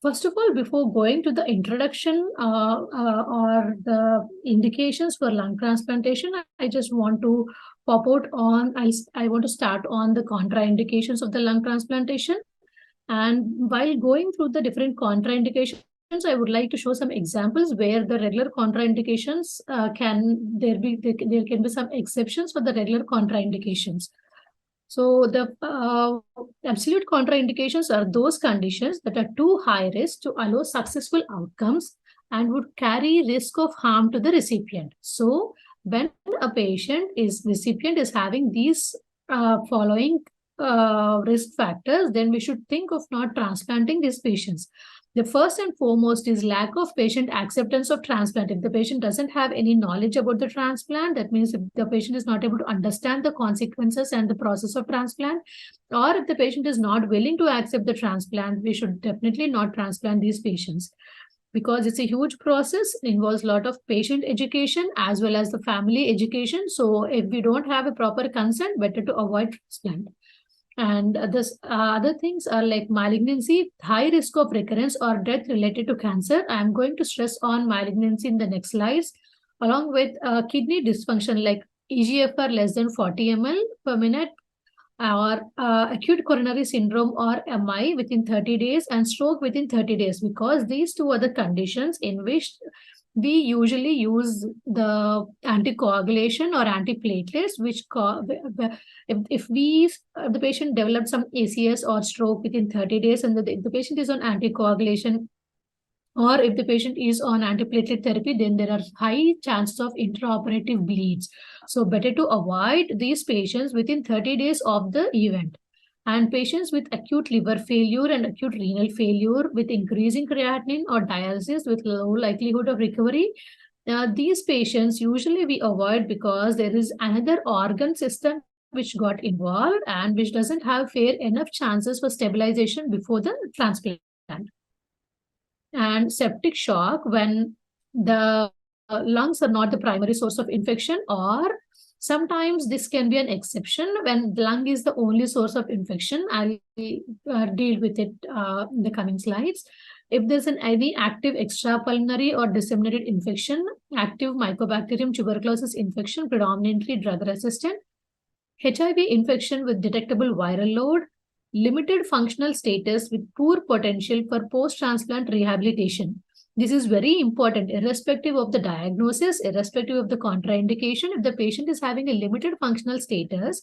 First of all, before going to the introduction or the indications for lung transplantation, I just want to pop out on, I want to start on the contraindications of the lung transplantation. And while going through the different contraindications, I would like to show some examples where the regular contraindications there can be some exceptions for the regular contraindications. So the absolute contraindications are those conditions that are too high risk to allow successful outcomes and would carry risk of harm to the recipient. So when a recipient is having these following risk factors, then we should think of not transplanting these patients. The first and foremost is lack of patient acceptance of transplant. If the patient doesn't have any knowledge about the transplant, that means if the patient is not able to understand the consequences and the process of transplant, or if the patient is not willing to accept the transplant, we should definitely not transplant these patients, because it's a huge process, involves a lot of patient education as well as the family education. So if we don't have a proper consent, better to avoid transplant. And this other things are like malignancy, high risk of recurrence or death related to cancer. I'm going to stress on malignancy in the next slides, along with kidney dysfunction like EGFR less than 40 ml per minute, or acute coronary syndrome or MI within 30 days and stroke within 30 days, because these two are the conditions in which we usually use the anticoagulation or antiplatelets, which if the patient develops some ACS or stroke within 30 days and the patient is on anticoagulation, or if the patient is on antiplatelet therapy, then there are high chances of intraoperative bleeds. So better to avoid these patients within 30 days of the event. And patients with acute liver failure and acute renal failure with increasing creatinine or dialysis with low likelihood of recovery, these patients usually we avoid because there is another organ system which got involved and which doesn't have fair enough chances for stabilization before the transplant. And septic shock when the lungs are not the primary source of infection, or sometimes this can be an exception when the lung is the only source of infection. I'll deal with it in the coming slides. If there's any active extrapulmonary or disseminated infection, active Mycobacterium tuberculosis infection, predominantly drug resistant, HIV infection with detectable viral load, limited functional status with poor potential for post-transplant rehabilitation. This is very important, irrespective of the diagnosis, irrespective of the contraindication. If the patient is having a limited functional status,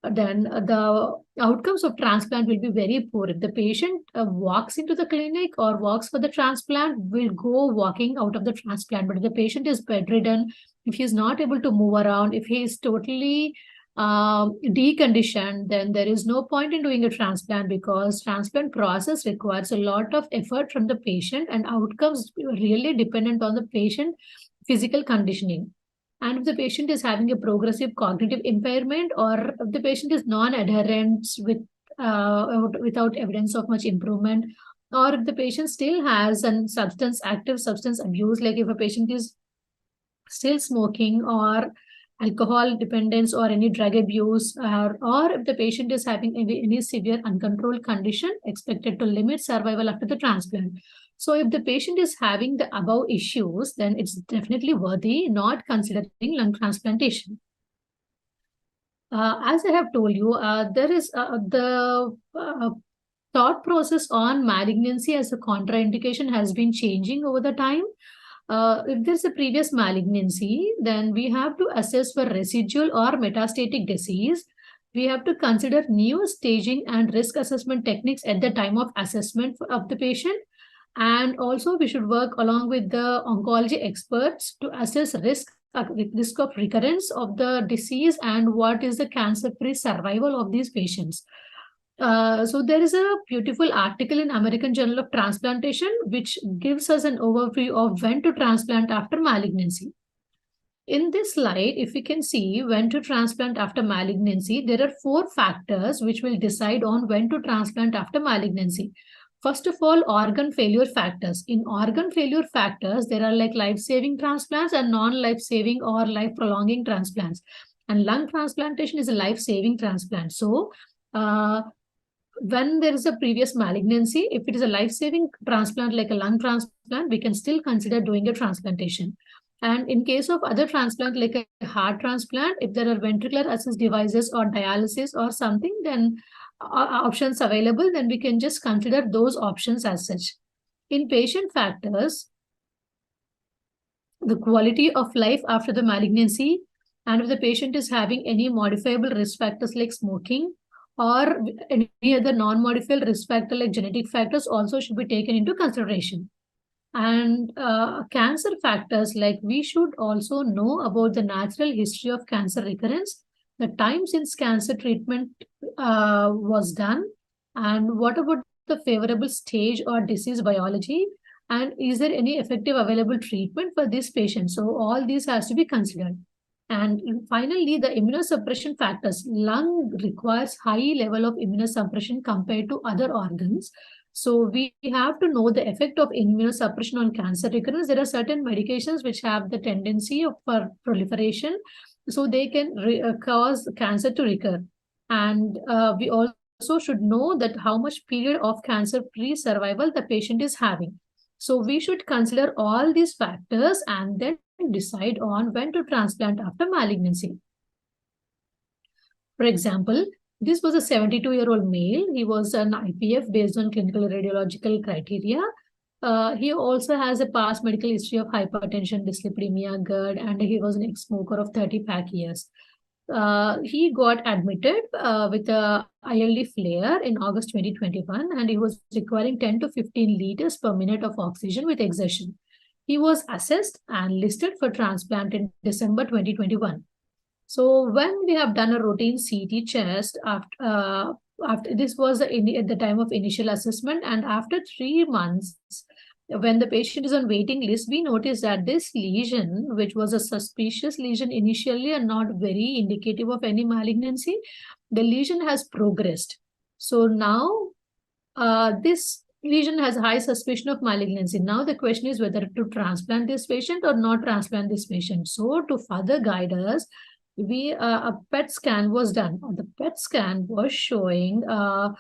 then the outcomes of transplant will be very poor. If the patient walks into the clinic or walks for the transplant, will go walking out of the transplant. But if the patient is bedridden, if he is not able to move around, if he is totally deconditioned, then there is no point in doing a transplant, because transplant process requires a lot of effort from the patient and outcomes really dependent on the patient physical conditioning. And if the patient is having a progressive cognitive impairment, or if the patient is non-adherent without evidence of much improvement, or if the patient still has an active substance abuse, like if a patient is still smoking or alcohol dependence or any drug abuse, or if the patient is having any severe uncontrolled condition expected to limit survival after the transplant. So if the patient is having the above issues, then it's definitely worthy not considering lung transplantation. As I have told you, there is the thought process on malignancy as a contraindication has been changing over the time. If there's a previous malignancy, then we have to assess for residual or metastatic disease. We have to consider new staging and risk assessment techniques at the time of assessment of the patient. And also we should work along with the oncology experts to assess risk of recurrence of the disease and what is the cancer-free survival of these patients. So there is a beautiful article in American Journal of Transplantation, which gives us an overview of when to transplant after malignancy. In this slide, if we can see when to transplant after malignancy, there are 4 factors which will decide on when to transplant after malignancy. First of all, organ failure factors. In organ failure factors, there are like life-saving transplants and non-life-saving or life-prolonging transplants. And lung transplantation is a life-saving transplant. So, when there is a previous malignancy, if it is a life-saving transplant like a lung transplant, we can still consider doing a transplantation. And in case of other transplant like a heart transplant, if there are ventricular assist devices or dialysis or something, then options available, then we can just consider those options as such. In patient factors, the quality of life after the malignancy, and if the patient is having any modifiable risk factors like smoking or any other non-modifiable risk factor like genetic factors also should be taken into consideration. And cancer factors, like we should also know about the natural history of cancer recurrence, the time since cancer treatment was done, and what about the favorable stage or disease biology, and is there any effective available treatment for this patient? So all these has to be considered. And finally, the immunosuppression factors. Lung requires high level of immunosuppression compared to other organs. So we have to know the effect of immunosuppression on cancer recurrence. There are certain medications which have the tendency for proliferation, so they can cause cancer to recur. And we also should know that how much period of cancer-free survival the patient is having. So we should consider all these factors and then decide on when to transplant after malignancy. For example, this was a 72-year-old male. He was an IPF based on clinical radiological criteria. He also has a past medical history of hypertension, dyslipidemia, GERD, and he was an ex-smoker of 30 pack years. He got admitted with a ILD flare in August 2021, and he was requiring 10 to 15 liters per minute of oxygen with exertion. He was assessed and listed for transplant in December 2021. So when we have done a routine CT chest, after this was at the time of initial assessment, and after 3 months, when the patient is on waiting list, we noticed that this lesion, which was a suspicious lesion initially and not very indicative of any malignancy, the lesion has progressed. So now this lesion has high suspicion of malignancy. Now the question is whether to transplant this patient or not transplant this patient. So to further guide us, a PET scan was done. The PET scan was showing a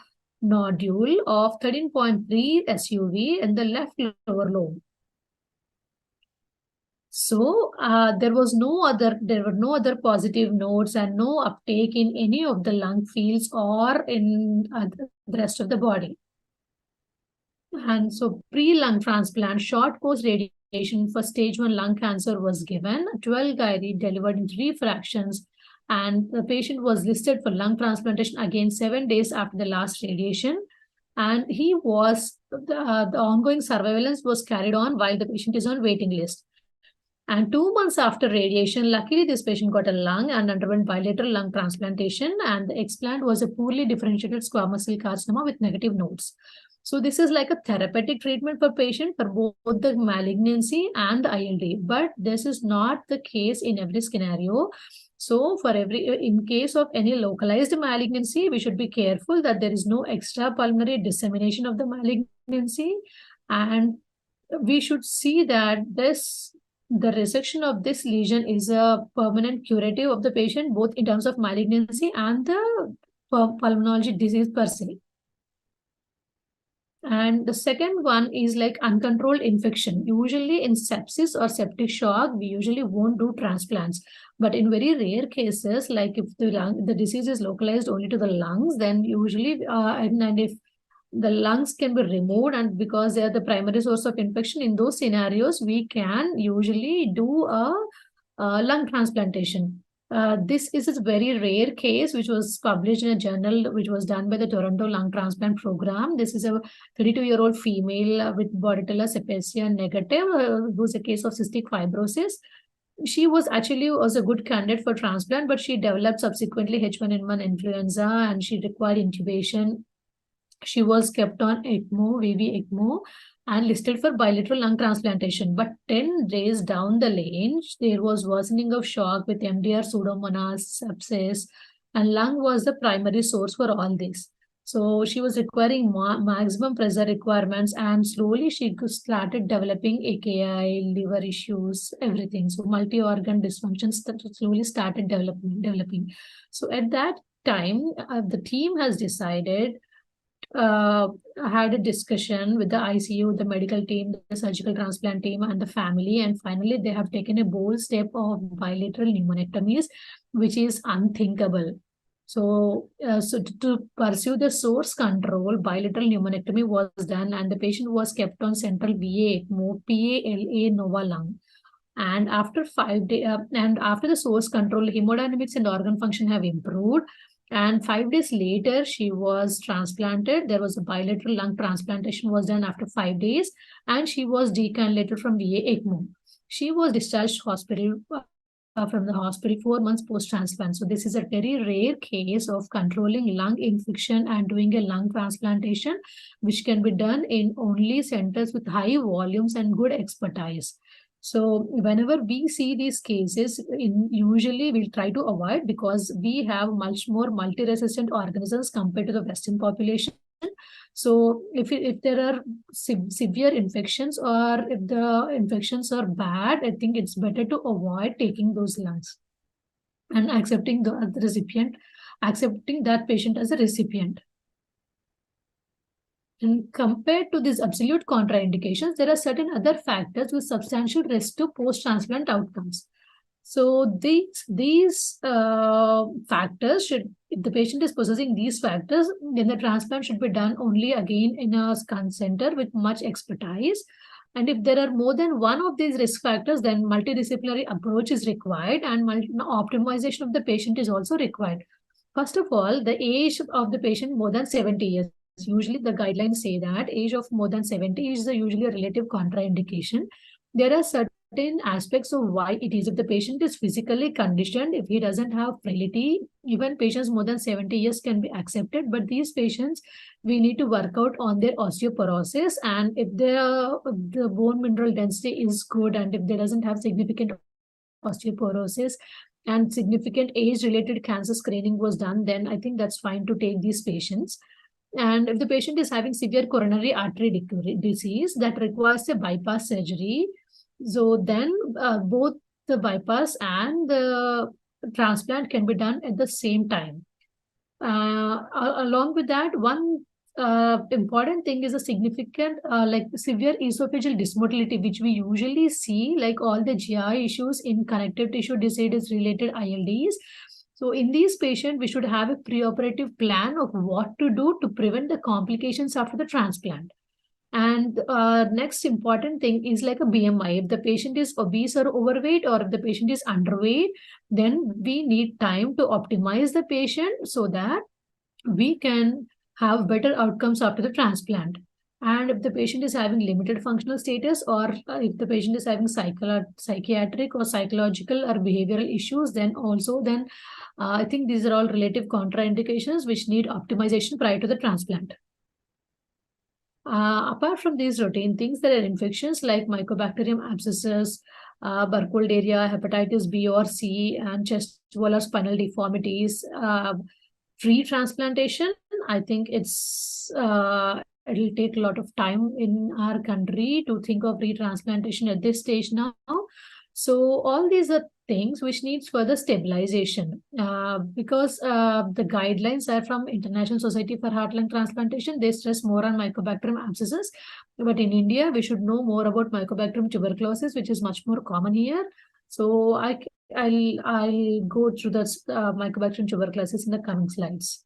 nodule of 13.3 SUV in the left lower lobe. So there were no other positive nodes and no uptake in any of the lung fields or in the rest of the body. And so pre-lung transplant, short course radiation for stage 1 lung cancer was given. 12 gyri delivered in 3 fractions, and the patient was listed for lung transplantation again 7 days after the last radiation. And he was, the ongoing surveillance was carried on while the patient is on waiting list. And 2 months after radiation, luckily this patient got a lung and underwent bilateral lung transplantation, and the explant was a poorly differentiated squamous cell carcinoma with negative nodes. So this is like a therapeutic treatment for patient for both the malignancy and the ILD, but this is not the case in every scenario. So in case of any localized malignancy, we should be careful that there is no extra pulmonary dissemination of the malignancy, and we should see that the resection of this lesion is a permanent curative of the patient, both in terms of malignancy and the pulmonology disease per se. And the second one is like uncontrolled infection. Usually in sepsis or septic shock, we usually won't do transplants. But in very rare cases, like if the disease is localized only to the lungs, then usually, and if the lungs can be removed, and because they are the primary source of infection, in those scenarios, we can usually do a lung transplantation. This is a very rare case which was published in a journal which was done by the Toronto Lung Transplant Program. This is a 32-year-old female with Bordetella cepacia negative, who's a case of cystic fibrosis. She was a good candidate for transplant, but she developed subsequently H1N1 influenza and she required intubation. She was kept on ECMO, VV ECMO, and listed for bilateral lung transplantation. But 10 days down the lane, there was worsening of shock with MDR, pseudomonas, sepsis, and lung was the primary source for all this. So she was requiring maximum pressure requirements, and slowly she started developing AKI, liver issues, everything. So multi-organ dysfunctions that slowly started developing. So at that time, the team has decided, had a discussion with the ICU, the medical team, the surgical transplant team, and the family. And finally, they have taken a bold step of bilateral pneumonectomies, which is unthinkable. So, to pursue the source control, bilateral pneumonectomy was done, and the patient was kept on central VA ECMO, PALA Nova lung. And after 5 days, and after the source control, hemodynamics and organ function have improved. And 5 days later, she was transplanted. There was a bilateral lung transplantation was done after 5 days, and she was decannulated from VA ECMO. She was discharged from the hospital 4 months post-transplant. So this is a very rare case of controlling lung infection and doing a lung transplantation, which can be done in only centers with high volumes and good expertise. So whenever we see these cases, usually we'll try to avoid, because we have much more multi-resistant organisms compared to the Western population. So if there are severe infections, or if the infections are bad, I think it's better to avoid taking those lungs and accepting the recipient, accepting that patient as a recipient. And compared to these absolute contraindications, there are certain other factors with substantial risk to post-transplant outcomes. So these factors should, if the patient is possessing these factors, then the transplant should be done only again in a center with much expertise. And if there are more than one of these risk factors, then multidisciplinary approach is required, and optimization of the patient is also required. First of all, the age of the patient more than 70 years. Usually the guidelines say that age of more than 70 is usually a relative contraindication. There are certain aspects of why it is. If the patient is physically conditioned, if he doesn't have frailty, even patients more than 70 years can be accepted. But these patients, we need to work out on their osteoporosis. And if the bone mineral density is good, and if they doesn't have significant osteoporosis and significant age-related cancer screening was done, then I think that's fine to take these patients. And if the patient is having severe coronary artery disease that requires a bypass surgery, so then both the bypass and the transplant can be done at the same time. Along with that, one important thing is a significant, like severe esophageal dysmotility, which we usually see, like all the GI issues in connective tissue disease related ILDs. So in these patients, we should have a preoperative plan of what to do to prevent the complications after the transplant. And next important thing is like a BMI. If the patient is obese or overweight, or if the patient is underweight, then we need time to optimize the patient so that we can have better outcomes after the transplant. And if the patient is having limited functional status, or if the patient is having psychiatric or psychological or behavioral issues, then I think these are all relative contraindications which need optimization prior to the transplant. Apart from these routine things, there are infections like Mycobacterium abscessus, Burkholderia, hepatitis B or C, and chest wall or spinal deformities. Pre-transplantation, I think it'll take a lot of time in our country to think of retransplantation at this stage now. So all these are things which needs further stabilization, because the guidelines are from International Society for Heart Lung Transplantation. They stress more on Mycobacterium abscessus, but in India we should know more about Mycobacterium tuberculosis, which is much more common here. So I'll go through the Mycobacterium tuberculosis in the coming slides.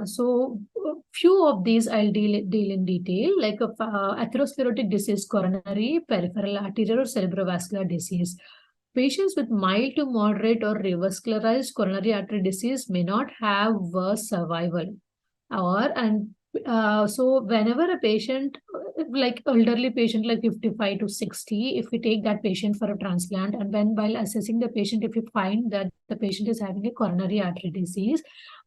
So few of these I'll deal in detail, like atherosclerotic disease, coronary, peripheral arterial or cerebrovascular disease. Patients with mild to moderate or revascularized coronary artery disease may not have worse survival. So whenever a patient, like elderly patient like 55 to 60, if we take that patient for a transplant, and while assessing the patient, if we find that the patient is having a coronary artery disease,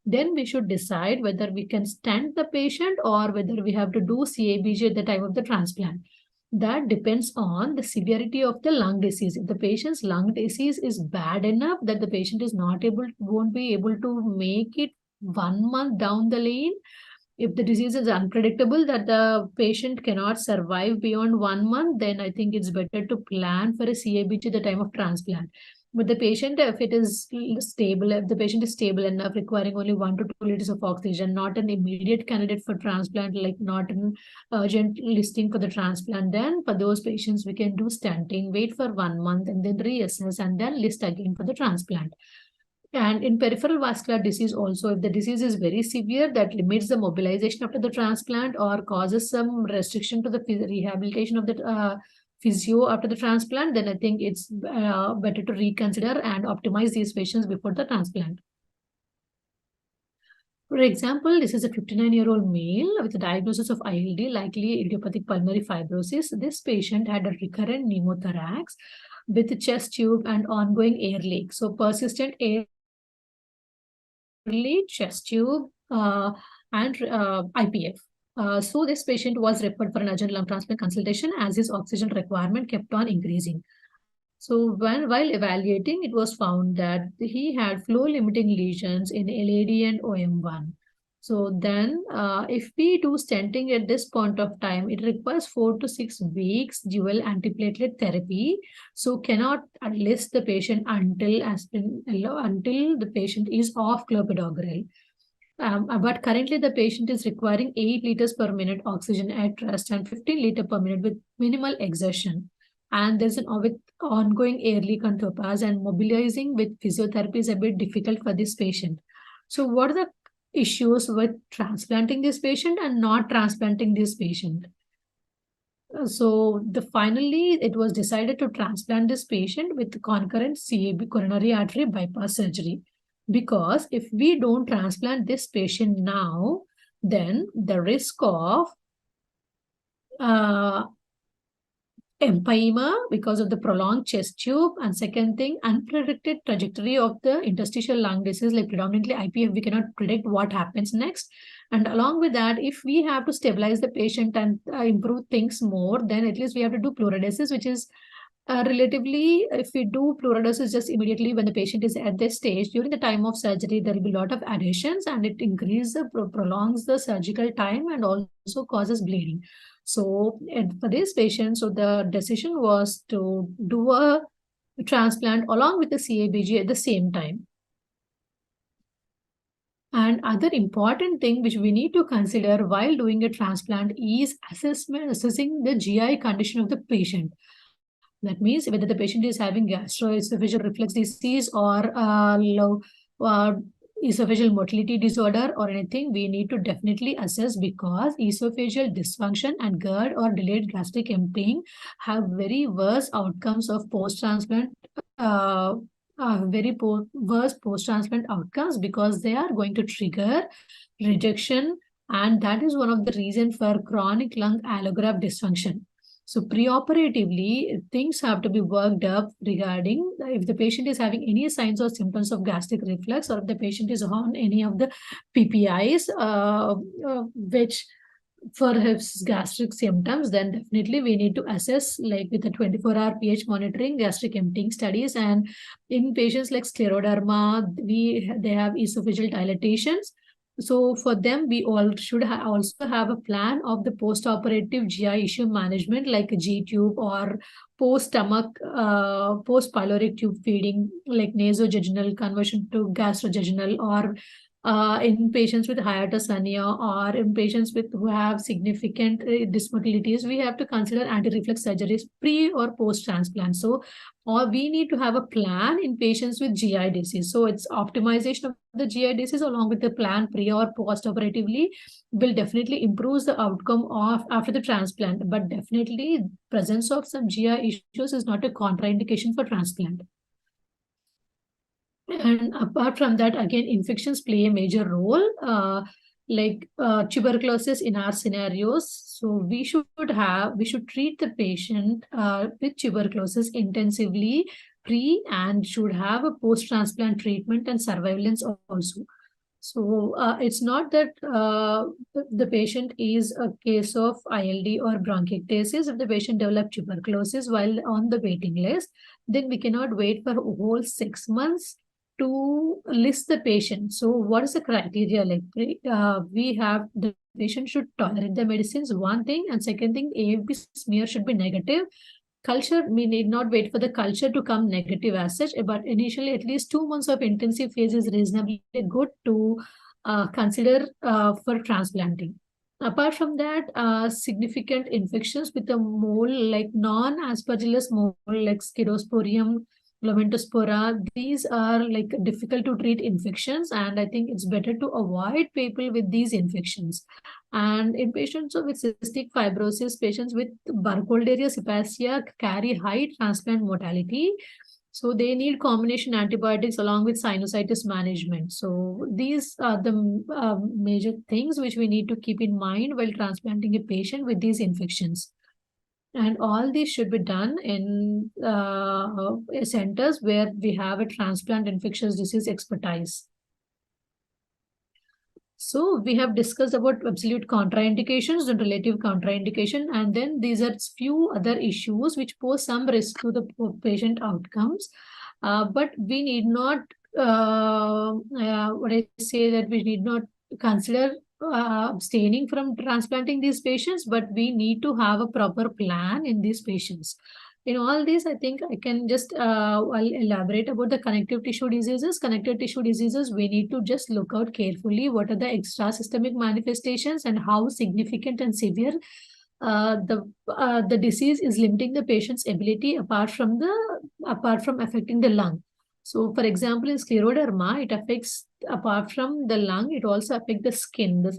then we should decide whether we can stent the patient or whether we have to do CABG at the time of the transplant. That depends on the severity of the lung disease. If the patient's lung disease is bad enough that the patient is won't be able to make it 1 month down the lane, if the disease is unpredictable that the patient cannot survive beyond 1 month, then I think it's better to plan for a CABG at the time of transplant. But the patient, if it is stable, if the patient is stable enough, requiring only 1 to 2 liters of oxygen, not an immediate candidate for transplant, like not an urgent listing for the transplant, then for those patients, we can do stanting, wait for 1 month and then reassess and then list again for the transplant. And in peripheral vascular disease also, if the disease is very severe, that limits the mobilization after the transplant or causes some restriction to the rehabilitation of the physio after the transplant, then I think it's better to reconsider and optimize these patients before the transplant. For example, this is a 59-year-old male with a diagnosis of ILD, likely idiopathic pulmonary fibrosis. This patient had a recurrent pneumothorax with chest tube and ongoing air leak. So persistent air leak, chest tube, and IPF. So this patient was referred for an urgent lung transplant consultation as his oxygen requirement kept on increasing. So while evaluating, it was found that he had flow-limiting lesions in LAD and OM1. So then, if we do stenting at this point of time, it requires 4 to 6 weeks dual antiplatelet therapy. So cannot enlist the patient until the patient is off clopidogrel. But currently the patient is requiring 8 liters per minute oxygen at rest and 15 liters per minute with minimal exertion. And there's an with ongoing air leak on topaz, and mobilizing with physiotherapy is a bit difficult for this patient. So what are the issues with transplanting this patient and not transplanting this patient? So finally, it was decided to transplant this patient with concurrent CAB, coronary artery bypass surgery. Because if we don't transplant this patient now, then the risk of empyema because of the prolonged chest tube, and second thing, unpredicted trajectory of the interstitial lung disease, like predominantly IPF, we cannot predict what happens next. And along with that, if we have to stabilize the patient and improve things more, then at least we have to do fluoridesis, which is relatively, if we do fluoridesis just immediately when the patient is at this stage, during the time of surgery, there will be a lot of adhesions and it increases, prolongs the surgical time and also causes bleeding. So for this patient, so the decision was to do a transplant along with the CABG at the same time. And other important thing which we need to consider while doing a transplant is assessing the GI condition of the patient. That means whether the patient is having gastroesophageal reflux disease or low esophageal motility disorder or anything, we need to definitely assess, because esophageal dysfunction and GERD or delayed gastric emptying have very worse outcomes of post-transplant, worse post-transplant outcomes, because they are going to trigger rejection, and that is one of the reasons for chronic lung allograft dysfunction. So preoperatively, things have to be worked up regarding if the patient is having any signs or symptoms of gastric reflux, or if the patient is on any of the PPIs, which for his gastric symptoms, then definitely we need to assess, like with the 24-hour pH monitoring, gastric emptying studies. And in patients like scleroderma, they have esophageal dilatations. So for them, we all should also have a plan of the post-operative GI issue management, like a G-tube or post-stomach, post-pyloric tube feeding, like nasojejunal conversion to gastrojejunal, or in patients with hiatus hernia, or in patients who have significant dysmotilities, we have to consider anti-reflux surgeries pre or post-transplant. So or we need to have a plan in patients with GI disease. So it's optimization of the GI disease along with the plan pre or post operatively will definitely improve the outcome of after the transplant. But definitely presence of some GI issues is not a contraindication for transplant. And apart from that, again, infections play a major role, like tuberculosis in our scenarios. So we should treat the patient with tuberculosis intensively pre, and should have a post-transplant treatment and surveillance also. So it's not that the patient is a case of ILD or bronchiectasis. If the patient develops tuberculosis while on the waiting list, then we cannot wait for a whole 6 months to list the patient. So what is the criteria? Like we have the patient should tolerate the medicines, one thing, and second thing, AFB smear should be negative. Culture, we need not wait for the culture to come negative as such, but initially at least 2 months of intensive phase is reasonably good to consider for transplanting. Apart from that, significant infections with a mole like non-aspergillus mole like Scedosporium, Glomentospora, these are like difficult to treat infections, and I think it's better to avoid people with these infections. And in patients with cystic fibrosis, patients with Burkholderia cepacia carry high transplant mortality. So they need combination antibiotics along with sinusitis management. So these are the major things which we need to keep in mind while transplanting a patient with these infections. And all these should be done in centers where we have a transplant infectious disease expertise. So we have discussed about absolute contraindications and relative contraindication, and then these are few other issues which pose some risk to the patient outcomes. But we need not, what I say that we need not consider abstaining from transplanting these patients, but we need to have a proper plan in these patients. In all these, I think I can just I'll elaborate about the connective tissue diseases. Connective tissue diseases, we need to just look out carefully what are the extra systemic manifestations and how significant and severe the disease is limiting the patient's ability apart from affecting the lung. So, for example, in scleroderma, it affects apart from the lung, it also affects the skin. The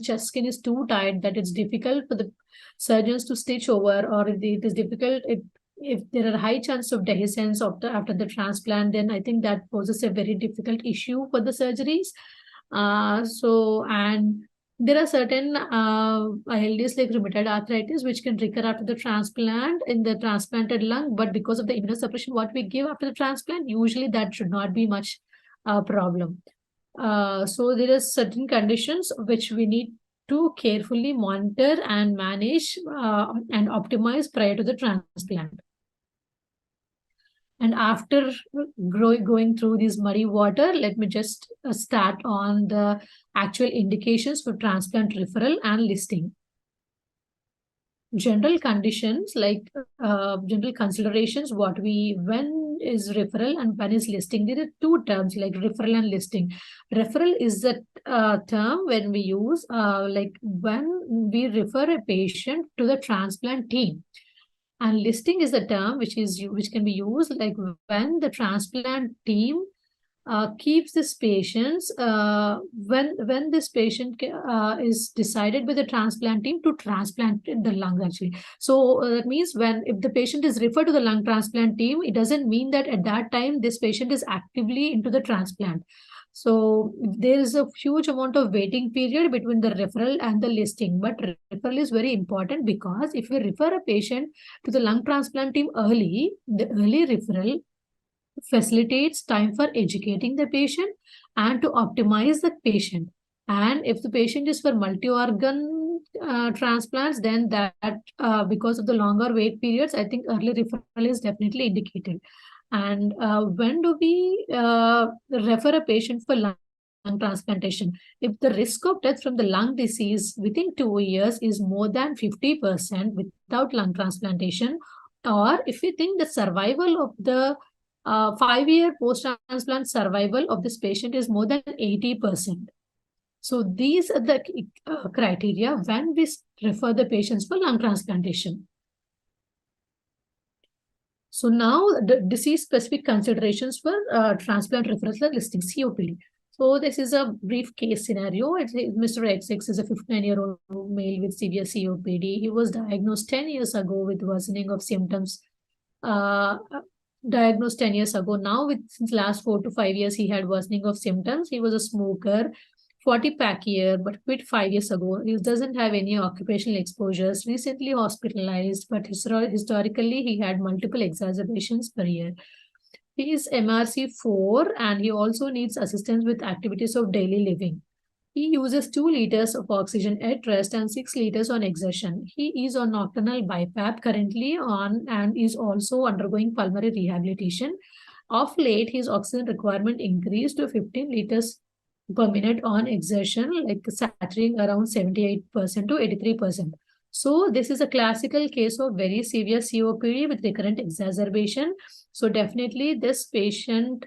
chest skin is too tight that it's difficult for the surgeons to stitch over, or it is difficult if there are high chances of dehiscence after the transplant, then I think that poses a very difficult issue for the surgeries. And there are certain ILDs like rheumatoid arthritis which can recur after the transplant in the transplanted lung, but because of the immunosuppression what we give after the transplant, usually that should not be much problem. So there are certain conditions which we need to carefully monitor and manage and optimize prior to the transplant. And after going through this muddy water, let me just start on the actual indications for transplant referral and listing. General conditions like general considerations, when is referral and when is listing. There are two terms like referral and listing. Referral is the term when we use like when we refer a patient to the transplant team. And listing is the term which can be used like when the transplant team keeps this patients when this patient is decided by the transplant team to transplant the lung actually. So that means if the patient is referred to the lung transplant team, it doesn't mean that at that time this patient is actively into the transplant. So there is a huge amount of waiting period between the referral and the listing. But referral is very important because if we refer a patient to the lung transplant team early, the early referral facilitates time for educating the patient and to optimize the patient. And if the patient is for multi-organ transplants, then that because of the longer wait periods, I think early referral is definitely indicated. And when do we refer a patient for lung transplantation? If the risk of death from the lung disease within 2 years is more than 50% without lung transplantation, or if we think the survival of the 5-year post-transplant survival of this patient is more than 80%. So these are the criteria when we refer the patients for lung transplantation. So now the disease-specific considerations for transplant referrals and listing, COPD. So this is a brief case scenario. Mr. XX is a 59-year-old male with severe COPD. He was diagnosed 10 years ago with worsening of symptoms. Diagnosed 10 years ago. Now, since last 4 to 5 years, he had worsening of symptoms. He was a smoker, 40 pack a year, but quit 5 years ago. He doesn't have any occupational exposures. Recently hospitalized, but historically he had multiple exacerbations per year. He is MRC4 and he also needs assistance with activities of daily living. He uses 2 liters of oxygen at rest and 6 liters on exertion. He is on nocturnal BiPAP currently and is also undergoing pulmonary rehabilitation. Of late, his oxygen requirement increased to 15 liters per minute on exertion, like saturating around 78% to 83%. So this is a classical case of very severe COPD with recurrent exacerbation. So definitely this patient,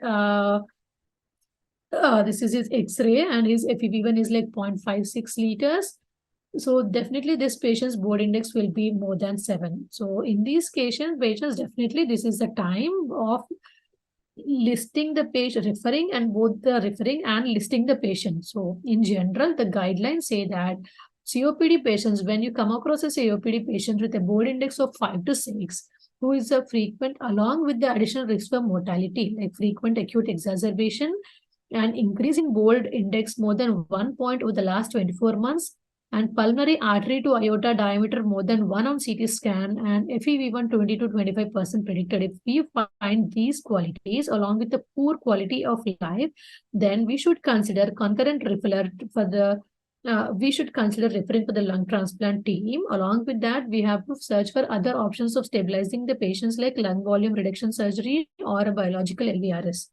this is his X-ray and his FEV1 is like 0.56 liters. So definitely this patient's board index will be more than 7. So in these patients definitely this is the time of listing the patient, referring and both the referring and listing the patient. So in general, the guidelines say that COPD patients, when you come across a COPD patient with a board index of 5 to 6, who is a frequent, along with the additional risk for mortality, like frequent acute exacerbation and increasing bold index more than 1 point over the last 24 months, and pulmonary artery to aorta diameter more than 1 on CT scan, and FEV1 20 to 25% predicted. If we find these qualities along with the poor quality of life, then we should consider concurrent referral for the we should consider referring for the lung transplant team. Along with that, we have to search for other options of stabilizing the patients like lung volume reduction surgery or a biological LVRS.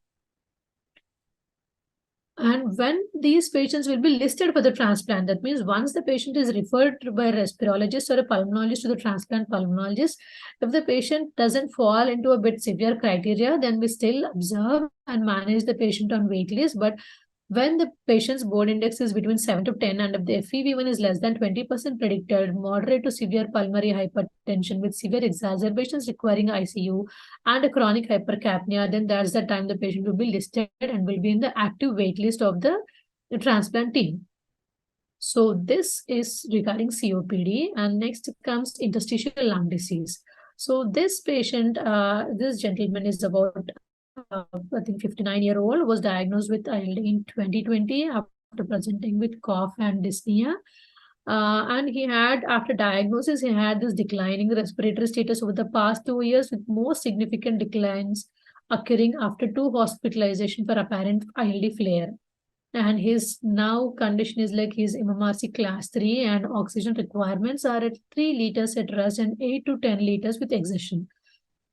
And when these patients will be listed for the transplant, that means once the patient is referred by a respirologist or a pulmonologist to the transplant pulmonologist, if the patient doesn't fall into a bit severe criteria, then we still observe and manage the patient on wait list. But when the patient's board index is between 7 to 10 and if the FEV1 is less than 20% predicted, moderate to severe pulmonary hypertension with severe exacerbations requiring ICU and a chronic hypercapnia, then that's the time the patient will be listed and will be in the active wait list of the transplant team. So this is regarding COPD, and next comes interstitial lung disease. So this patient, this gentleman is about I think 59-year-old, was diagnosed with ILD in 2020 after presenting with cough and dyspnea. And he had, after diagnosis, he had this declining respiratory status over the past 2 years, with most significant declines occurring after 2 hospitalization for apparent ILD flare. And his now condition is like his MMRC class 3 and oxygen requirements are at 3 liters at rest and 8 to 10 liters with exertion.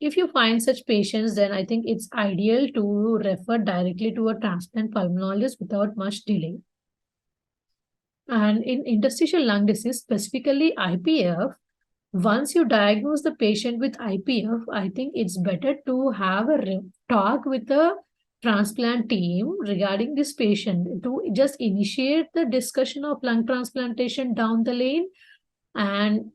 If you find such patients, then I think it's ideal to refer directly to a transplant pulmonologist without much delay. And in interstitial lung disease, specifically IPF, once you diagnose the patient with IPF, I think it's better to have a talk with the transplant team regarding this patient to just initiate the discussion of lung transplantation down the lane, and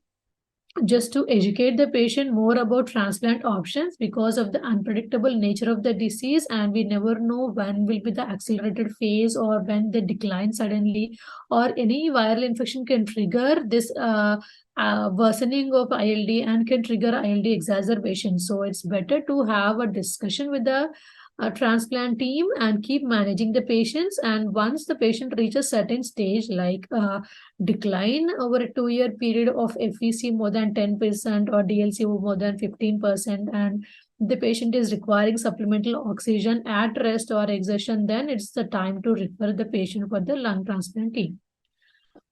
just to educate the patient more about transplant options because of the unpredictable nature of the disease, and we never know when will be the accelerated phase or when they decline suddenly, or any viral infection can trigger this worsening of ILD and can trigger ILD exacerbation. So it's better to have a discussion with the transplant team and keep managing the patients. And once the patient reaches certain stage, like decline over a 2-year period of FVC more than 10% or DLC more than 15%, and the patient is requiring supplemental oxygen at rest or exertion, then it's the time to refer the patient for the lung transplant team.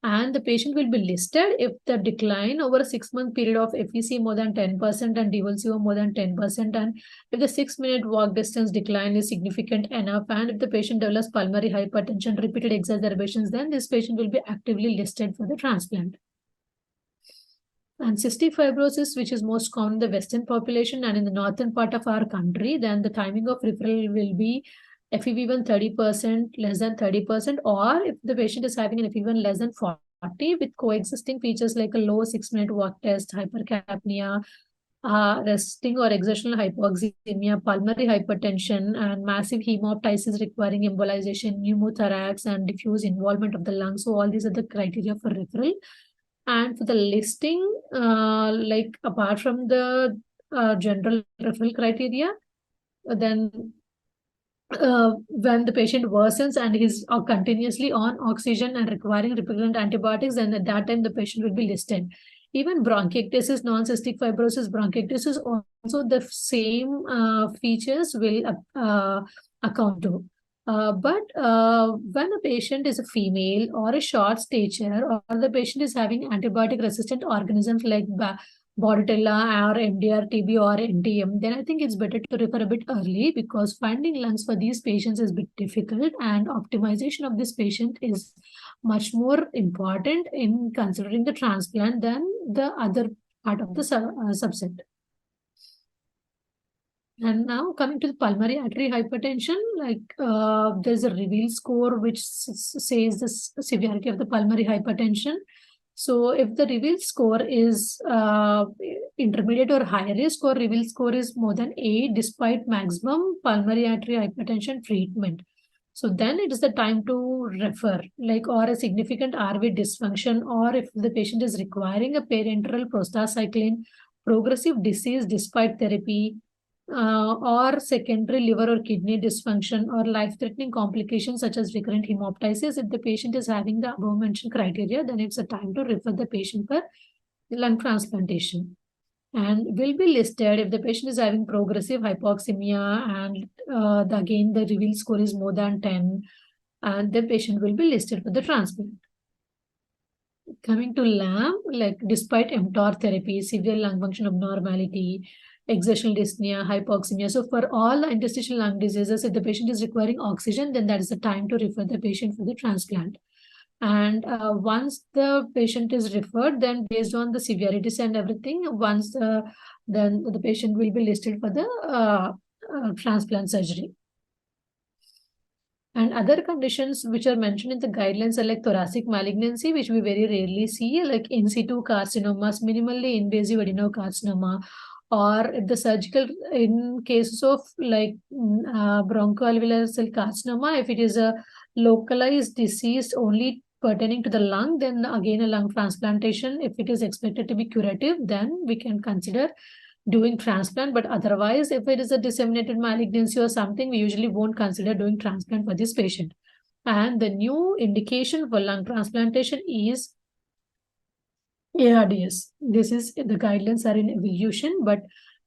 And the patient will be listed if the decline over a 6-month period of FVC more than 10% and DLCO more than 10%, and if the 6-minute walk distance decline is significant enough, and if the patient develops pulmonary hypertension, repeated exacerbations, then this patient will be actively listed for the transplant. And cystic fibrosis, which is most common in the Western population and in the northern part of our country, then the timing of referral will be FEV1 30%, less than 30%, or if the patient is having an FEV1 less than 40 with coexisting features like a low 6-minute walk test, hypercapnia, resting or exertional hypoxemia, pulmonary hypertension, and massive hemoptysis requiring embolization, pneumothorax, and diffuse involvement of the lungs. So all these are the criteria for referral. And for the listing, like apart from the general referral criteria, then when the patient worsens and is continuously on oxygen and requiring replacement antibiotics, then at that time the patient will be listed. Even bronchiectasis, non-cystic fibrosis, bronchiectasis, also the same features will account to. But when a patient is a female or a short stature, or the patient is having antibiotic resistant organisms like Bordetella or MDR, TB or NTM, then I think it's better to refer a bit early, because finding lungs for these patients is a bit difficult, and optimization of this patient is much more important in considering the transplant than the other part of the subset. And now coming to the pulmonary artery hypertension, there's a reveal score which says the severity of the pulmonary hypertension. So if the reveal score is intermediate or high risk, or reveal score is more than 8 despite maximum pulmonary artery hypertension treatment, so then it is the time to refer, or a significant RV dysfunction, or if the patient is requiring a parenteral prostacyclin, progressive disease despite therapy, or secondary liver or kidney dysfunction, or life-threatening complications such as recurrent hemoptysis. If the patient is having the above-mentioned criteria, then it's a time to refer the patient for lung transplantation. And will be listed if the patient is having progressive hypoxemia, and again the reveal score is more than 10, and the patient will be listed for the transplant. Coming to LAM, despite mTOR therapy, severe lung function abnormality, exertional dyspnea, hypoxemia. So for all the interstitial lung diseases, if the patient is requiring oxygen, then that is the time to refer the patient for the transplant. And once the patient is referred, then based on the severities and everything, then the patient will be listed for the transplant surgery. And other conditions which are mentioned in the guidelines are like thoracic malignancy, which we very rarely see, like in situ carcinomas, minimally invasive adenocarcinoma, or the surgical, in cases of bronchoalveolar cell carcinoma, if it is a localized disease only pertaining to the lung, then again a lung transplantation, if it is expected to be curative, then we can consider doing transplant. But otherwise, if it is a disseminated malignancy or something, we usually won't consider doing transplant for this patient. And the new indication for lung transplantation is ARDS. This is, the guidelines are in evolution, but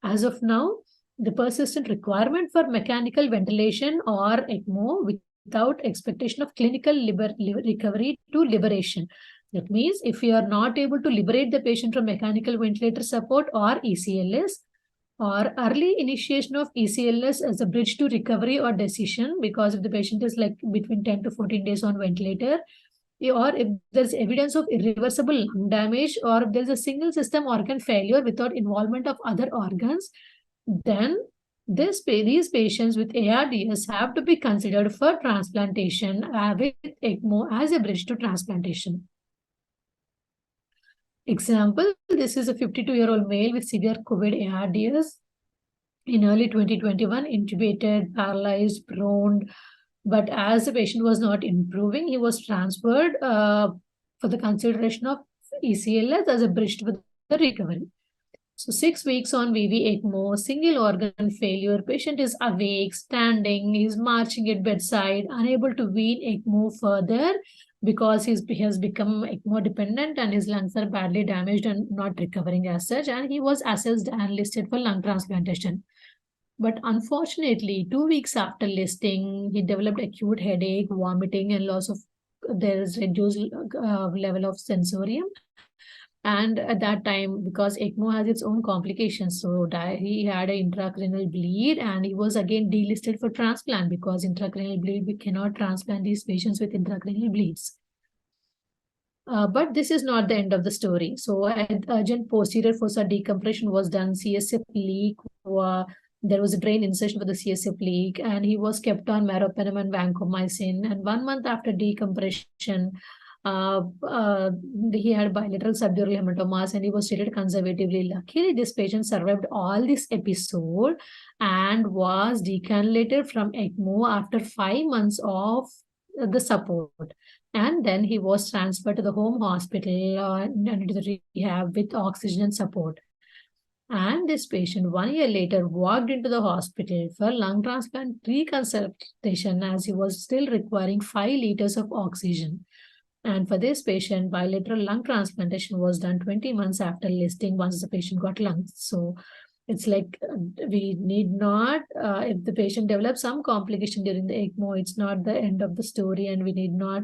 as of now, the persistent requirement for mechanical ventilation or ECMO without expectation of clinical recovery to liberation. That means if you are not able to liberate the patient from mechanical ventilator support or ECLS, or early initiation of ECLS as a bridge to recovery or decision, because if the patient is between 10 to 14 days on ventilator, or if there's evidence of irreversible lung damage, or if there's a single system organ failure without involvement of other organs, then these patients with ARDS have to be considered for transplantation with ECMO as a bridge to transplantation. Example, this is a 52-year-old male with severe COVID ARDS in early 2021, intubated, paralyzed, prone, but as the patient was not improving, he was transferred for the consideration of ECLS as a bridge to the recovery. So 6 weeks on VV ECMO, single organ failure, patient is awake, standing, he's marching at bedside, unable to wean ECMO further because he has become ECMO dependent and his lungs are badly damaged and not recovering as such, and he was assessed and listed for lung transplantation. But unfortunately, 2 weeks after listing, he developed acute headache, vomiting, and loss of, there is reduced level of sensorium. And at that time, because ECMO has its own complications, so he had an intracranial bleed, and he was again delisted for transplant because intracranial bleed, we cannot transplant these patients with intracranial bleeds. But this is not the end of the story. So urgent posterior fossa decompression was done, CSF leak, there was a drain incision for the CSF leak, and he was kept on meropenem and vancomycin. And 1 month after decompression, he had bilateral subdural hematomas and he was treated conservatively. Luckily, this patient survived all this episode and was decannulated from ECMO after 5 months of the support. And then he was transferred to the home hospital and to the rehab with oxygen and support. And this patient 1 year later walked into the hospital for lung transplant reconsultation as he was still requiring 5 liters of oxygen. And for this patient, bilateral lung transplantation was done 20 months after listing once the patient got lungs. So it's we need not, if the patient develops some complication during the ECMO, it's not the end of the story, and we need not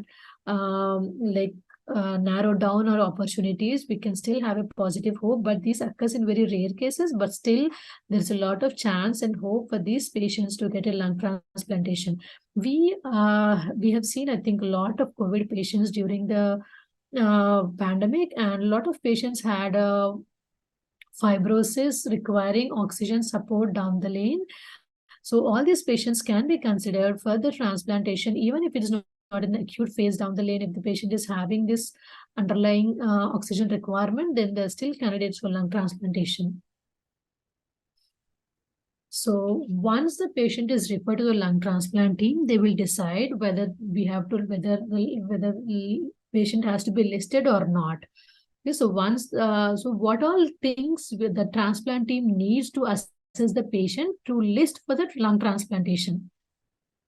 narrow down our opportunities, we can still have a positive hope, but this occurs in very rare cases, but still there's a lot of chance and hope for these patients to get a lung transplantation. We have seen, I think, a lot of COVID patients during the pandemic, and a lot of patients had fibrosis requiring oxygen support down the lane. So all these patients can be considered for the transplantation, even if it is not in the acute phase down the lane. If the patient is having this underlying oxygen requirement, then they're still candidates for lung transplantation. So once the patient is referred to the lung transplant team, they will decide whether the patient has to be listed or not. Okay, so what all things the transplant team needs to assess the patient to list for the lung transplantation.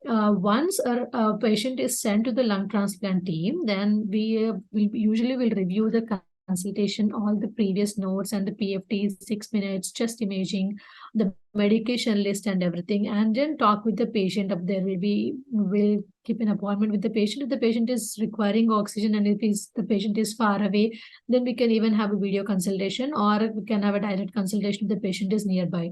Once a patient is sent to the lung transplant team, then we usually will review the consultation, all the previous notes and the PFTs, 6 minutes, chest imaging, the medication list and everything, and then talk with the patient. Up there we'll keep an appointment with the patient. If the patient is requiring oxygen and if the patient is far away, then we can even have a video consultation, or we can have a direct consultation if the patient is nearby.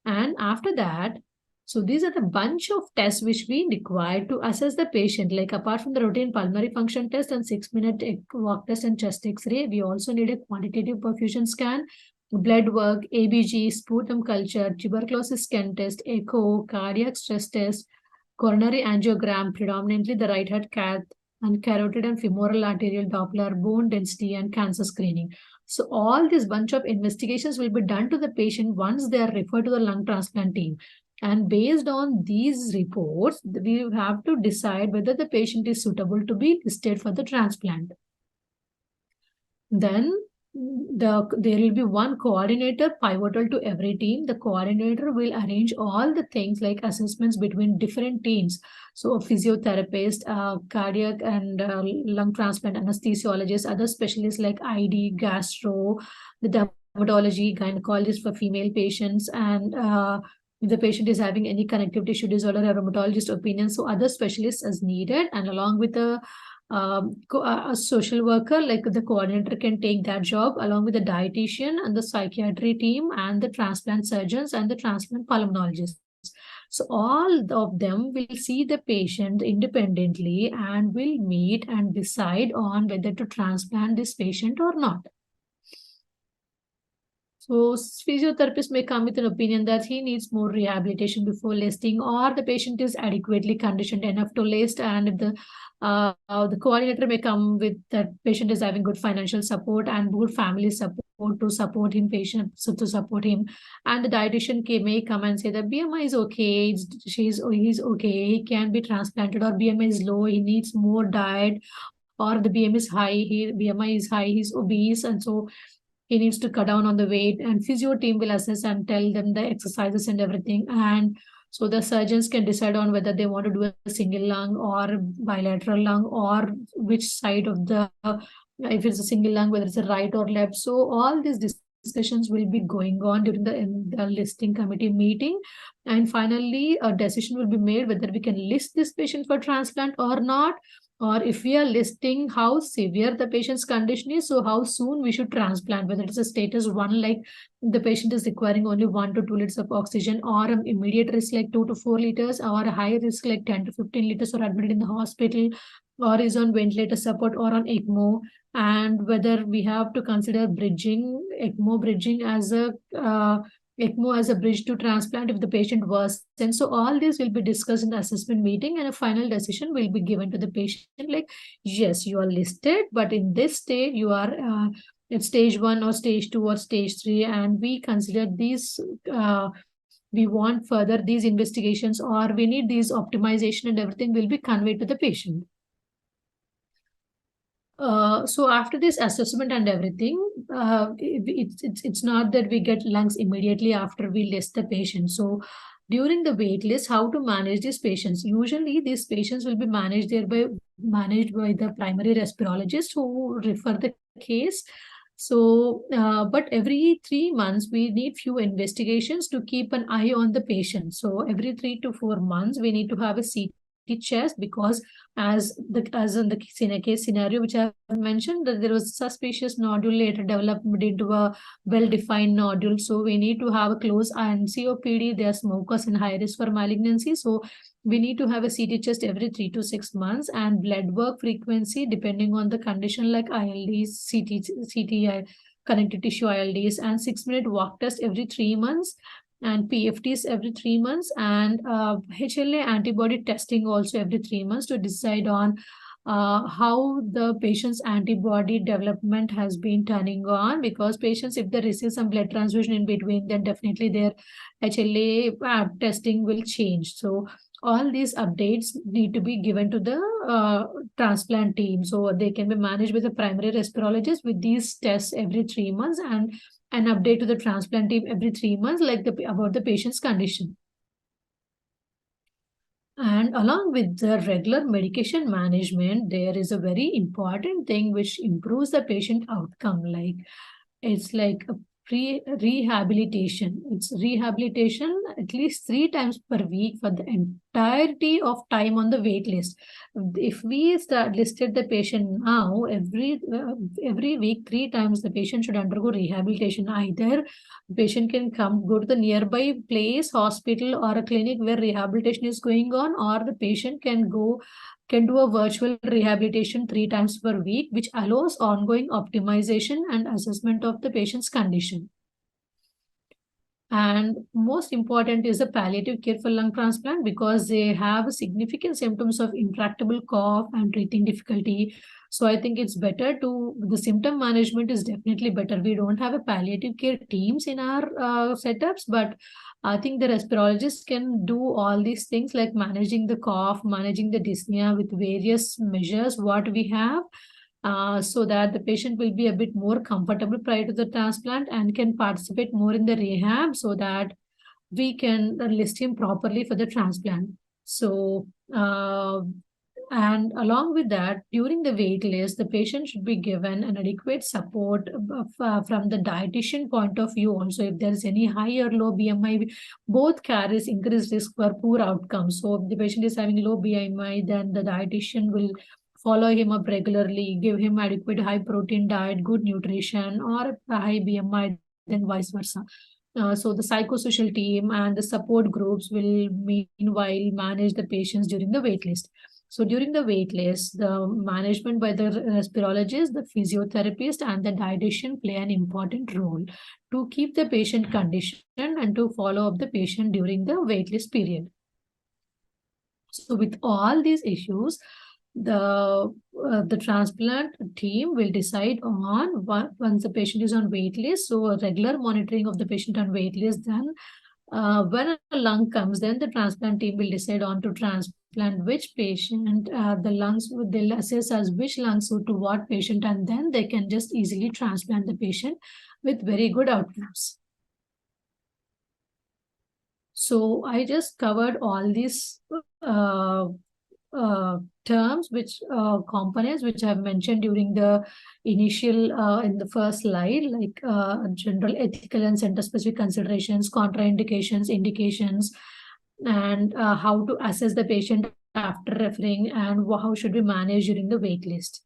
And after that, so these are the bunch of tests which we require to assess the patient. Like apart from the routine pulmonary function test and 6-minute walk test and chest X-ray, we also need a quantitative perfusion scan, blood work, ABG, sputum culture, tuberculosis scan test, echo, cardiac stress test, coronary angiogram, predominantly the right heart cath, and carotid and femoral arterial Doppler, bone density, and cancer screening. So all this bunch of investigations will be done to the patient once they are referred to the lung transplant team. And based on these reports, we have to decide whether the patient is suitable to be listed for the transplant. Then there will be one coordinator pivotal to every team. The coordinator will arrange all the things like assessments between different teams. So a physiotherapist, cardiac and lung transplant anesthesiologist, other specialists like ID, gastro, the dermatology, gynecologist for female patients, and if the patient is having any connective tissue disorder, a rheumatologist opinion, so other specialists as needed, and along with a social worker, like the coordinator can take that job, along with the dietitian and the psychiatry team and the transplant surgeons and the transplant pulmonologists. So all of them will see the patient independently and will meet and decide on whether to transplant this patient or not. So physiotherapist may come with an opinion that he needs more rehabilitation before listing, or the patient is adequately conditioned enough to list, and if the coordinator may come with that patient is having good financial support and good family support to support him, to support him, and the dietitian may come and say that BMI is okay, he's okay, he can be transplanted, or BMI is low, he needs more diet, or the BMI is high, BMI is high, he's obese, and so he needs to cut down on the weight, and physio team will assess and tell them the exercises and everything. And so the surgeons can decide on whether they want to do a single lung or bilateral lung, or which side of the, if it's a single lung, whether it's a right or left. So all these discussions will be going on during the listing committee meeting. And finally, a decision will be made whether we can list this patient for transplant or not, or if we are listing how severe the patient's condition is, so how soon we should transplant, whether it's a status 1, like the patient is requiring only 1 to 2 liters of oxygen, or an immediate risk like 2 to 4 liters, or a high risk like 10 to 15 liters, or admitted in the hospital, or is on ventilator support or on ECMO, and whether we have to consider ECMO bridging as a ECMO as a bridge to transplant if the patient worsens. So all this will be discussed in the assessment meeting, and a final decision will be given to the patient like, yes, you are listed, but in this stage you are at stage 1 or stage 2 or stage 3, and we consider these, we want further these investigations, or we need these optimization, and everything will be conveyed to the patient. So after this assessment and everything, it's not that we get lungs immediately after we list the patient. So during the wait list, how to manage these patients? Usually these patients will be managed by the primary respirologist who refer the case. So, but every 3 months, we need few investigations to keep an eye on the patient. So every 3 to 4 months, we need to have a CT chest, because as in the case scenario which I have mentioned, that there was suspicious nodule later developed into a well-defined nodule. So we need to have a close eye on COPD. They are smokers and high risk for malignancy. So we need to have a CT chest every 3 to 6 months, and blood work frequency depending on the condition like ILDs, CT, connective tissue ILDs, and 6-minute walk test every 3 months, and PFTs every 3 months, and HLA antibody testing also every 3 months to decide on how the patient's antibody development has been turning on. Because patients, if they receive some blood transfusion in between, then definitely their HLA testing will change. So all these updates need to be given to the transplant team, so they can be managed with the primary respirologist with these tests every 3 months, and an update to the transplant team every 3 months, like about the patient's condition. And along with the regular medication management, there is a very important thing which improves the patient outcome. Like it's like a rehabilitation. It's rehabilitation at least 3 times per week for the entirety of time on the wait list. If we start listed the patient now, every week 3 times the patient should undergo rehabilitation. Either patient can go to the nearby place, hospital or a clinic where rehabilitation is going on, or the patient can do a virtual rehabilitation 3 times per week, which allows ongoing optimization and assessment of the patient's condition. And most important is the palliative care for lung transplant, because they have significant symptoms of intractable cough and breathing difficulty. So I think it's better the symptom management is definitely better. We don't have a palliative care teams in our setups, but I think the respirologists can do all these things like managing the cough, managing the dyspnea with various measures what we have, so that the patient will be a bit more comfortable prior to the transplant and can participate more in the rehab, so that we can list him properly for the transplant. So, and along with that, during the wait list, the patient should be given an adequate support from the dietitian point of view. Also, if there is any high or low BMI, both carries increased risk for poor outcomes. So, if the patient is having low BMI, then the dietitian will follow him up regularly, give him adequate high protein diet, good nutrition, or a high BMI, then vice versa. So the psychosocial team and the support groups will meanwhile manage the patients during the wait list. So during the wait list, the management by the respirologist, the physiotherapist, and the dietitian play an important role to keep the patient conditioned and to follow up the patient during the wait list period. So with all these issues, the transplant team will decide on once the patient is on wait list. So a regular monitoring of the patient on wait list. Then when a lung comes, then the transplant team will decide on to transplant which patient. The lungs, they'll assess as which lungs suit to what patient, and then they can just easily transplant the patient with very good outcomes. So I just covered all these terms, which components which I've mentioned during the initial in the first slide, like general ethical and center specific considerations, contraindications, indications, and how to assess the patient after referring, and how should we manage during the wait list.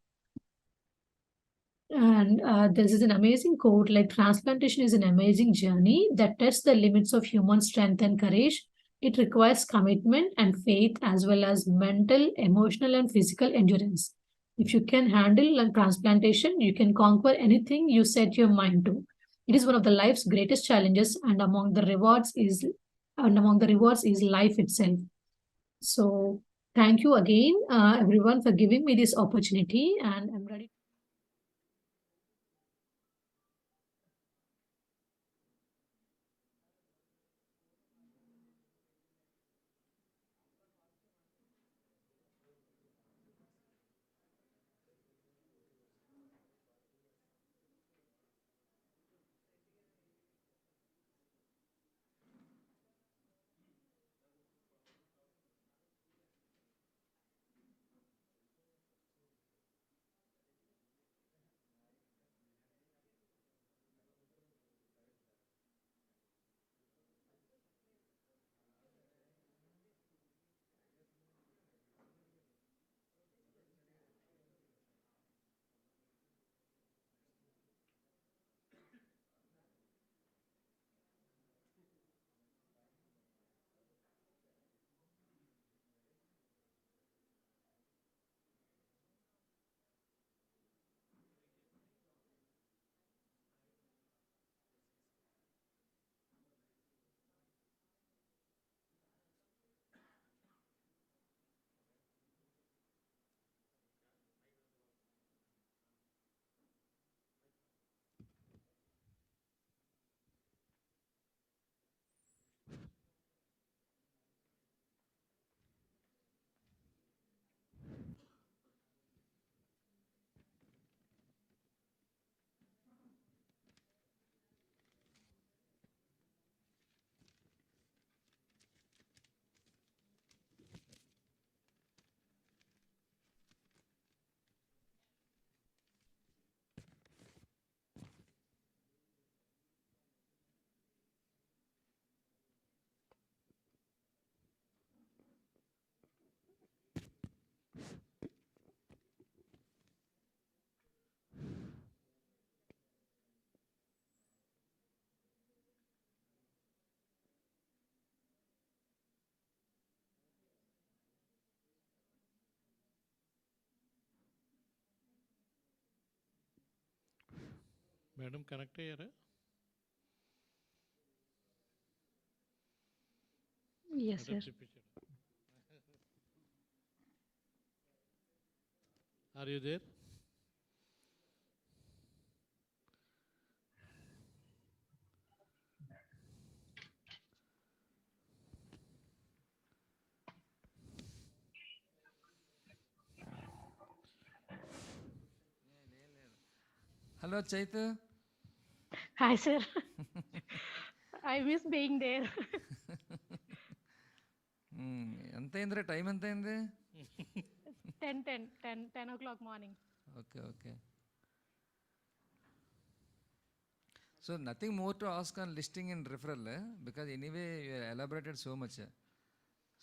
And this is an amazing quote, like transplantation is an amazing journey that tests the limits of human strength and courage. It requires commitment and faith, as well as mental, emotional, and physical endurance. If you can handle transplantation, you can conquer anything you set your mind to. It is one of the life's greatest challenges, and among the rewards is life itself. So thank you again, everyone, for giving me this opportunity, and I'm ready. Madam connect అయ్యారా? Yes, sir. Are you there? Hello, Chaitu. Hi, sir. I miss being there. ఎంత అయిందిరా time ఎంత అయింది? 10 o'clock morning. Okay, okay. So nothing more to ask on listing and referral, because anyway you elaborated so much.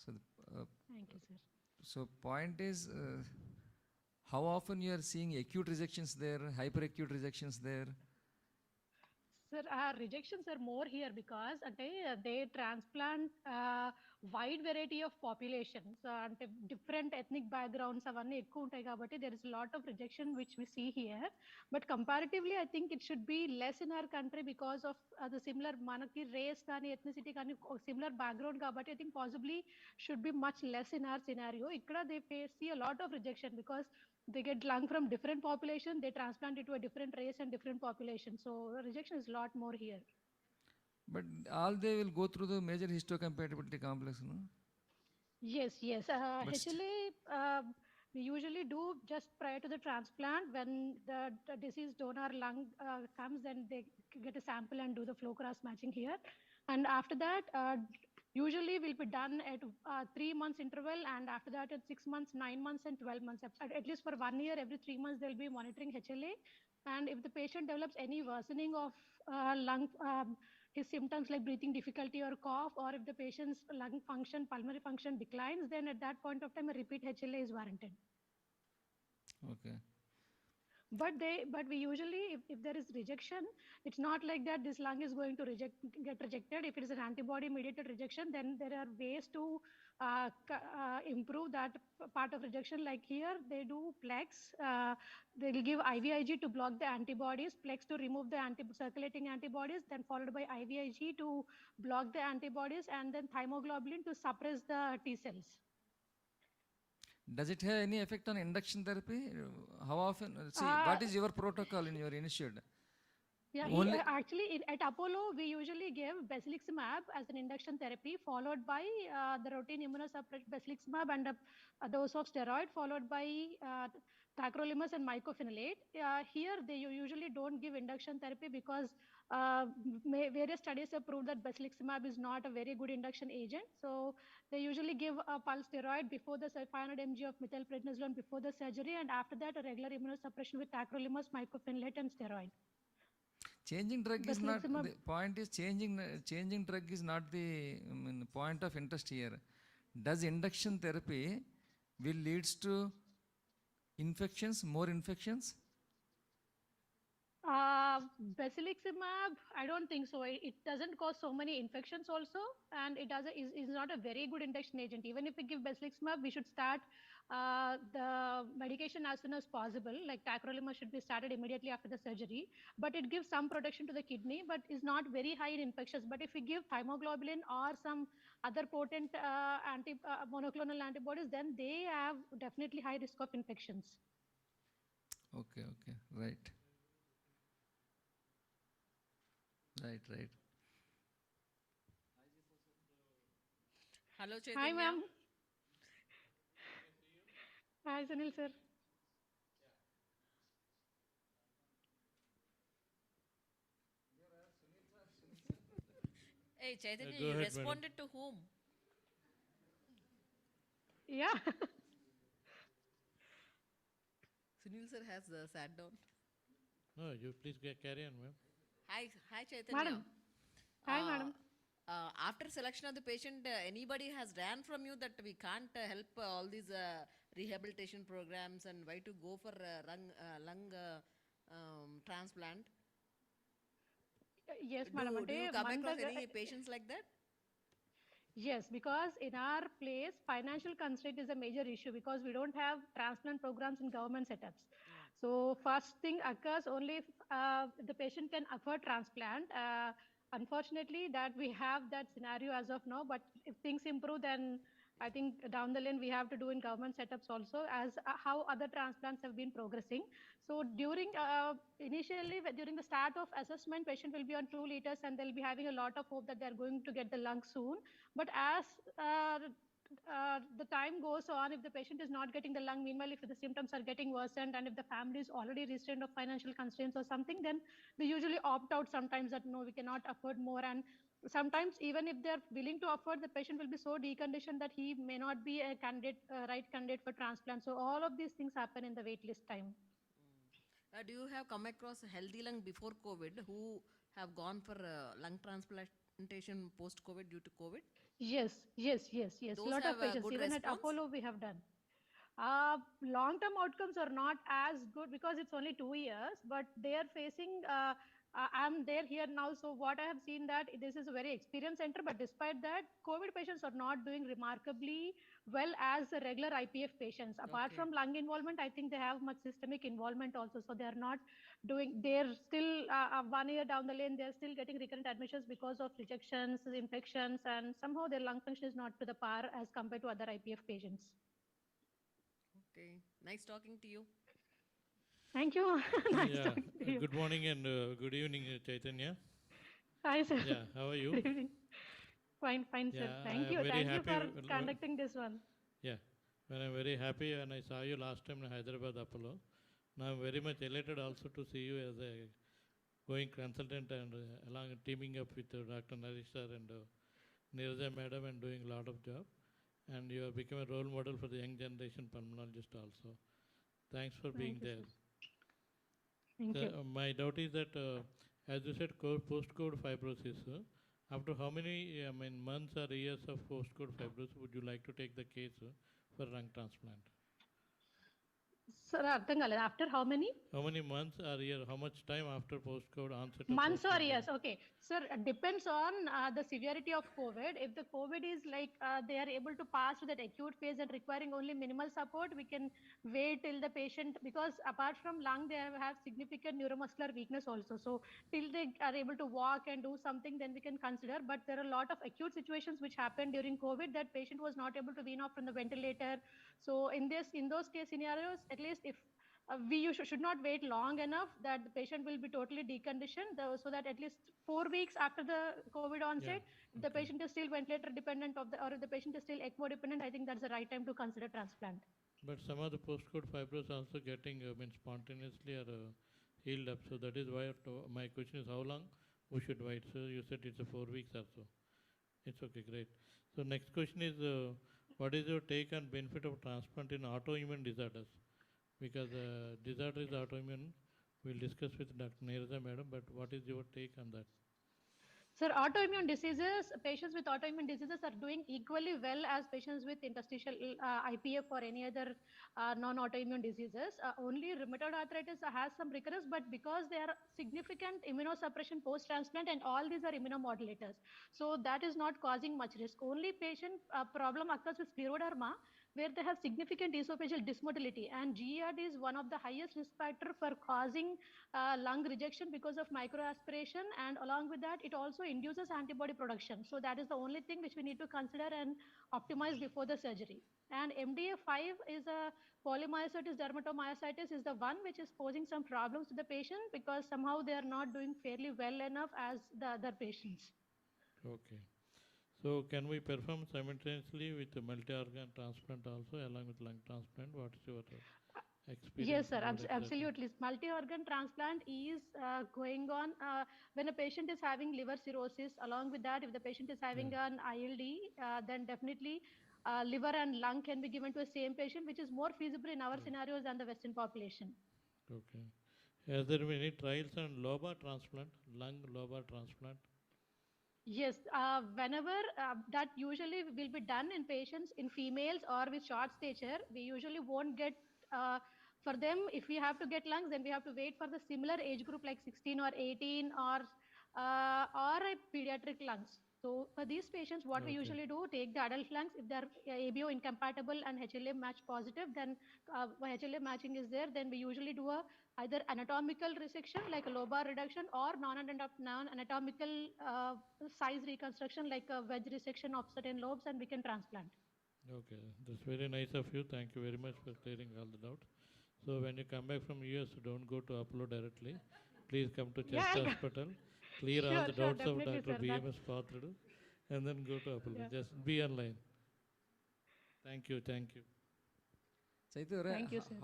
So Thank you, sir. so point is, how often you are seeing acute rejections there, hyperacute rejections there? Sir, our rejections are more here because they transplant wide variety of population. So different ethnic backgrounds avanni ekku untai kabatti there is a lot of rejection which we see here. But comparatively, I think it should be less in our country because of the similar manaki race kani ethnicity kani similar background kabatti I think possibly should be much less in our scenario. Ikkada they see a lot of rejection because they get lung from different population, they transplant it to a different race and different population. So rejection is a lot more here. But all they will go through the major histocompatibility complex, no? Yes, yes. But HLA, we usually do just prior to the transplant. When the deceased donor lung comes, then they get a sample and do the flow cross matching here. And after that, usually will be done at 3 months interval, and after that at 6 months, 9 months, and 12 months. At least for 1 year, every 3 months they'll be monitoring HLA. And if the patient develops any worsening of lung, his symptoms like breathing difficulty or cough, or if the patient's lung function, pulmonary function declines, then at that point of time a repeat HLA is warranted. okay. But we usually, if there is rejection, it's not like that this lung is going to get rejected. If it is an antibody mediated rejection, then there are ways to improve that part of rejection. Like here, they do Plex. They will give IVIG to block the antibodies, Plex to remove the circulating antibodies, then followed by IVIG to block the antibodies, and then thymoglobulin to suppress the T cells. Does it have any effect on induction therapy? How often? See, what is your protocol in your institute? Yeah, actually at Apollo, we usually give basiliximab as an induction therapy, followed by the routine immunosuppressant basiliximab and a dose of steroid, followed by tacrolimus and mycophenolate. Here, they usually don't give induction therapy because various studies have proved that basiliximab is not a very good induction agent. So they usually give a pulse steroid before the 500 mg of methylprednisolone before the surgery, and after that, a regular immunosuppression with tacrolimus, mycophenolate, and steroid. Changing drug is not the point. Is changing drug is not the point of interest here. Does induction therapy will leads to infections, more infections? Basiliximab, I don't think so. It doesn't cause so many infections also, and it is not a very good induction agent. Even if we give basiliximab, we should start the medication as soon as possible. Like tacrolimus should be started immediately after the surgery, but it gives some protection to the kidney, but is not very high in infections. But if we give thymoglobulin or some other potent monoclonal antibodies, then they have definitely high risk of infections. Okay, okay, right. Right. Hello, Chaitanya. Hi, ma'am. Hi, Sunil sir. Hey, Chaitanya, Go you ahead, responded to whom? Yeah. Sunil sir has sat down. No, you please carry on, ma'am. Hi, Chaitanya. Madam. Hi, madam. After selection of the patient, anybody has ran from you that we can't help all these rehabilitation programs and why to go for lung transplant? Yes, madam. Do you come across any patients like that? Yes, because in our place, financial constraint is a major issue because we don't have transplant programs in government setups. So first thing occurs only if the patient can afford transplant. Unfortunately, that we have that scenario as of now, but if things improve, then I think down the line we have to do in government setups also, as how other transplants have been progressing. So during initially during the start of assessment, patient will be on 2 liters and they'll be having a lot of hope that they're going to get the lung soon. But as the time goes on, if the patient is not getting the lung, meanwhile, if the symptoms are getting worsened and if the family is already restrained of financial constraints or something, then they usually opt out sometimes that no, we cannot afford more. And sometimes even if they're willing to afford, the patient will be so deconditioned that he may not be a candidate, right candidate for transplant. So all of these things happen in the wait list time. Do you have come across a healthy lung before COVID who have gone for lung transplantation post COVID due to COVID? Yes, yes, yes, yes. Those Lot have of a patients. good Even at response? Apollo, we have done. Long-term outcomes are not as good because it's only 2 years, but they are facing, I'm there here now, so what I have seen that this is a very experienced center, but despite that, COVID patients are not doing remarkably well as the regular IPF patients. Apart Okay. from lung involvement, I think they have much systemic involvement also, so they are not doing, they're still 1 year down the lane, they're still getting recurrent admissions because of rejections, infections, and somehow their lung function is not to the par as compared to other IPF patients. Okay. Nice talking to you. Thank you. Nice Yeah. talking to you. Good morning and good evening, Chaitanya. Hi, sir. Yeah. How are you? Good evening. Fine, fine, sir. Yeah. I Thank am you. very Thank you happy. for conducting this one. Yeah. When I'm very happy when I saw you last time in Hyderabad Apollo. Now I'm very much elated also to see you as a going consultant and along teaming up with Dr. Naresh sir and Nirja madam and doing a lot of job. And you have become a role model for the young generation pulmonologist also. Thanks for being Thank you, there. sir. Thank you. My doubt is that, as you said, post-COVID fibrosis, after how many months or years of post-COVID fibrosis would you like to take the case for lung transplant? Sir, అర్థం కాలేదు. After how many? How many months or year? How much time after post-COVID onset of Months or post-COVID? years? Okay. Sir, depends on the severity of COVID. If the COVID is like they are able to pass to that acute phase and requiring only minimal support, we can wait till the patient, because apart from lung, they have significant neuromuscular weakness also. So till they are able to walk and do something, then we can consider. But there are a lot of acute situations which happened during COVID that patient was not able to wean off from the ventilator. So in those case scenarios, at least if we should not wait long enough that the patient will be totally deconditioned, so that at least 4 weeks after the COVID onset, if the patient is still ventilator dependent or if the patient is still ECMO dependent, I think that's the right time to consider transplant. But some of the post-COVID fibrosis also getting spontaneously or healed up. So that is why my question is how long we should wait. So you said it's a 4 weeks or so. It's okay, great. So next question is, what is your take on benefit of transplant in autoimmune disorders? Because disorder is autoimmune. We'll discuss with Dr. Neeraja madam, but what is your take on that? Sir, autoimmune diseases, patients with autoimmune diseases are doing equally well as patients with interstitial IPF or any other non-autoimmune diseases. Only rheumatoid arthritis has some recurrence, but because they are significant immunosuppression post-transplant and all these are immunomodulators, so that is not causing much risk. Only patient problem occurs with scleroderma, where they have significant esophageal dysmotility, and GERD is one of the highest risk factor for causing lung rejection because of microaspiration, and along with that it also induces antibody production. So that is the only thing which we need to consider and optimize before the surgery. And MDA5 is a polymyositis dermatomyositis is the one which is posing some problems to the patient because somehow they are not doing fairly well enough as the other patients. Okay. So can we perform simultaneously with the multi-organ transplant also along with lung transplant? What is your experience? Yes, sir, absolutely. Multi-organ transplant is going on when a patient is having liver cirrhosis. Along with that, if the patient is having an ILD, then definitely liver and lung can be given to a same patient, which is more feasible in our scenarios than the Western population. Okay. Has there been any trials on lobar transplant, lung lobar transplant? Yes, whenever that usually will be done in patients, in females or with short stature, we usually won't get, for them, if we have to get lungs, then we have to wait for the similar age group like 16 or 18 or a pediatric lungs. So for these patients, what we Okay. usually do, take the adult lungs. If they're ABO incompatible and HLA match positive, then HLA matching is there. Then we usually do a either anatomical resection like a lobar reduction or non-anatomical size reconstruction like a wedge resection of certain lobes, and we can transplant. Okay, that's very nice of you. Thank you very much for clearing all the doubts. So when you come back from US, don't go to Apollo directly. Please come to Chest Yeah, Hospital, clear all sure, the sure, doubts of definitely, Dr. sir. BMS Pathrudu, and then go to Apollo. Yeah. Just be online. Thank you, thank you. Chaitu, Thank you, sir.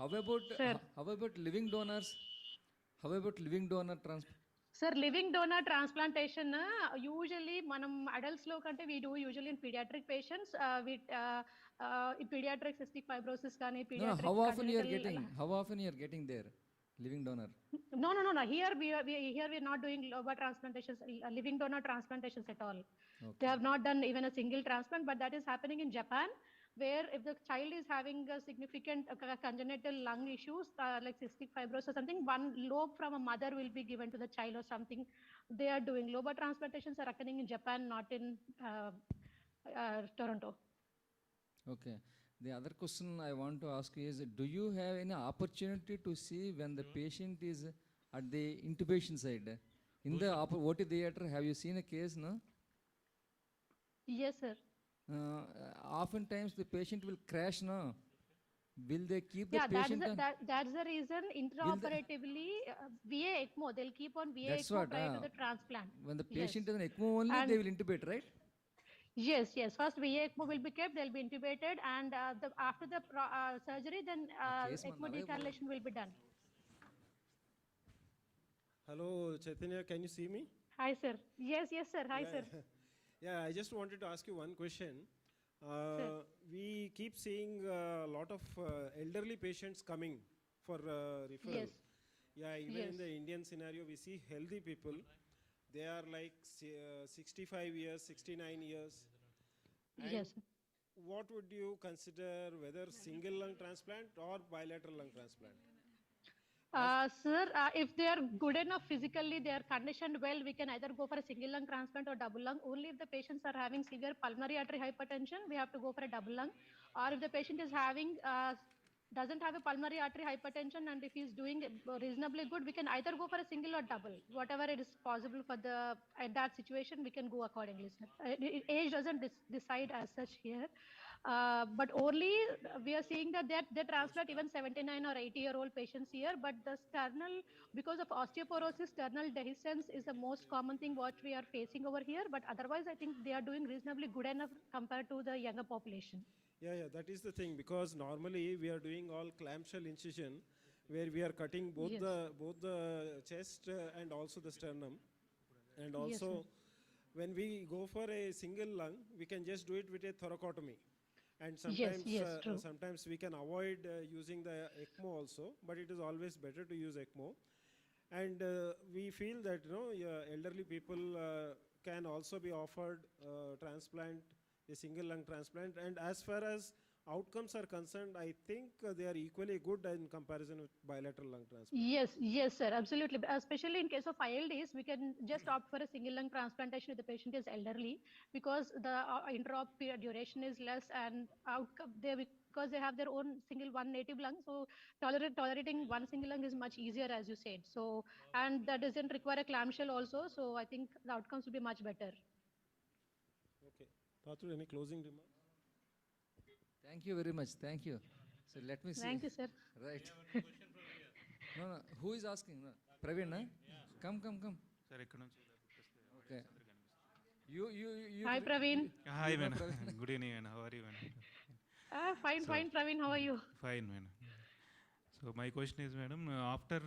how about living donors? How about living donor transplant? Sir, living donor transplantation, usually manam adults lo kante we do usually in pediatric patients. In pediatric cystic fibrosis kani, No, no, pediatric how often you are getting there, living donor? No. Here we are not doing lobar transplantations, living donor transplantations at all. Okay. They have not done even a single transplant, but that is happening in Japan, where if the child is having a significant congenital lung issues like cystic fibrosis or something, one lobe from a mother will be given to the child or something. They are doing lobar transplantations are occurring in Japan, not in Toronto. Okay. The other question I want to ask is, do you have any opportunity to see when the patient is at the intubation side? In the OT theater, have you seen a case, no? Yes, sir. Oftentimes the patient will crash, no? Will they keep the Yeah, patient? that's the reason intraoperatively VA ECMO, they'll keep on VA That's ECMO what. prior to the transplant. When the Yes. patient is an ECMO only, And they will intubate, right? yes. First VA ECMO will be kept, they'll be intubated, and after the surgery, then case ECMO man, decalculation will be done. Hello, Chaitanya, can you see me? Hi, sir. Yes, sir. Hi, sir. Yeah, I just wanted to ask you one question. We keep seeing a lot of elderly patients coming for referral. Yes. Yeah, even Yes. in the Indian scenario, we see healthy people. They are like 65 years, 69 years. And Yes. what would you consider, whether single lung transplant or bilateral lung transplant? Sir, if they are good enough physically, they are conditioned well, we can either go for a single lung transplant or double lung. Only if the patients are having severe pulmonary artery hypertension, we have to go for a double lung. Or if the patient is having doesn't have a pulmonary artery hypertension, and if he's doing reasonably good, we can either go for a single or double. Whatever it is possible for the at that situation, we can go accordingly, sir. Age doesn't decide as such here. But only we are seeing that they transplant even 79 or 80-year-old patients here, but the sternal, because of osteoporosis, sternal dehiscence is the most common thing what we are facing over here, but otherwise I think they are doing reasonably good enough compared to the younger population. Yeah, that is the thing, because normally we are doing all clamshell incision where we are cutting both Yes. the chest and also the sternum. And Yes, also when we go for a single lung, we can just do it with a thoracotomy. And sometimes, true. sometimes we can avoid using the ECMO also, but it is always better to use ECMO. And we feel that elderly people can also be offered transplant, a single lung transplant. And as far as outcomes are concerned, I think they are equally good in comparison with bilateral lung transplant. Yes, sir, absolutely. Especially in case of ILDs, we can just opt for a single lung transplantation if the patient is elderly, because the intra-op period duration is less, and outcome because they have their own one native lung, so tolerating one single lung is much easier, as you said. So, and that doesn't require a clamshell also. So I think the outcomes will be much better. Okay. Patru, any closing remarks? Thank you very much. Thank you. So let me see. Thank you, sir. Right. No. Who is asking? No. Praveen, na? Come. Sir, Okay. You. Hi, Praveen. Hi, man. Good evening, man. How are you, man? Fine, Praveen. How are you? Fine, man. So my question is, madam, after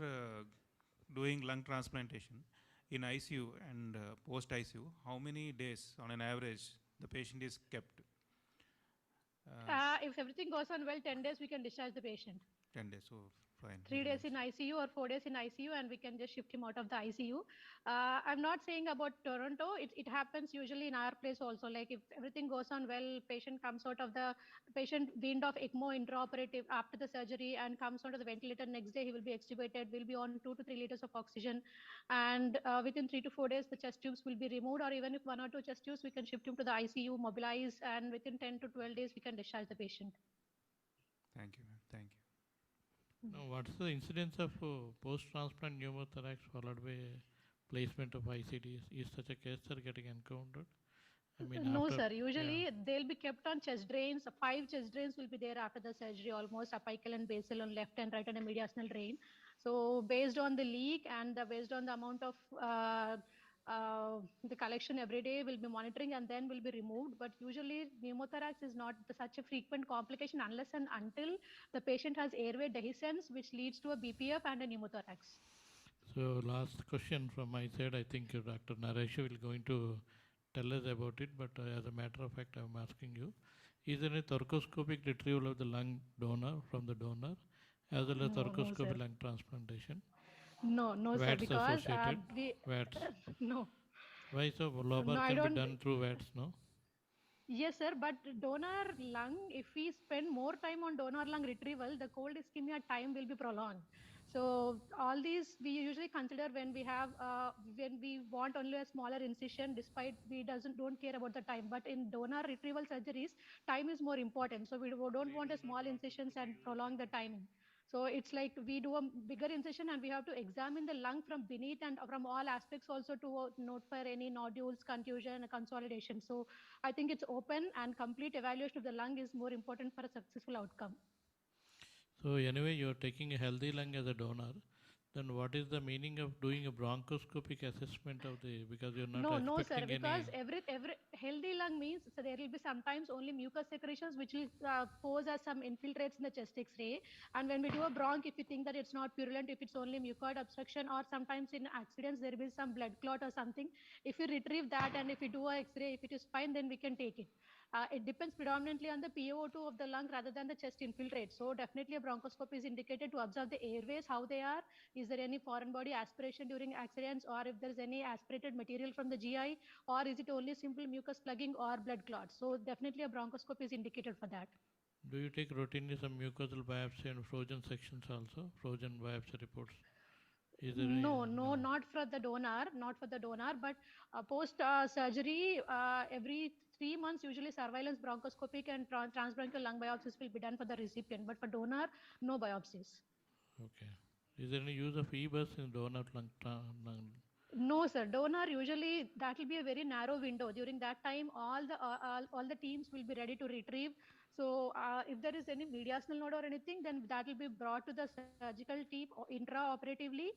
doing lung transplantation in ICU and post-ICU, how many days on an average the patient is kept? If everything goes on well, 10 days we can discharge the patient. 10 days. So fine. 3 very days in nice. ICU or 4 days in ICU, and we can just shift him out of the ICU. I'm not saying about Toronto. It happens usually in our place also. Like if everything goes on well, patient comes out of the patient weaned off ECMO intraoperative after the surgery and comes onto the ventilator. Next day he will be extubated. Will be on 2 to 3 liters of oxygen, and within 3 to 4 days the chest tubes will be removed. Or even if 1 or 2 chest tubes, we can shift him to the ICU, mobilize, and within 10 to 12 days we can discharge the patient. Thank you, ma'am. Thank you. Now, what's the incidence of post-transplant pneumothorax followed by placement of ICDs? Is such a case are getting encountered? I mean, No, after, sir. Usually yeah. they'll be kept on chest drains. 5 chest drains will be there after the surgery, almost apical and basal on left and right, and a mediastinal drain. So based on the leak and based on the amount of the collection every day, we'll be monitoring and then will be removed. But usually pneumothorax is not such a frequent complication unless and until the patient has airway dehiscence, which leads to a BPF and a pneumothorax. So last question from my side. I think Dr. Naresh will going to tell us about it, but as a matter of fact, I'm asking you, is there a thoracoscopic retrieval of the lung donor from the donor, as well as No, no, sir. thoracoscopic lung transplantation? No, no, sir, VATS because associated? we VATS. no. Why so? No, Lobar I can be don't. done through VATS, no? Yes, sir, but donor lung, if we spend more time on donor lung retrieval, the cold ischemia time will be prolonged. So all these we usually consider when we have when we want only a smaller incision, despite we don't care about the time. But in donor retrieval surgeries, time is more important. So we don't want a small incisions and prolong the timing. So it's like we do a bigger incision and we have to examine the lung from beneath and from all aspects also to note for any nodules, contusion, consolidation. So I think it's open and complete evaluation of the lung is more important for a successful outcome. So anyway, you're taking a healthy lung as a donor. Then what is the meaning of doing a bronchoscopic assessment of the, because you're not No, sir, expecting because any. every healthy lung means so there will be sometimes only mucus secretions which will pose as some infiltrates in the chest X-ray. And when we do a bronch, if we think that it's not purulent, if it's only mucoid obstruction, or sometimes in accidents there will be some blood clot or something. If we retrieve that and if we do a X-ray, if it is fine, then we can take it. It depends predominantly on the PaO2 of the lung rather than the chest infiltrate. So definitely a bronchoscopy is indicated to observe the airways, how they are. Is there any foreign body aspiration during accidents, or if there is any aspirated material from the GI, or is it only simple mucus plugging or blood clots? So definitely a bronchoscopy is indicated for that. Do you take routinely some mucosal biopsy and frozen sections also, frozen biopsy reports? Is there any? No, not for the donor, but post surgery, every 3 months, usually surveillance bronchoscopic and transbronchial lung biopsies will be done for the recipient, but for donor, no biopsies. Okay. Is there any use of EBUS in donor lung? No, sir. Donor usually that will be a very narrow window. During that time, all the teams will be ready to retrieve. So if there is any mediastinal node or anything, then that will be brought to the surgical team intraoperatively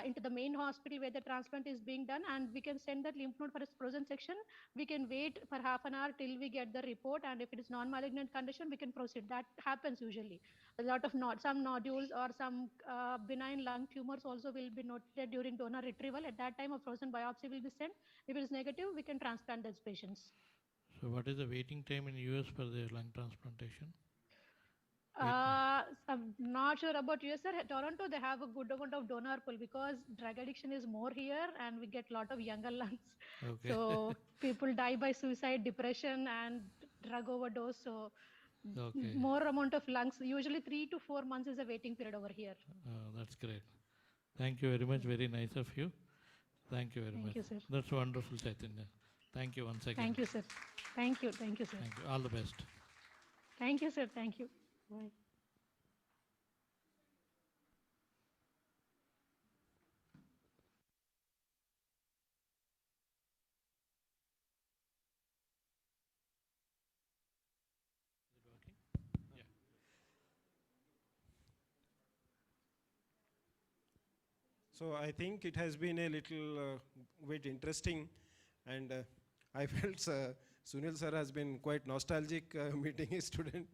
into the main hospital where the transplant is being done, and we can send that lymph node for a frozen section. We can wait for half an hour till we get the report, and if it is non-malignant condition, we can proceed. That happens usually. A lot of some nodules or some benign lung tumors also will be noted during donor retrieval. At that time, a frozen biopsy will be sent. If it is negative, we can transplant those patients. So what is the waiting time in US for the lung transplantation? I'm not sure about US, sir. Toronto, they have a good amount of donor pool because drug addiction is more here and we get a lot of younger lungs. Okay. So people die by suicide, depression, and drug overdose. So Okay. more amount of lungs. Usually 3 to 4 months is a waiting period over here. That's great. Thank you very much. Very nice of you. Thank you very much. Thank you, sir. That's wonderful, Chaitanya. Thank you once again. Thank you, sir. Thank you, sir. Thank you. All the best. Thank you, sir. Thank you. Bye. So I think it has been a little bit interesting, and I felt Sunil sir has been quite nostalgic meeting his student.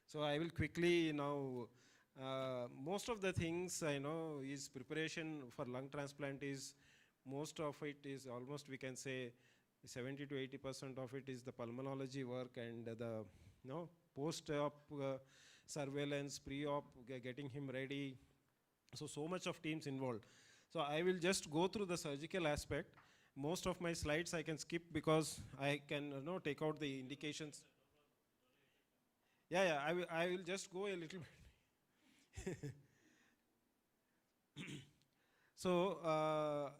So I will quickly now, most of the things I know is preparation for lung transplant is, most of it is almost we can say 70 to 80% of it is the pulmonology work and the post-op surveillance, pre-op, getting him ready. So much of teams involved. So I will just go through the surgical aspect. Most of my slides I can skip because I can take out the indications. Yeah, I will just go a little bit. So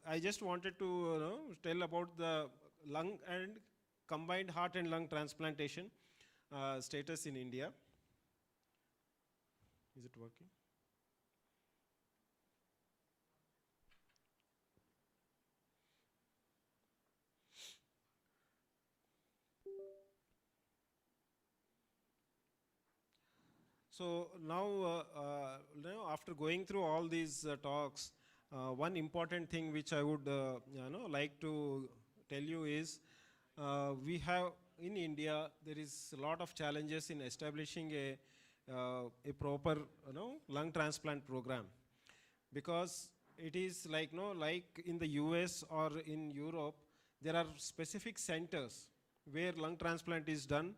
I just wanted to tell about the lung and combined heart and lung transplantation status in India. Is it working? So now, after going through all these talks, one important thing which I would like to tell you is we have in India there is a lot of challenges in establishing a proper lung transplant program, because it is like like in the US or in Europe, there are specific centers where lung transplant is done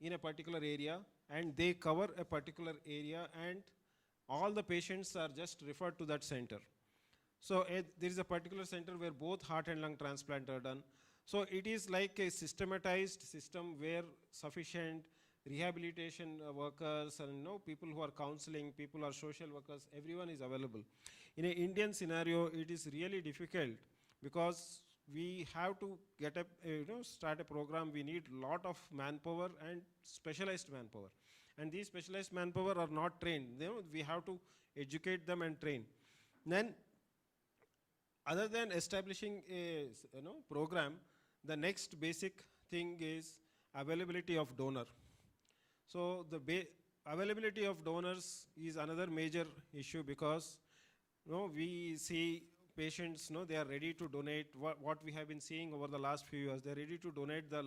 in a particular area, and they cover a particular area, and all the patients are just referred to that center. So there is a particular center where both heart and lung transplant are done. So it is like a systematized system where sufficient rehabilitation workers and people who are counseling, people who are social workers, everyone is available. In an Indian scenario, it is really difficult because we have to get a, start a program. We need a lot of manpower and specialized manpower. And these specialized manpower are not trained. We have to educate them and train. Then, other than establishing a program, the next basic thing is availability of donor. So the availability of donors is another major issue, because we see patients, they are ready to donate. What we have been seeing over the last few years, they're ready to donate the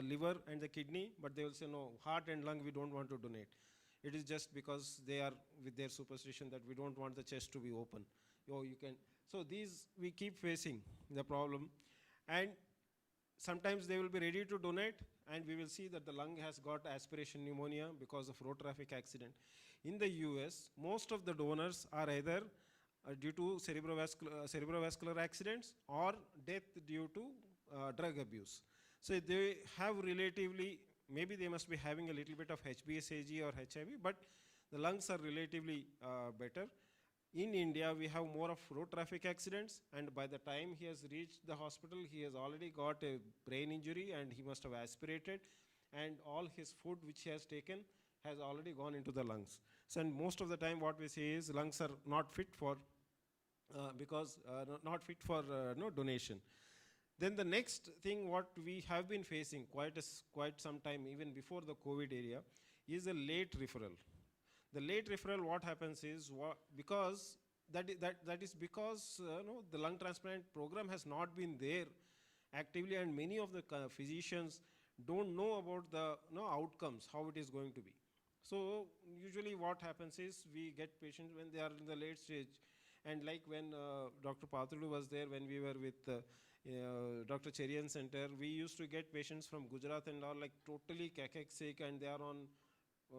liver and the kidney, but they will say, no, heart and lung we don't want to donate. It is just because they are with their superstition that we don't want the chest to be open. You can. So these we keep facing the problem, and sometimes they will be ready to donate, and we will see that the lung has got aspiration pneumonia because of road traffic accident. In the US, most of the donors are either due to cerebrovascular accidents or death due to drug abuse. So they have relatively, maybe they must be having a little bit of HBsAg or HIV, but the lungs are relatively better. In India, we have more of road traffic accidents, and by the time he has reached the hospital, he has already got a brain injury and he must have aspirated, and all his food which he has taken has already gone into the lungs. So, and most of the time what we say is lungs are not fit for, not fit for donation. Then the next thing what we have been facing quite some time, even before the COVID area, is a late referral. The late referral, what happens is, because that is because the lung transplant program has not been there actively, and many of the physicians don't know about the outcomes, how it is going to be. So usually what happens is we get patients when they are in the late stage, and like when Dr. Pathulu was there, when we were with Dr. Cherian Center, we used to get patients from Gujarat and all, like totally cachexic, and they are on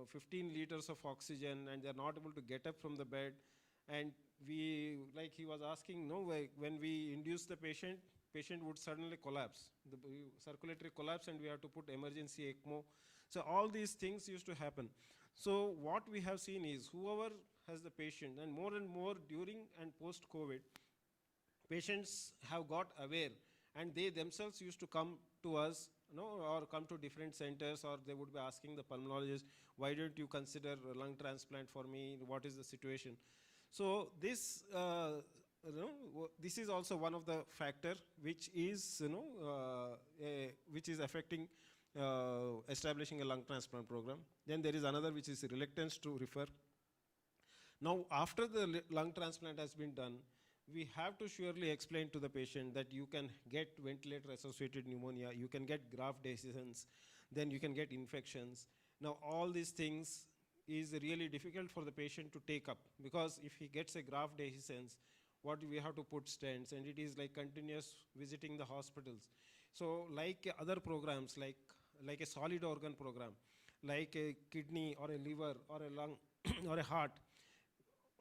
15 liters of oxygen, and they're not able to get up from the bed. And we, like he was asking, when we induce the patient would suddenly collapse, the circulatory collapse, and we have to put emergency ECMO. So all these things used to happen. So what we have seen is, whoever has the patient, and more during and post-COVID, patients have got aware, and they themselves used to come to us, or come to different centers, or they would be asking the pulmonologist, why don't you consider lung transplant for me? What is the situation? So this, this is also one of the factor which is, which is affecting establishing a lung transplant program. Then there is another, which is reluctance to refer. Now, after the lung transplant has been done, we have to surely explain to the patient that you can get ventilator-associated pneumonia, you can get graft dehiscence, then you can get infections. Now, all these things is really difficult for the patient to take up, because if he gets a graft dehiscence, what we have to put stents, and it is like continuous visiting the hospitals. So like other programs, like a solid organ program, like a kidney or a liver or a lung or a heart.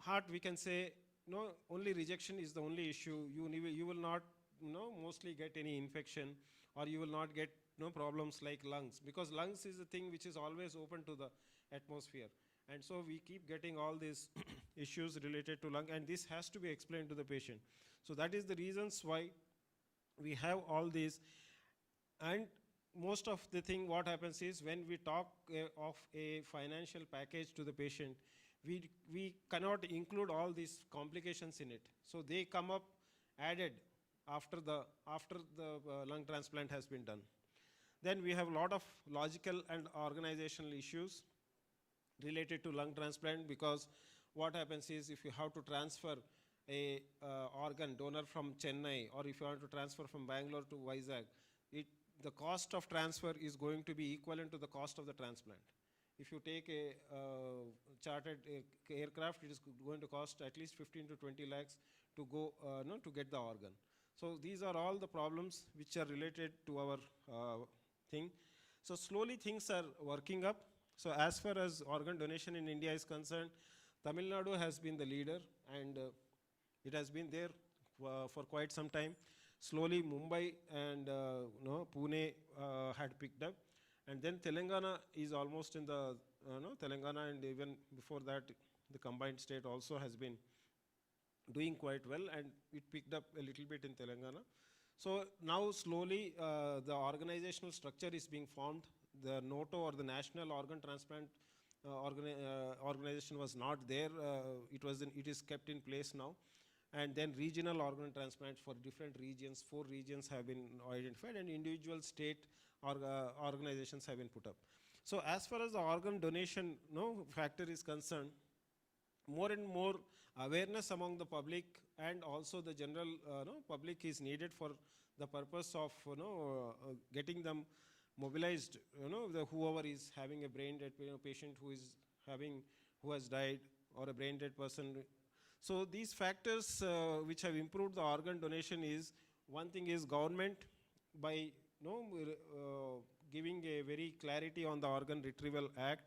Heart, we can say, no, only rejection is the only issue. You will not, mostly get any infection, or you will not get no problems like lungs, because lungs is a thing which is always open to the atmosphere. And so we keep getting all these issues related to lung, and this has to be explained to the patient. So that is the reasons why we have all these. And most of the thing what happens is, when we talk of a financial package to the patient, we cannot include all these complications in it. So they come up added after the lung transplant has been done. Then we have a lot of logical and organizational issues related to lung transplant, because what happens is, if you have to transfer a organ donor from Chennai, or if you want to transfer from Bangalore to Vizag, the cost of transfer is going to be equivalent to the cost of the transplant. If you take a chartered aircraft, it is going to cost at least 15 to 20 lakhs to go to get the organ. So these are all the problems which are related to our thing. So slowly things are working up. So as far as organ donation in India is concerned, Tamil Nadu has been the leader, and it has been there for quite some time. Slowly Mumbai and Pune had picked up, and then Telangana is almost in the Telangana, and even before that the combined state also has been doing quite well, and it picked up a little bit in Telangana. So now slowly the organizational structure is being formed. The NOTO, or the National Organ Transplant organization, was not there. It is kept in place now. And then regional organ transplants for different regions, 4 regions have been identified, and individual state organizations have been put up. So as far as the organ donation factor is concerned, more and more awareness among the public and also the general public is needed for the purpose of getting them mobilized. Whoever is having a brain dead patient who has died, or a brain dead person. So these factors which have improved the organ donation is, one thing is government, by giving a very clarity on the Organ Retrieval Act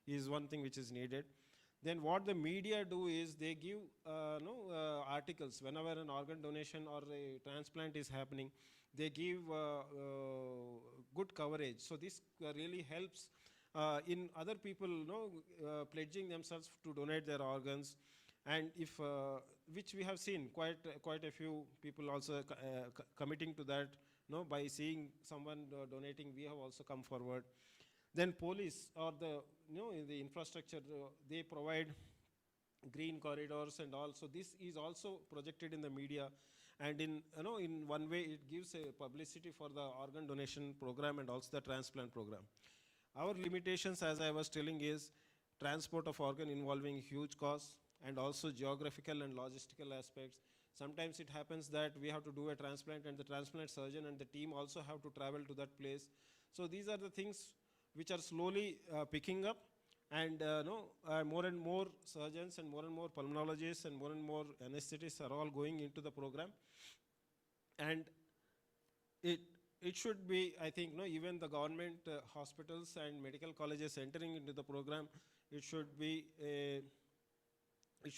is one thing which is needed. Then what the media do is, they give articles whenever an organ donation or a transplant is happening. They give good coverage. So this really helps in other people pledging themselves to donate their organs. And if which we have seen quite a few people also committing to that, by seeing someone donating, we have also come forward. Then police, or in the infrastructure, they provide green corridors and all. So this is also projected in the media, and in one way it gives a publicity for the organ donation program and also the transplant program. Our limitations, as I was telling, is transport of organ involving huge costs, and also geographical and logistical aspects. Sometimes it happens that we have to do a transplant, and the transplant surgeon and the team also have to travel to that place. So these are the things which are slowly picking up, and more and more surgeons and more pulmonologists and more anesthetists are all going into the program. And it should be, I think, even the government hospitals and medical colleges entering into the program, it should be it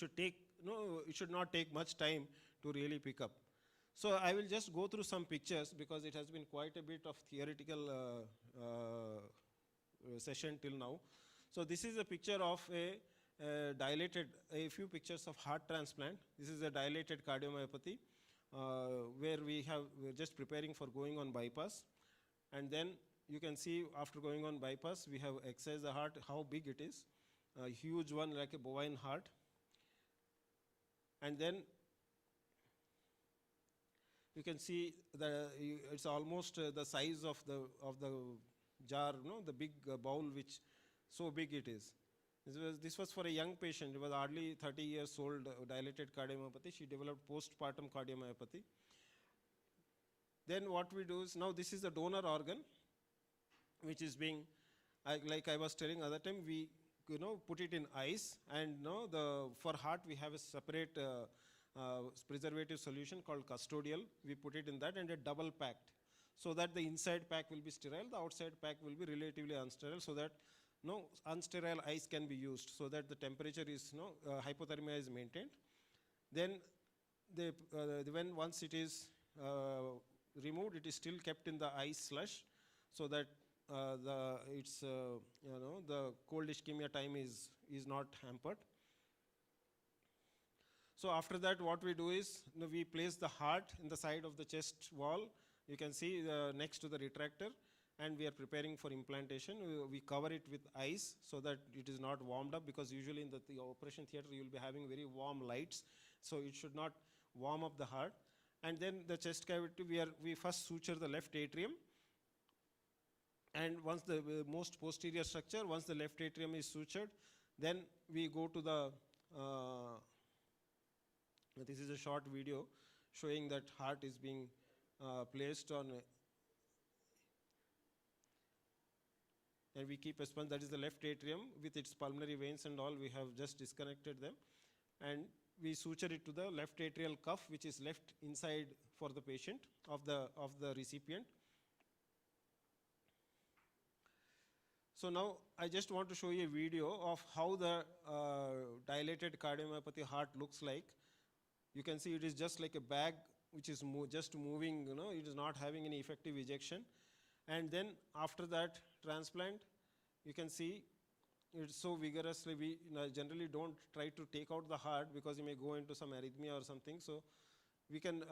should not take much time to really pick up. So I will just go through some pictures, because it has been quite a bit of theoretical session till now. So this is a picture of a few pictures of heart transplant. This is a dilated cardiomyopathy, where we're just preparing for going on bypass. And then you can see, after going on bypass, we have excised the heart, how big it is. A huge one, like a bovine heart. And then you can see that it's almost the size of the jar, the big bowl, which so big it is. This was for a young patient. It was hardly 30 years old, dilated cardiomyopathy. She developed postpartum cardiomyopathy. Then what we do is, now this is the donor organ, which is being, like I was telling other time, we put it in ice, and for heart we have a separate preservative solution called custodial. We put it in that, and a double packed, so that the inside pack will be sterile, the outside pack will be relatively unsterile, so that unsterile ice can be used so that the temperature is, hypothermia is maintained. Then when once it is removed, it is still kept in the ice slush so that the cold ischemia time is not hampered. So after that, what we do is, we place the heart in the side of the chest wall. You can see next to the retractor, and we are preparing for implantation. We cover it with ice so that it is not warmed up, because usually in the operation theater you will be having very warm lights, so it should not warm up the heart. And then the chest cavity, we first suture the left atrium, and once the most posterior structure, once the left atrium is sutured, then we go to the this is a short video showing that heart is being placed on, and we keep a sponge. That is the left atrium with its pulmonary veins and all. We have just disconnected them, and we suture it to the left atrial cuff, which is left inside for the patient of the recipient. So now I just want to show you a video of how the dilated cardiomyopathy heart looks like. You can see it is just like a bag which is just moving, it is not having any effective ejection. And then after that transplant, you can see it's so vigorously. We generally don't try to take out the heart because you may go into some arrhythmia or something. So we can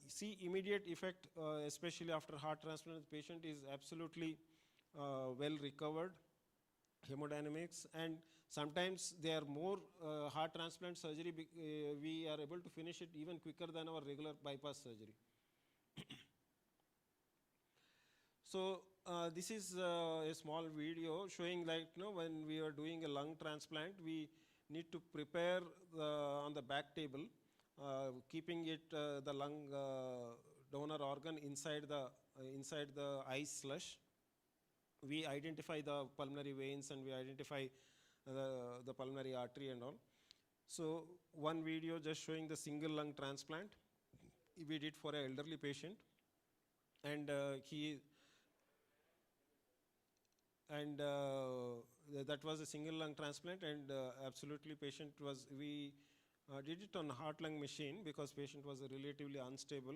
see immediate effect, especially after heart transplant. The patient is absolutely well recovered, hemodynamics, and sometimes they are more heart transplant surgery. We are able to finish it even quicker than our regular bypass surgery. So this is a small video showing, like, when we are doing a lung transplant, we need to prepare on the back table, keeping it the lung donor organ inside the ice slush. We identify the pulmonary veins and we identify the pulmonary artery and all. So one video just showing the single lung transplant we did for an elderly patient, and that was a single lung transplant, and absolutely patient was, we did it on heart-lung machine because patient was relatively unstable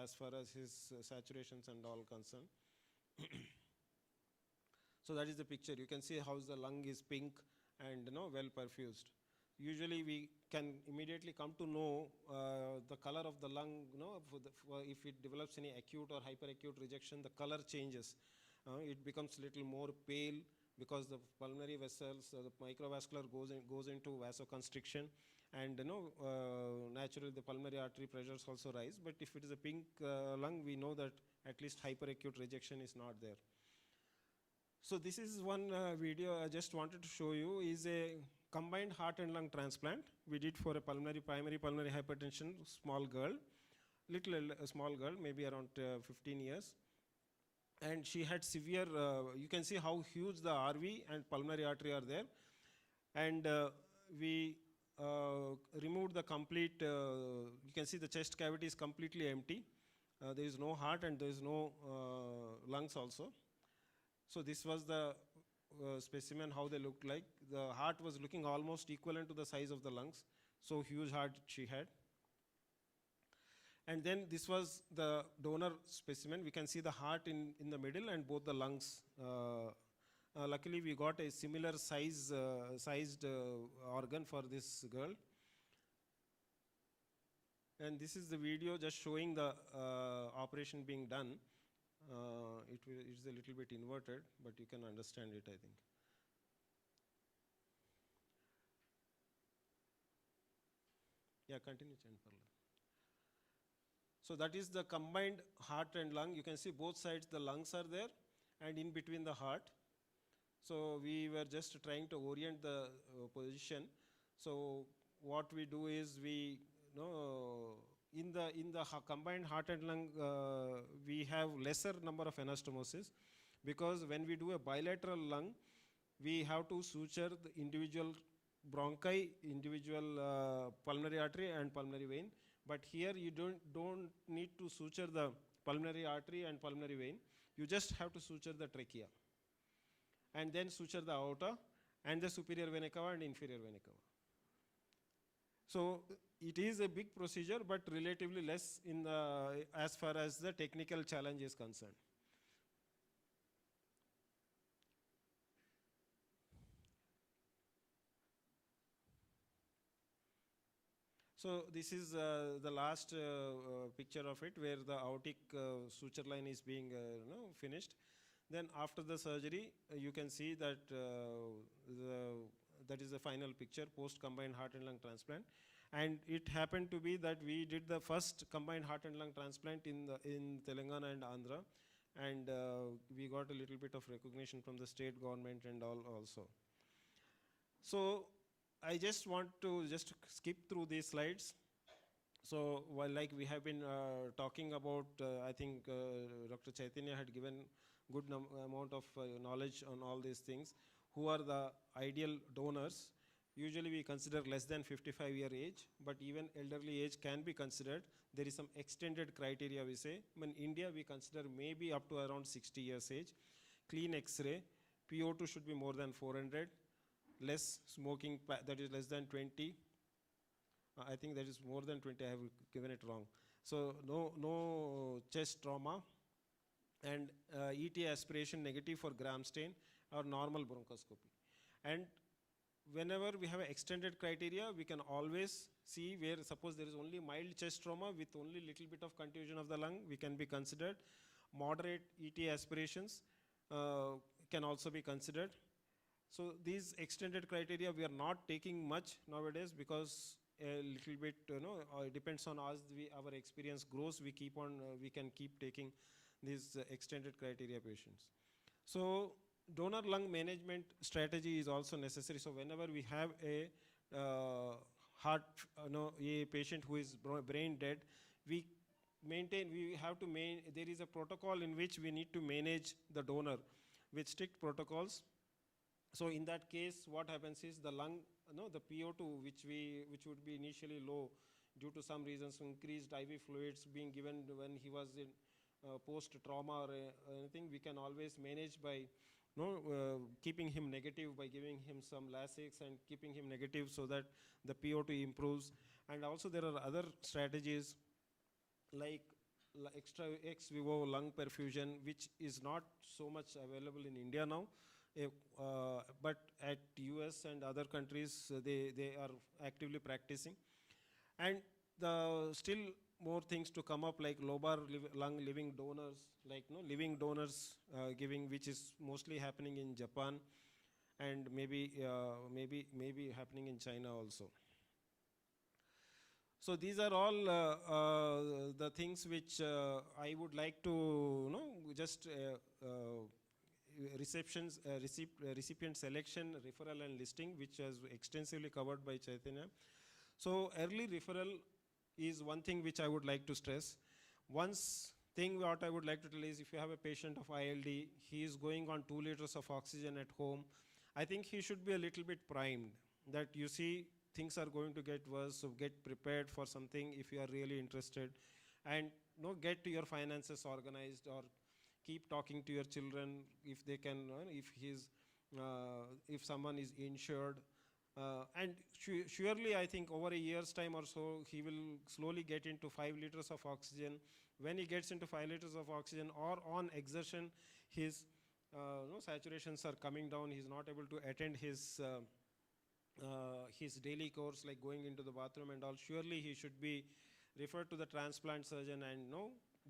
as far as his saturations and all concerned. So that is the picture. You can see how the lung is pink and well perfused. Usually we can immediately come to know the color of the lung. If it develops any acute or hyperacute rejection, the color changes. It becomes little more pale because the pulmonary vessels, the microvascular goes into vasoconstriction, and naturally the pulmonary artery pressures also rise. But if it is a pink lung, we know that at least hyperacute rejection is not there. So this is one video I just wanted to show you, is a combined heart and lung transplant we did for a primary pulmonary hypertension small girl, a small girl, maybe around 15 years. And she had severe, you can see how huge the RV and pulmonary artery are there. And we removed the complete, you can see the chest cavity is completely empty. There is no heart and there is no lungs also. So this was the specimen, how they looked like. The heart was looking almost equivalent to the size of the lungs. So huge heart she had. And then this was the donor specimen. We can see the heart in the middle and both the lungs. Luckily, we got a similar sized organ for this girl. And this is the video just showing the operation being done. It's a little bit inverted, but you can understand it, I think. Yeah, continue, Chanparla. So that is the combined heart and lung. You can see both sides the lungs are there and in between the heart. So we were just trying to orient the position. So what we do is we in the combined heart and lung we have lesser number of anastomosis, because when we do a bilateral lung, we have to suture the individual bronchi, individual pulmonary artery and pulmonary vein. But here you don't need to suture the pulmonary artery and pulmonary vein. You just have to suture the trachea. and then suture the aorta and the superior vena cava and inferior vena cava. So it is a big procedure, but relatively less in the, as far as the technical challenge is concerned. So this is the last picture of it, where the aortic suture line is being finished. Then after the surgery, you can see that that is the final picture post combined heart and lung transplant. And it happened to be that we did the first combined heart and lung transplant in Telangana and Andhra, and we got a little bit of recognition from the state government and all also. So I just want to just skip through these slides. So while like we have been talking about, I think Dr. Chaitanya had given good amount of knowledge on all these things. Who are the ideal donors? Usually we consider less than 55-year age, but even elderly age can be considered. There is some extended criteria we say. In India we consider maybe up to around 60 years age. Clean X-ray, PO2 should be more than 400. Less smoking, that is less than 20. I think that is more than 20, I have given it wrong. So no chest trauma, and ET aspiration negative for gram stain or normal bronchoscopy. And whenever we have an extended criteria, we can always see where suppose there is only mild chest trauma with only little bit of contusion of the lung, we can be considered. Moderate ET aspirations can also be considered. So these extended criteria we are not taking much nowadays, because a little bit, it depends on us, our experience grows, we can keep taking these extended criteria patients. So donor lung management strategy is also necessary. So whenever we have a a patient who is brain dead, there is a protocol in which we need to manage the donor with strict protocols. So in that case, what happens is the lung, the PO2, which would be initially low due to some reasons, increased IV fluids being given when he was in post-trauma or anything, we can always manage by keeping him negative, by giving him some Lasix and keeping him negative so that the PO2 improves. And also there are other strategies like extra ex vivo lung perfusion, which is not so much available in India now. But at US and other countries, they are actively practicing. And still more things to come up, like lobar lung living donors, like living donors giving, which is mostly happening in Japan, and maybe happening in China also. So these are all the things which I would like to just recipient selection, referral and listing, which was extensively covered by Chaitanya. So early referral is one thing which I would like to stress. Once thing what I would like to tell is, if you have a patient of ILD, he is going on 2 liters of oxygen at home, I think he should be a little bit primed that you see things are going to get worse, so get prepared for something if you are really interested, and get your finances organized, or keep talking to your children if they can, if someone is insured. And surely I think over a year's time or so, he will slowly get into 5 liters of oxygen. When he gets into 5 liters of oxygen, or on exertion, his saturations are coming down, he's not able to attend his daily course, like going into the bathroom and all, surely he should be referred to the transplant surgeon, and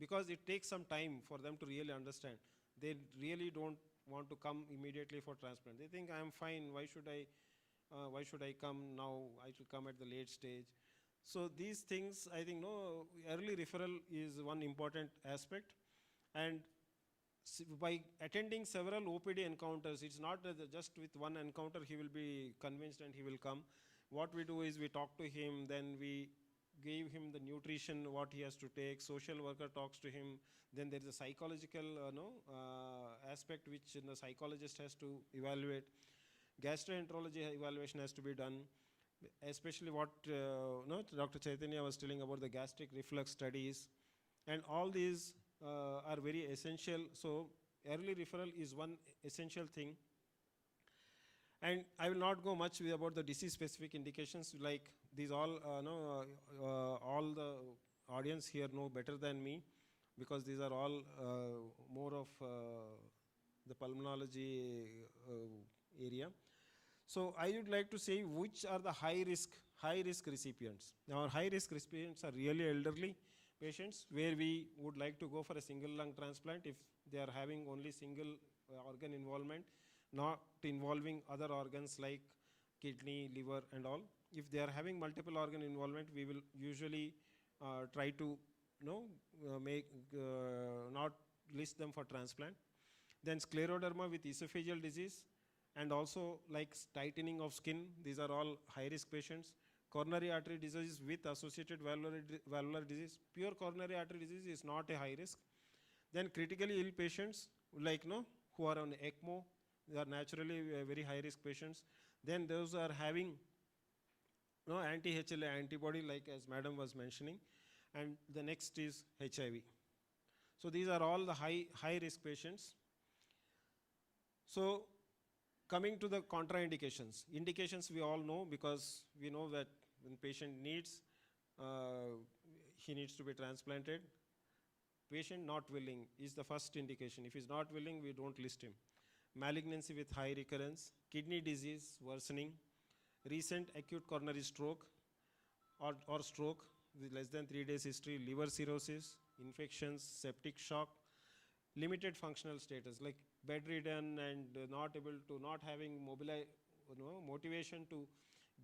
because it takes some time for them to really understand. They really don't want to come immediately for transplant. They think, I'm fine, why should I come now? I should come at the late stage. So these things, I think, early referral is one important aspect. And by attending several OPD encounters, it's not just with one encounter he will be convinced and he will come. What we do is we talk to him, then we give him the nutrition, what he has to take, social worker talks to him, then there is a psychological aspect which the psychologist has to evaluate. Gastroenterology evaluation has to be done, especially what Dr. Chaitanya was telling about the gastric reflux studies, and all these are very essential. So early referral is one essential thing. And I will not go much about the disease-specific indications, like these all, all the audience here know better than me, because these are all more of the pulmonology area. So I would like to say which are the high risk recipients. Our high risk recipients are really elderly patients, where we would like to go for a single lung transplant if they are having only single organ involvement, not involving other organs like kidney, liver and all. If they are having multiple organ involvement, we will usually try to not list them for transplant. Then scleroderma with esophageal disease, and also like tightening of skin, these are all high risk patients. Coronary artery disease with associated valvular disease. Pure coronary artery disease is not a high risk. Then critically ill patients, like who are on ECMO, they are naturally very high risk patients. Then those are having anti-HLA antibody, like as madam was mentioning, and the next is HIV. So these are all the high risk patients. So coming to the contraindications. Indications we all know, because we know that when patient needs, he needs to be transplanted. Patient not willing is the first indication. If he's not willing, we don't list him. Malignancy with high recurrence, kidney disease worsening, recent acute coronary stroke or stroke with less than 3 days history, liver cirrhosis, infections, septic shock, limited functional status like bedridden and not having motivation to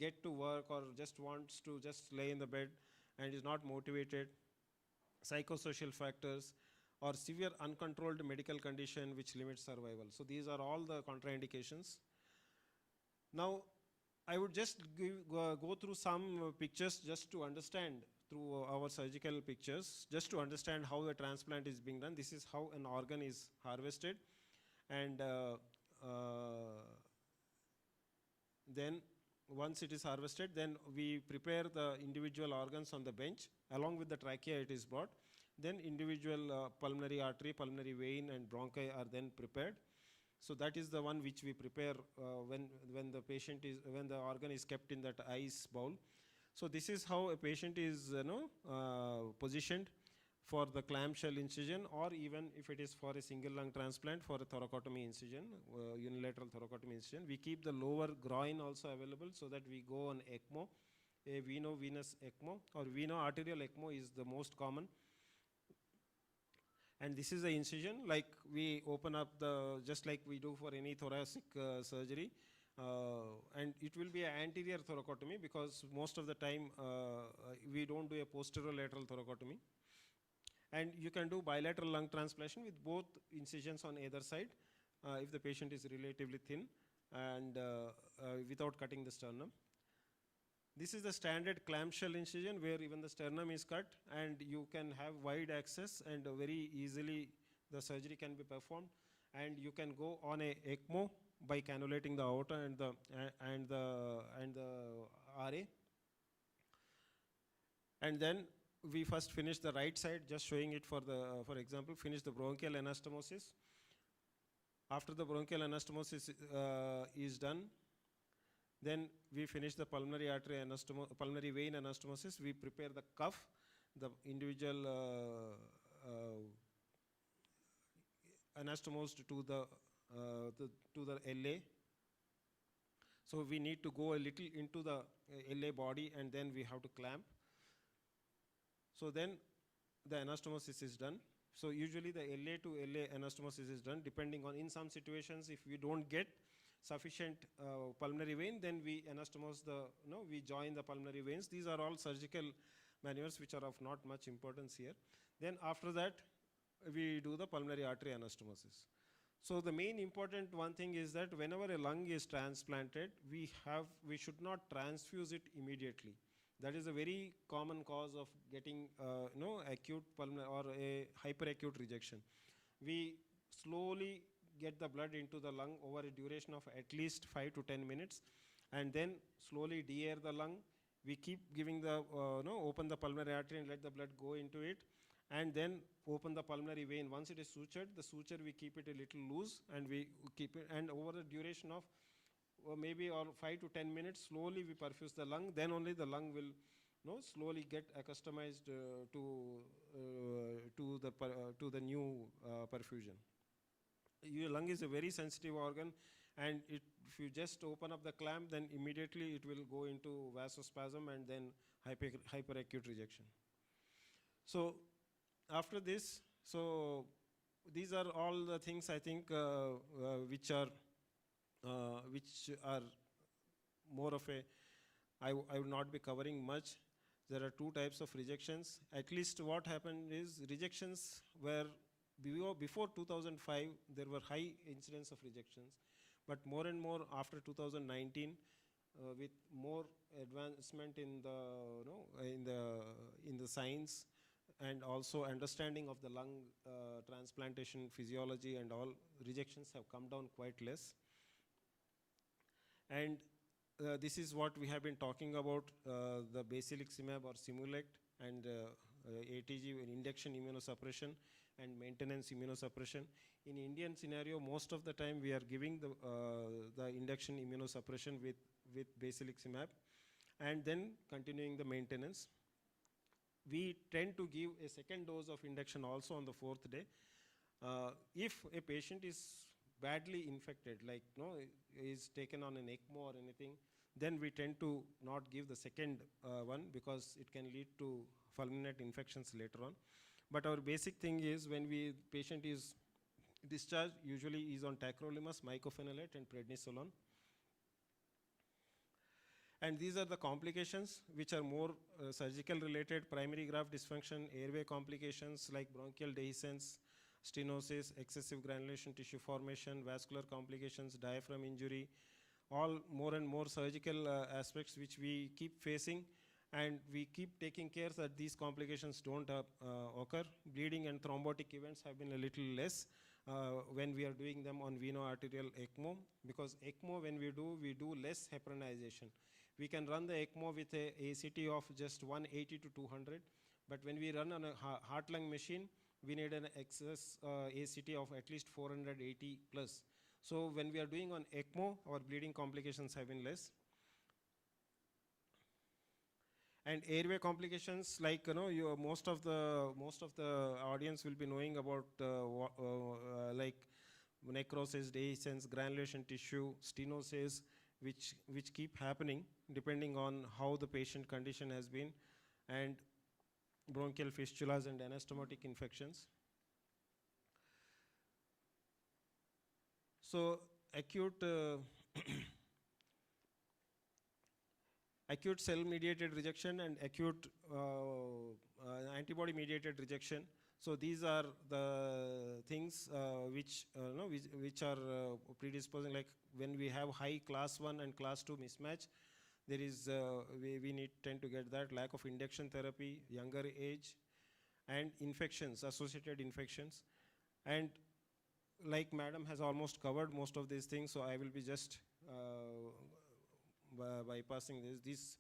get to work, or just wants to just lay in the bed and is not motivated, psychosocial factors, or severe uncontrolled medical condition which limits survival. So these are all the contraindications. Now I would just go through some pictures just to understand, through our surgical pictures, just to understand how the transplant is being done. This is how an organ is harvested, and then once it is harvested, then we prepare the individual organs on the bench. Along with the trachea it is brought. Then individual pulmonary artery, pulmonary vein and bronchi are then prepared. So that is the one which we prepare when the organ is kept in that ice bowl. So this is how a patient is positioned for the clamshell incision, or even if it is for a single lung transplant, for a thoracotomy incision, unilateral thoracotomy incision. We keep the lower groin also available, so that we go on ECMO, a veno-venous ECMO, or veno-arterial ECMO is the most common. And this is the incision, like we open up just like we do for any thoracic surgery. And it will be an anterior thoracotomy, because most of the time we don't do a posterolateral thoracotomy. And you can do bilateral lung transplantation with both incisions on either side if the patient is relatively thin and without cutting the sternum. This is the standard clamshell incision, where even the sternum is cut, and you can have wide access, and very easily the surgery can be performed. And you can go on a ECMO by cannulating the aorta and the RA. And then we first finish the right side, just showing it for example, finish the bronchial anastomosis. After the bronchial anastomosis is done, then we finish the pulmonary vein anastomosis. We prepare the cuff, the individual anastomosed to the LA. So we need to go a little into the LA body, and then we have to clamp. So then the anastomosis is done. So usually the LA to LA anastomosis is done, depending on, in some situations, if we don't get sufficient pulmonary vein, then we anastomose we join the pulmonary veins. These are all surgical maneuvers which are of not much importance here. Then after that, we do the pulmonary artery anastomosis. So the main important one thing is that whenever a lung is transplanted, we should not transfuse it immediately. That is a very common cause of getting acute pulmonary or a hyperacute rejection. We slowly get the blood into the lung over a duration of at least 5 to 10 minutes, and then slowly de-air the lung. We keep giving open the pulmonary artery and let the blood go into it, and then open the pulmonary vein. Once it is sutured, the suture we keep it a little loose, and we keep it, and over the duration of maybe or 5 to 10 minutes, slowly we perfuse the lung, then only the lung will slowly get accustomed to the new perfusion. Your lung is a very sensitive organ, and if you just open up the clamp, then immediately it will go into vasospasm and then hyperacute rejection. So after this, so these are all the things I think which are more of a, I will not be covering much. There are two types of rejections. At least what happened is rejections were before 2005 there were high incidence of rejections, but more and more after 2019 with more advancement in the science and also understanding of the lung transplantation physiology and all, rejections have come down quite less. And this is what we have been talking about, the basiliximab or Simulect and ATG, induction immunosuppression and maintenance immunosuppression. In Indian scenario, most of the time we are giving the induction immunosuppression with basiliximab and then continuing the maintenance. We tend to give a second dose of induction also on the 4th day. If a patient is badly infected, like is taken on an ECMO or anything, then we tend to not give the second one because it can lead to fulminant infections later on. But our basic thing is when patient is discharged, usually is on tacrolimus, mycophenolate and prednisolone. And these are the complications which are more surgical related: primary graft dysfunction, airway complications like bronchial dehiscence, stenosis, excessive granulation tissue formation, vascular complications, diaphragm injury, all more and more surgical aspects which we keep facing, and we keep taking care that these complications don't occur. Bleeding and thrombotic events have been a little less when we are doing them on veno-arterial ECMO, because ECMO when we do less heparinization. We can run the ECMO with a ACT of just 180 to 200, but when we run on a heart-lung machine, we need an excess ACT of at least 480 plus. So when we are doing on ECMO, our bleeding complications have been less. And airway complications, like most of the audience will be knowing about like necrosis, dehiscence, granulation tissue, stenosis, which keep happening depending on how the patient condition has been, and bronchial fistulas and anastomotic infections. So acute acute cell-mediated rejection and acute antibody-mediated rejection. So these are the things which are predisposing, like when we have high class 1 and class 2 mismatch, there is we tend to get that lack of induction therapy, younger age, and infections, associated infections. And like madam has almost covered most of these things, so I will be just bypassing this.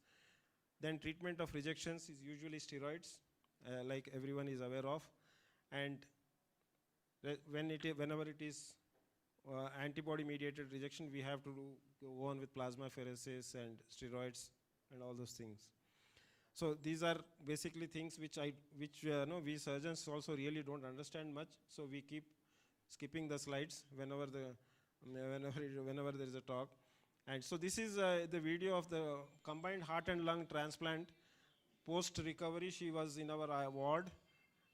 Then treatment of rejections is usually steroids, like everyone is aware of, and whenever it is antibody-mediated rejection, we have to go on with plasmapheresis and steroids and all those things. So these are basically things which we surgeons also really don't understand much. So we keep skipping the slides whenever there is a talk. And so this is the video of the combined heart and lung transplant. Post-recovery, she was in our ward,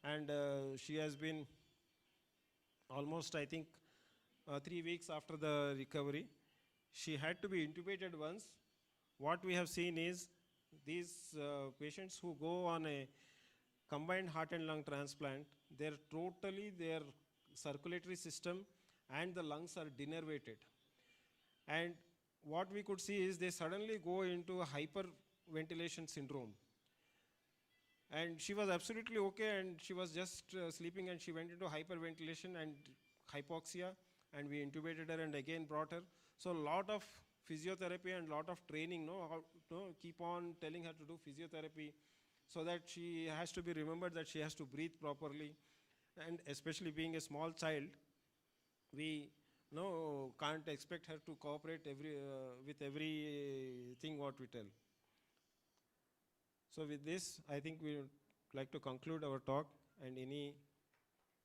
and she has been almost, I think, 3 weeks after the recovery. She had to be intubated once. What we have seen is these patients who go on a combined heart and lung transplant, their circulatory system and the lungs are denervated. And what we could see is they suddenly go into a hyperventilation syndrome. And she was absolutely okay, and she was just sleeping, and she went into hyperventilation and hypoxia, and we intubated her and again brought her. So a lot of physiotherapy and lot of training, keep on telling her to do physiotherapy, so that she has to be remembered that she has to breathe properly. And especially being a small child, we no, can't expect her to cooperate with everything what we tell. So with this, I think we would like to conclude our talk, and any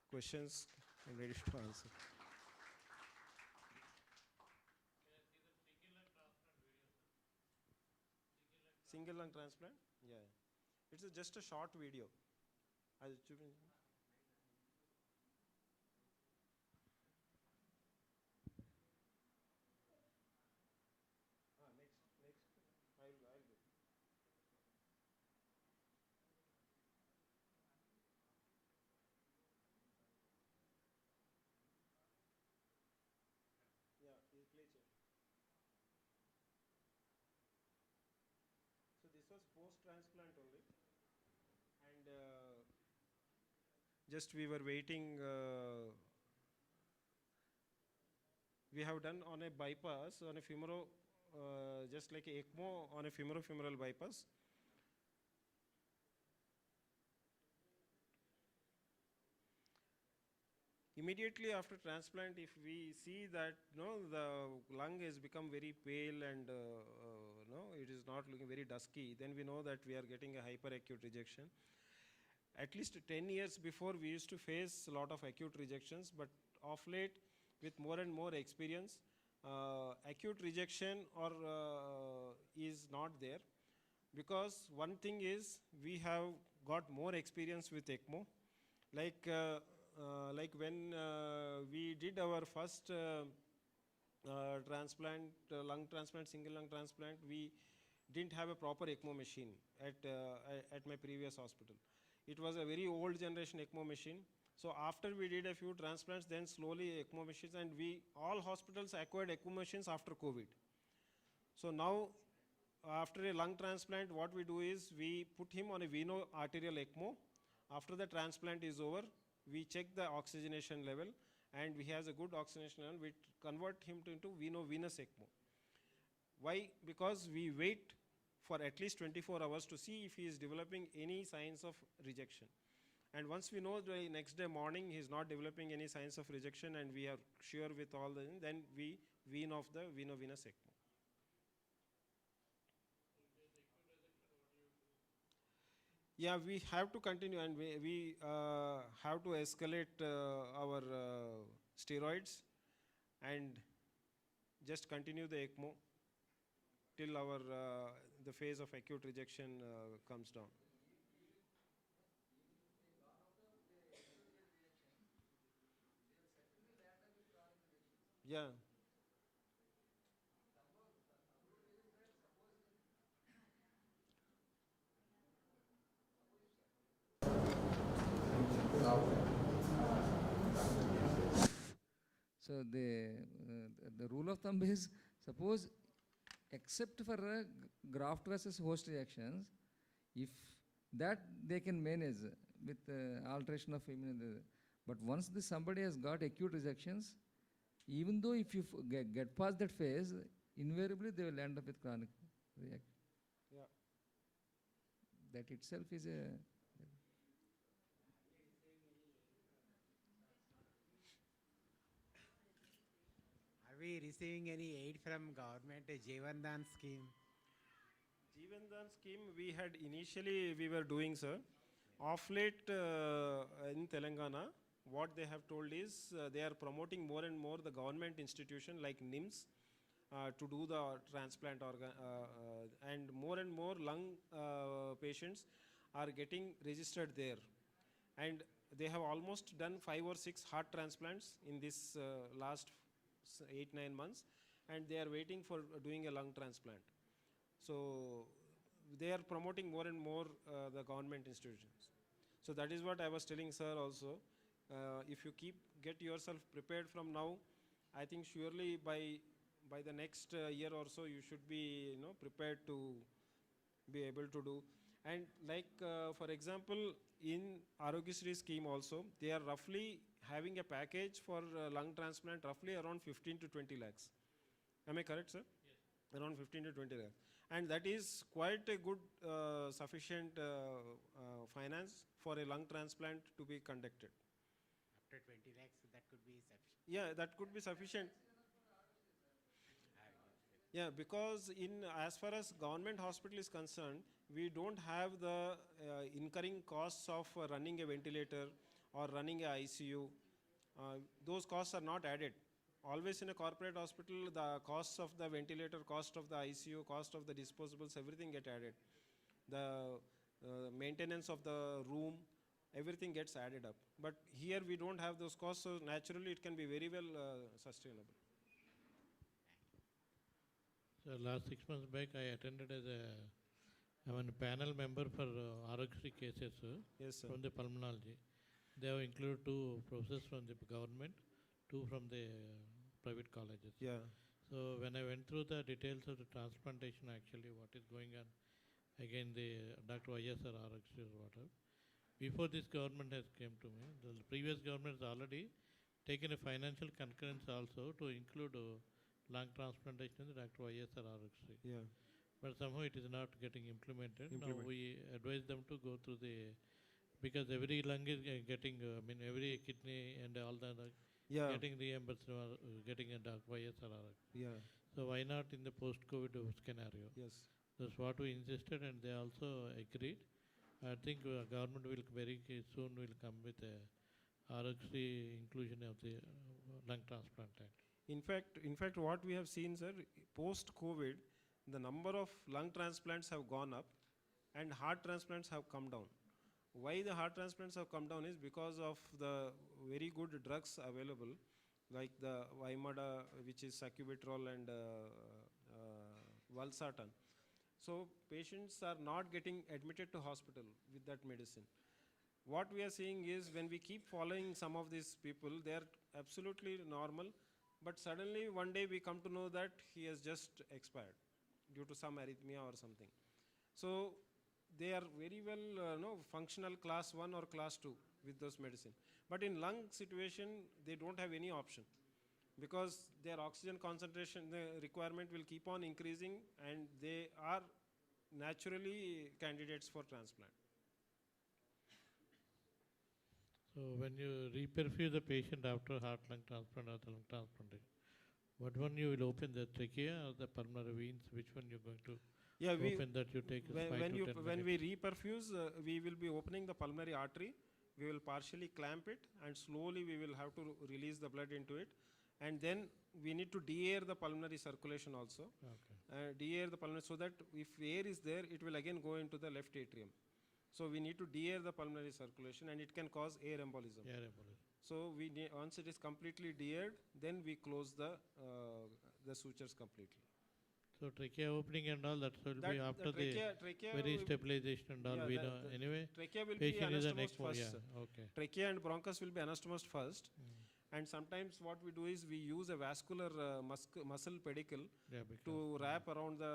questions I'm ready to answer. Single lung transplant? Yeah. It's just a short video. I'll next. I'll go. Yeah, you play chair. So this was post-transplant only, and just we were waiting. We have done on a bypass, on a femoro, just like a ECMO on a femoro-femoral bypass. Immediately after transplant, if we see that the lung has become very pale and it is not looking very dusky, then we know that we are getting a hyperacute rejection. At least 10 years before, we used to face a lot of acute rejections, but of late, with more and more experience, acute rejection is not there, because one thing is we have got more experience with ECMO. Like when we did our first transplant, lung transplant, single lung transplant, we didn't have a proper ECMO machine at my previous hospital. It was a very old generation ECMO machine. So after we did a few transplants, then slowly ECMO machines, and all hospitals acquired ECMO machines after COVID. So now, after a lung transplant, what we do is we put him on a veno arterial ECMO. After the transplant is over, we check the oxygenation level, and he has a good oxygenation level. We convert him into venous ECMO. Why? Because we wait for at least 24 hours to see if he is developing any signs of rejection. And once we know the next day morning he is not developing any signs of rejection, and we are sure with all then we wean off the venous ECMO. Yeah, we have to continue, and we have to escalate our steroids and just continue the ECMO till our the phase of acute rejection comes down. Yeah. So the rule of thumb is, suppose except for graft versus host reactions, if that they can manage with alteration of immune. But once somebody has got acute rejections, even though if you get past that phase, invariably they will end up with chronic reaction. Yeah. That itself is a. Are we receiving any aid from government, a Jeevan Dan scheme? Jeevan Dan scheme we had initially we were doing, sir. Of late in Telangana, what they have told is they are promoting more and more the government institution like NIMS to do the transplant organ, and more lung patients are getting registered there. And they have almost done 5 or 6 heart transplants in this last 8-9 months, and they are waiting for doing a lung transplant. So they are promoting more and more the government institutions. So that is what I was telling sir also. If you get yourself prepared from now, I think surely by the next year or so you should be prepared to be able to do. And like for example, in Arogyasri scheme also, they are roughly having a package for lung transplant roughly around 15 to 20 lakhs. Am I correct, sir? Yes. Around 15 to 20 lakhs. And that is quite a good sufficient finance for a lung transplant to be conducted. after 20 lakhs, that could be sufficient. Yeah, that could be sufficient. Yeah, because as far as government hospital is concerned, we don't have the incurring costs of running a ventilator or running a ICU. Those costs are not added. Always in a corporate hospital, the costs of the ventilator, cost of the ICU, cost of the disposables, everything get added. The maintenance of the room, everything gets added up. But here we don't have those costs, so naturally it can be very well sustainable. So last 6 months back, I attended as I'm a panel member for RX cases Yes, sir. from the pulmonology. They have included 2 professors from the government, 2 from the private colleges. Yeah. So when I went through the details of the transplantation, actually what is going on, again the Dr. YSR RX is whatever. Before this government has came to me, the previous government has already taken a financial concurrence also to include lung transplantation in the Dr. YSR RX. Yeah. But somehow it is not getting implemented. Now we advise them to go through the, because every lung is getting, every kidney and all the other getting reimbursed or getting a YSRR. Yeah. So why not in the post-COVID scenario? Yes. That's what we insisted, and they also agreed. I think government will very soon will come with a RXC inclusion of the lung transplant act. In fact, what we have seen, sir, post-COVID, the number of lung transplants have gone up and heart transplants have come down. Why the heart transplants have come down is because of the very good drugs available, like the Vimada, which is sacubitril, and valsartan. So patients are not getting admitted to hospital with that medicine. What we are seeing is when we keep following some of these people, they are absolutely normal, but suddenly one day we come to know that he has just expired due to some arrhythmia or something. So they are very well functional class 1 or class 2 with those medicine. But in lung situation, they don't have any option because their oxygen concentration, the requirement will keep on increasing, and they are naturally candidates for transplant. So when you reperfuse the patient after heart lung transplant or the lung transplantation, what one you will open, the trachea or the pulmonary veins? Which one you're going to open that you take when we reperfuse, we will be opening the pulmonary artery. We will partially clamp it, and slowly we will have to release the blood into it. And then we need to de-air the pulmonary circulation also. Okay. De-air the pulmonary, so that if air is there, it will again go into the left atrium. So we need to de-air the pulmonary circulation, and it can cause air embolism. Air embolism. So once it is completely de-aired, then we close the sutures completely. So trachea opening and all that will be after the very stabilization and all. We know anyway. Trachea will be anastomosed first. Yeah, okay. Trachea and bronchus will be anastomosed first. And sometimes what we do is we use a vascular muscle pedicle to wrap around the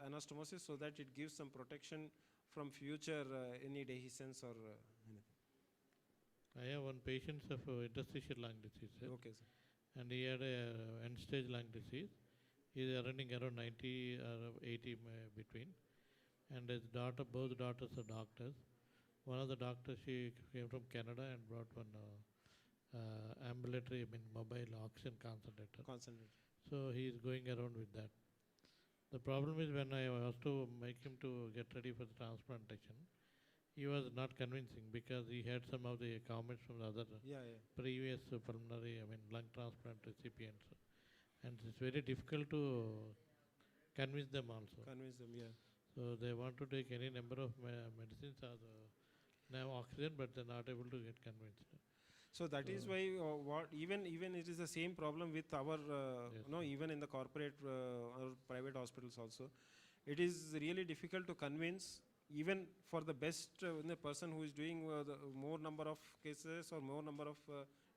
anastomosis so that it gives some protection from future any dehiscence or anything. I have one patient of interstitial lung disease. Okay, sir. And he had a end-stage lung disease. He is running around 90 or 80 between. And his daughter, both daughters are doctors. One of the doctors, she came from Canada and brought one ambulatory, mobile oxygen concentrator. So he is going around with that. The problem is when I was to make him to get ready for the transplantation, he was not convincing because he had some of the comments from the other previous pulmonary, lung transplant recipients. And it's very difficult to convince them also. So they want to take any number of medicines or now oxygen, but they're not able to get convinced. So that is why even it is the same problem with our even in the corporate or private hospitals also. It is really difficult to convince even for the best the person who is doing the more number of cases or more number of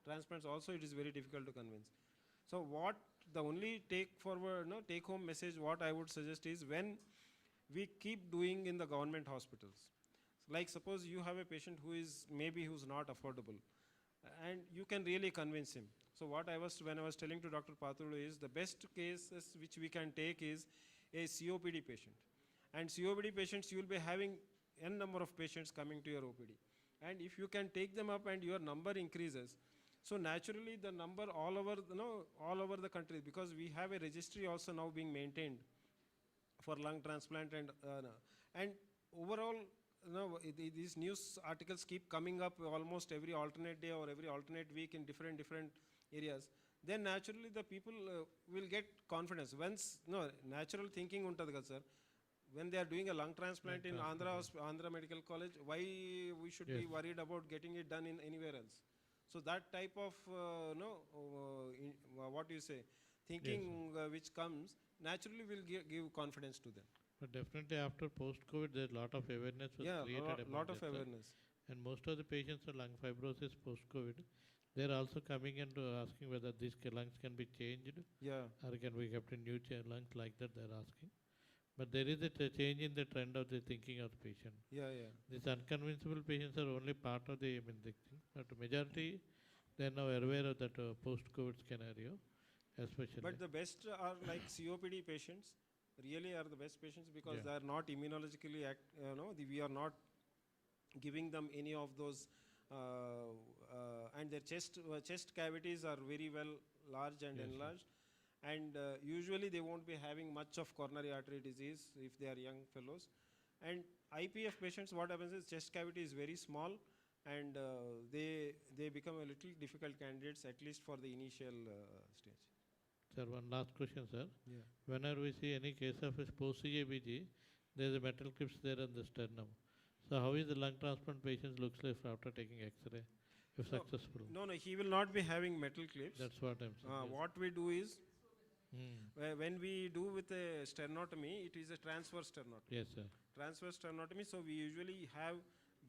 transplants also, it is very difficult to convince. So what the only take home message what I would suggest is when we keep doing in the government hospitals, like suppose you have a patient who's not affordable, and you can really convince him. So when I was telling to Dr. Pathulu is the best cases which we can take is a COPD patient. And COPD patients, you will be having n number of patients coming to your OPD. And if you can take them up and your number increases, So naturally, the number all over, all over the country, because we have a registry also now being maintained for lung transplant, and overall, these news articles keep coming up almost every alternate day or every alternate week in different areas. Then naturally the people will get confidence. Once natural thinking untadi kada sir, when they are doing a lung transplant in Andhra Medical College, why we should be worried about getting it done in anywhere else? So that type of what you say, thinking which comes naturally will give confidence to them. But definitely after post-COVID, there's a lot of awareness was created about lot of that, sir. awareness. And most of the patients with lung fibrosis post-COVID, they're also coming and asking whether these lungs can be changed, or can be kept in new lungs, like that they're asking. But there is a change in the trend of the thinking of the patient. These unconvincible patients are only part of the thing, but majority, they are now aware of that post-COVID scenario, especially. But the best are like COPD patients, really are the best patients, because they are not immunologically, we are not giving them any of those, and their chest cavities are very well large and enlarged. And usually they won't be having much of coronary artery disease if they are young fellows. And IPF patients, what happens is chest cavity is very small, and they become a little difficult candidates, at least for the initial stage. Sir, one last question, sir. Yeah. Whenever we see any case of post-CABG, there is a metal clips there on the sternum. So how is the lung transplant patient looks like after taking X-ray, if successful? No, he will not be having metal clips. That's what I'm saying. What we do is, when we do with a sternotomy, it is a transverse sternotomy. Yes, sir. Transverse sternotomy, so we usually have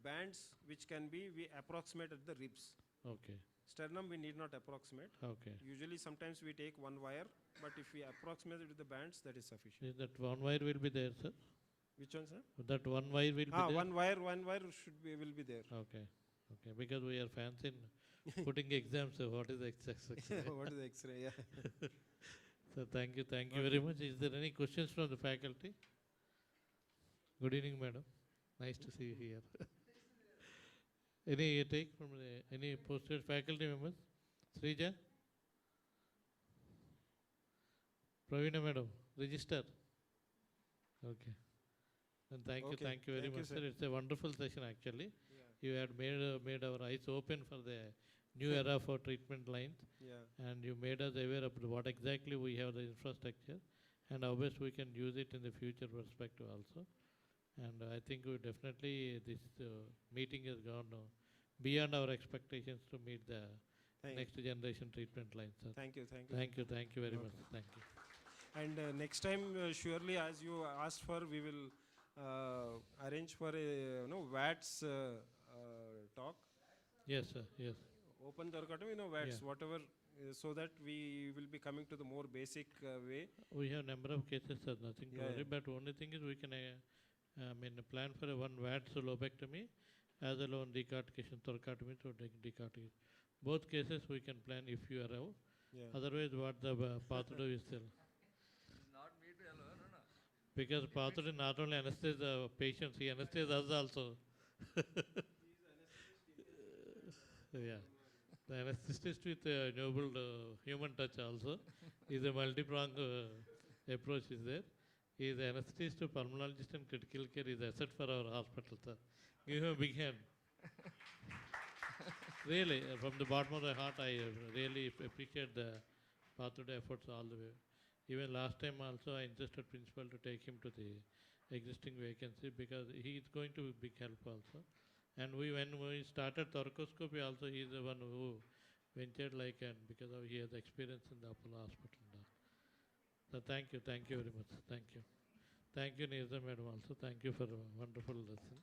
bands which can be, we approximate at the ribs. Okay. Sternum we need not approximate. Okay. Usually sometimes we take one wire, but if we approximate it with the bands, that is sufficient. Is that one wire will be there, sir? Which one, sir? That one wire will be there? One wire will be there. Okay. Okay, because we are fans in putting exams, so what is the X-ray? What is the X-ray, yeah. So thank you very much. Is there any questions from the faculty? Good evening, madam. Nice to see you here. Any take from any posted faculty members? Srija? Pravina madam, register. Okay. And thank you very much, sir. It's a wonderful session actually. You had made our eyes open for the new era for treatment lines. And you made us aware of what exactly we have the infrastructure, and how best we can use it in the future perspective also. And I think we definitely, this meeting has gone beyond our expectations to meet the next generation treatment lines. Sir. Thank you very much. Thank you. And next time, surely, as you asked for, we will arrange for a VATS talk. Yes, sir. Yes. Open Darkatami, VATS, whatever, so that we will be coming to the more basic way. We have number of cases, sir, nothing to worry, but only thing is we can plan for a one VATS lobectomy as well on decortication, thoracotomy to decortication. Both cases we can plan if you are out. Otherwise, what the pathodo is still. Not me to alone, no. Because pathogen not only anesthetize the patients, he anesthetises us also. Yeah. The anesthetist with noble human touch also is a multi-pronged approach is there. He is an anesthetist, pulmonologist and critical care is asset for our hospital, sir. Give him a big hand. Really, from the bottom of the heart, I really appreciate the pathodo efforts all the way. Even last time also, I insisted principal to take him to the existing vacancy because he is going to be big help also. And when we started thoracoscopy also, he is the one who ventured because he has experience in the Apollo hospital. So thank you very much. Thank you. Thank you, Nirza madam also. Thank you for a wonderful lesson.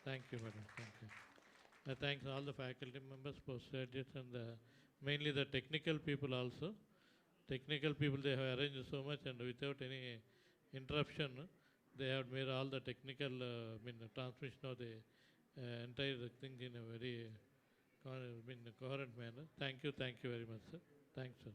Thank you, madam. Thank you. Thanks all the faculty members, postgraduates, and mainly the technical people also. Technical people, they have arranged so much, and without any interruption, they have made all the technical transmission of the entire thing in a very coherent manner. Thank you very much, sir. Thanks, sir.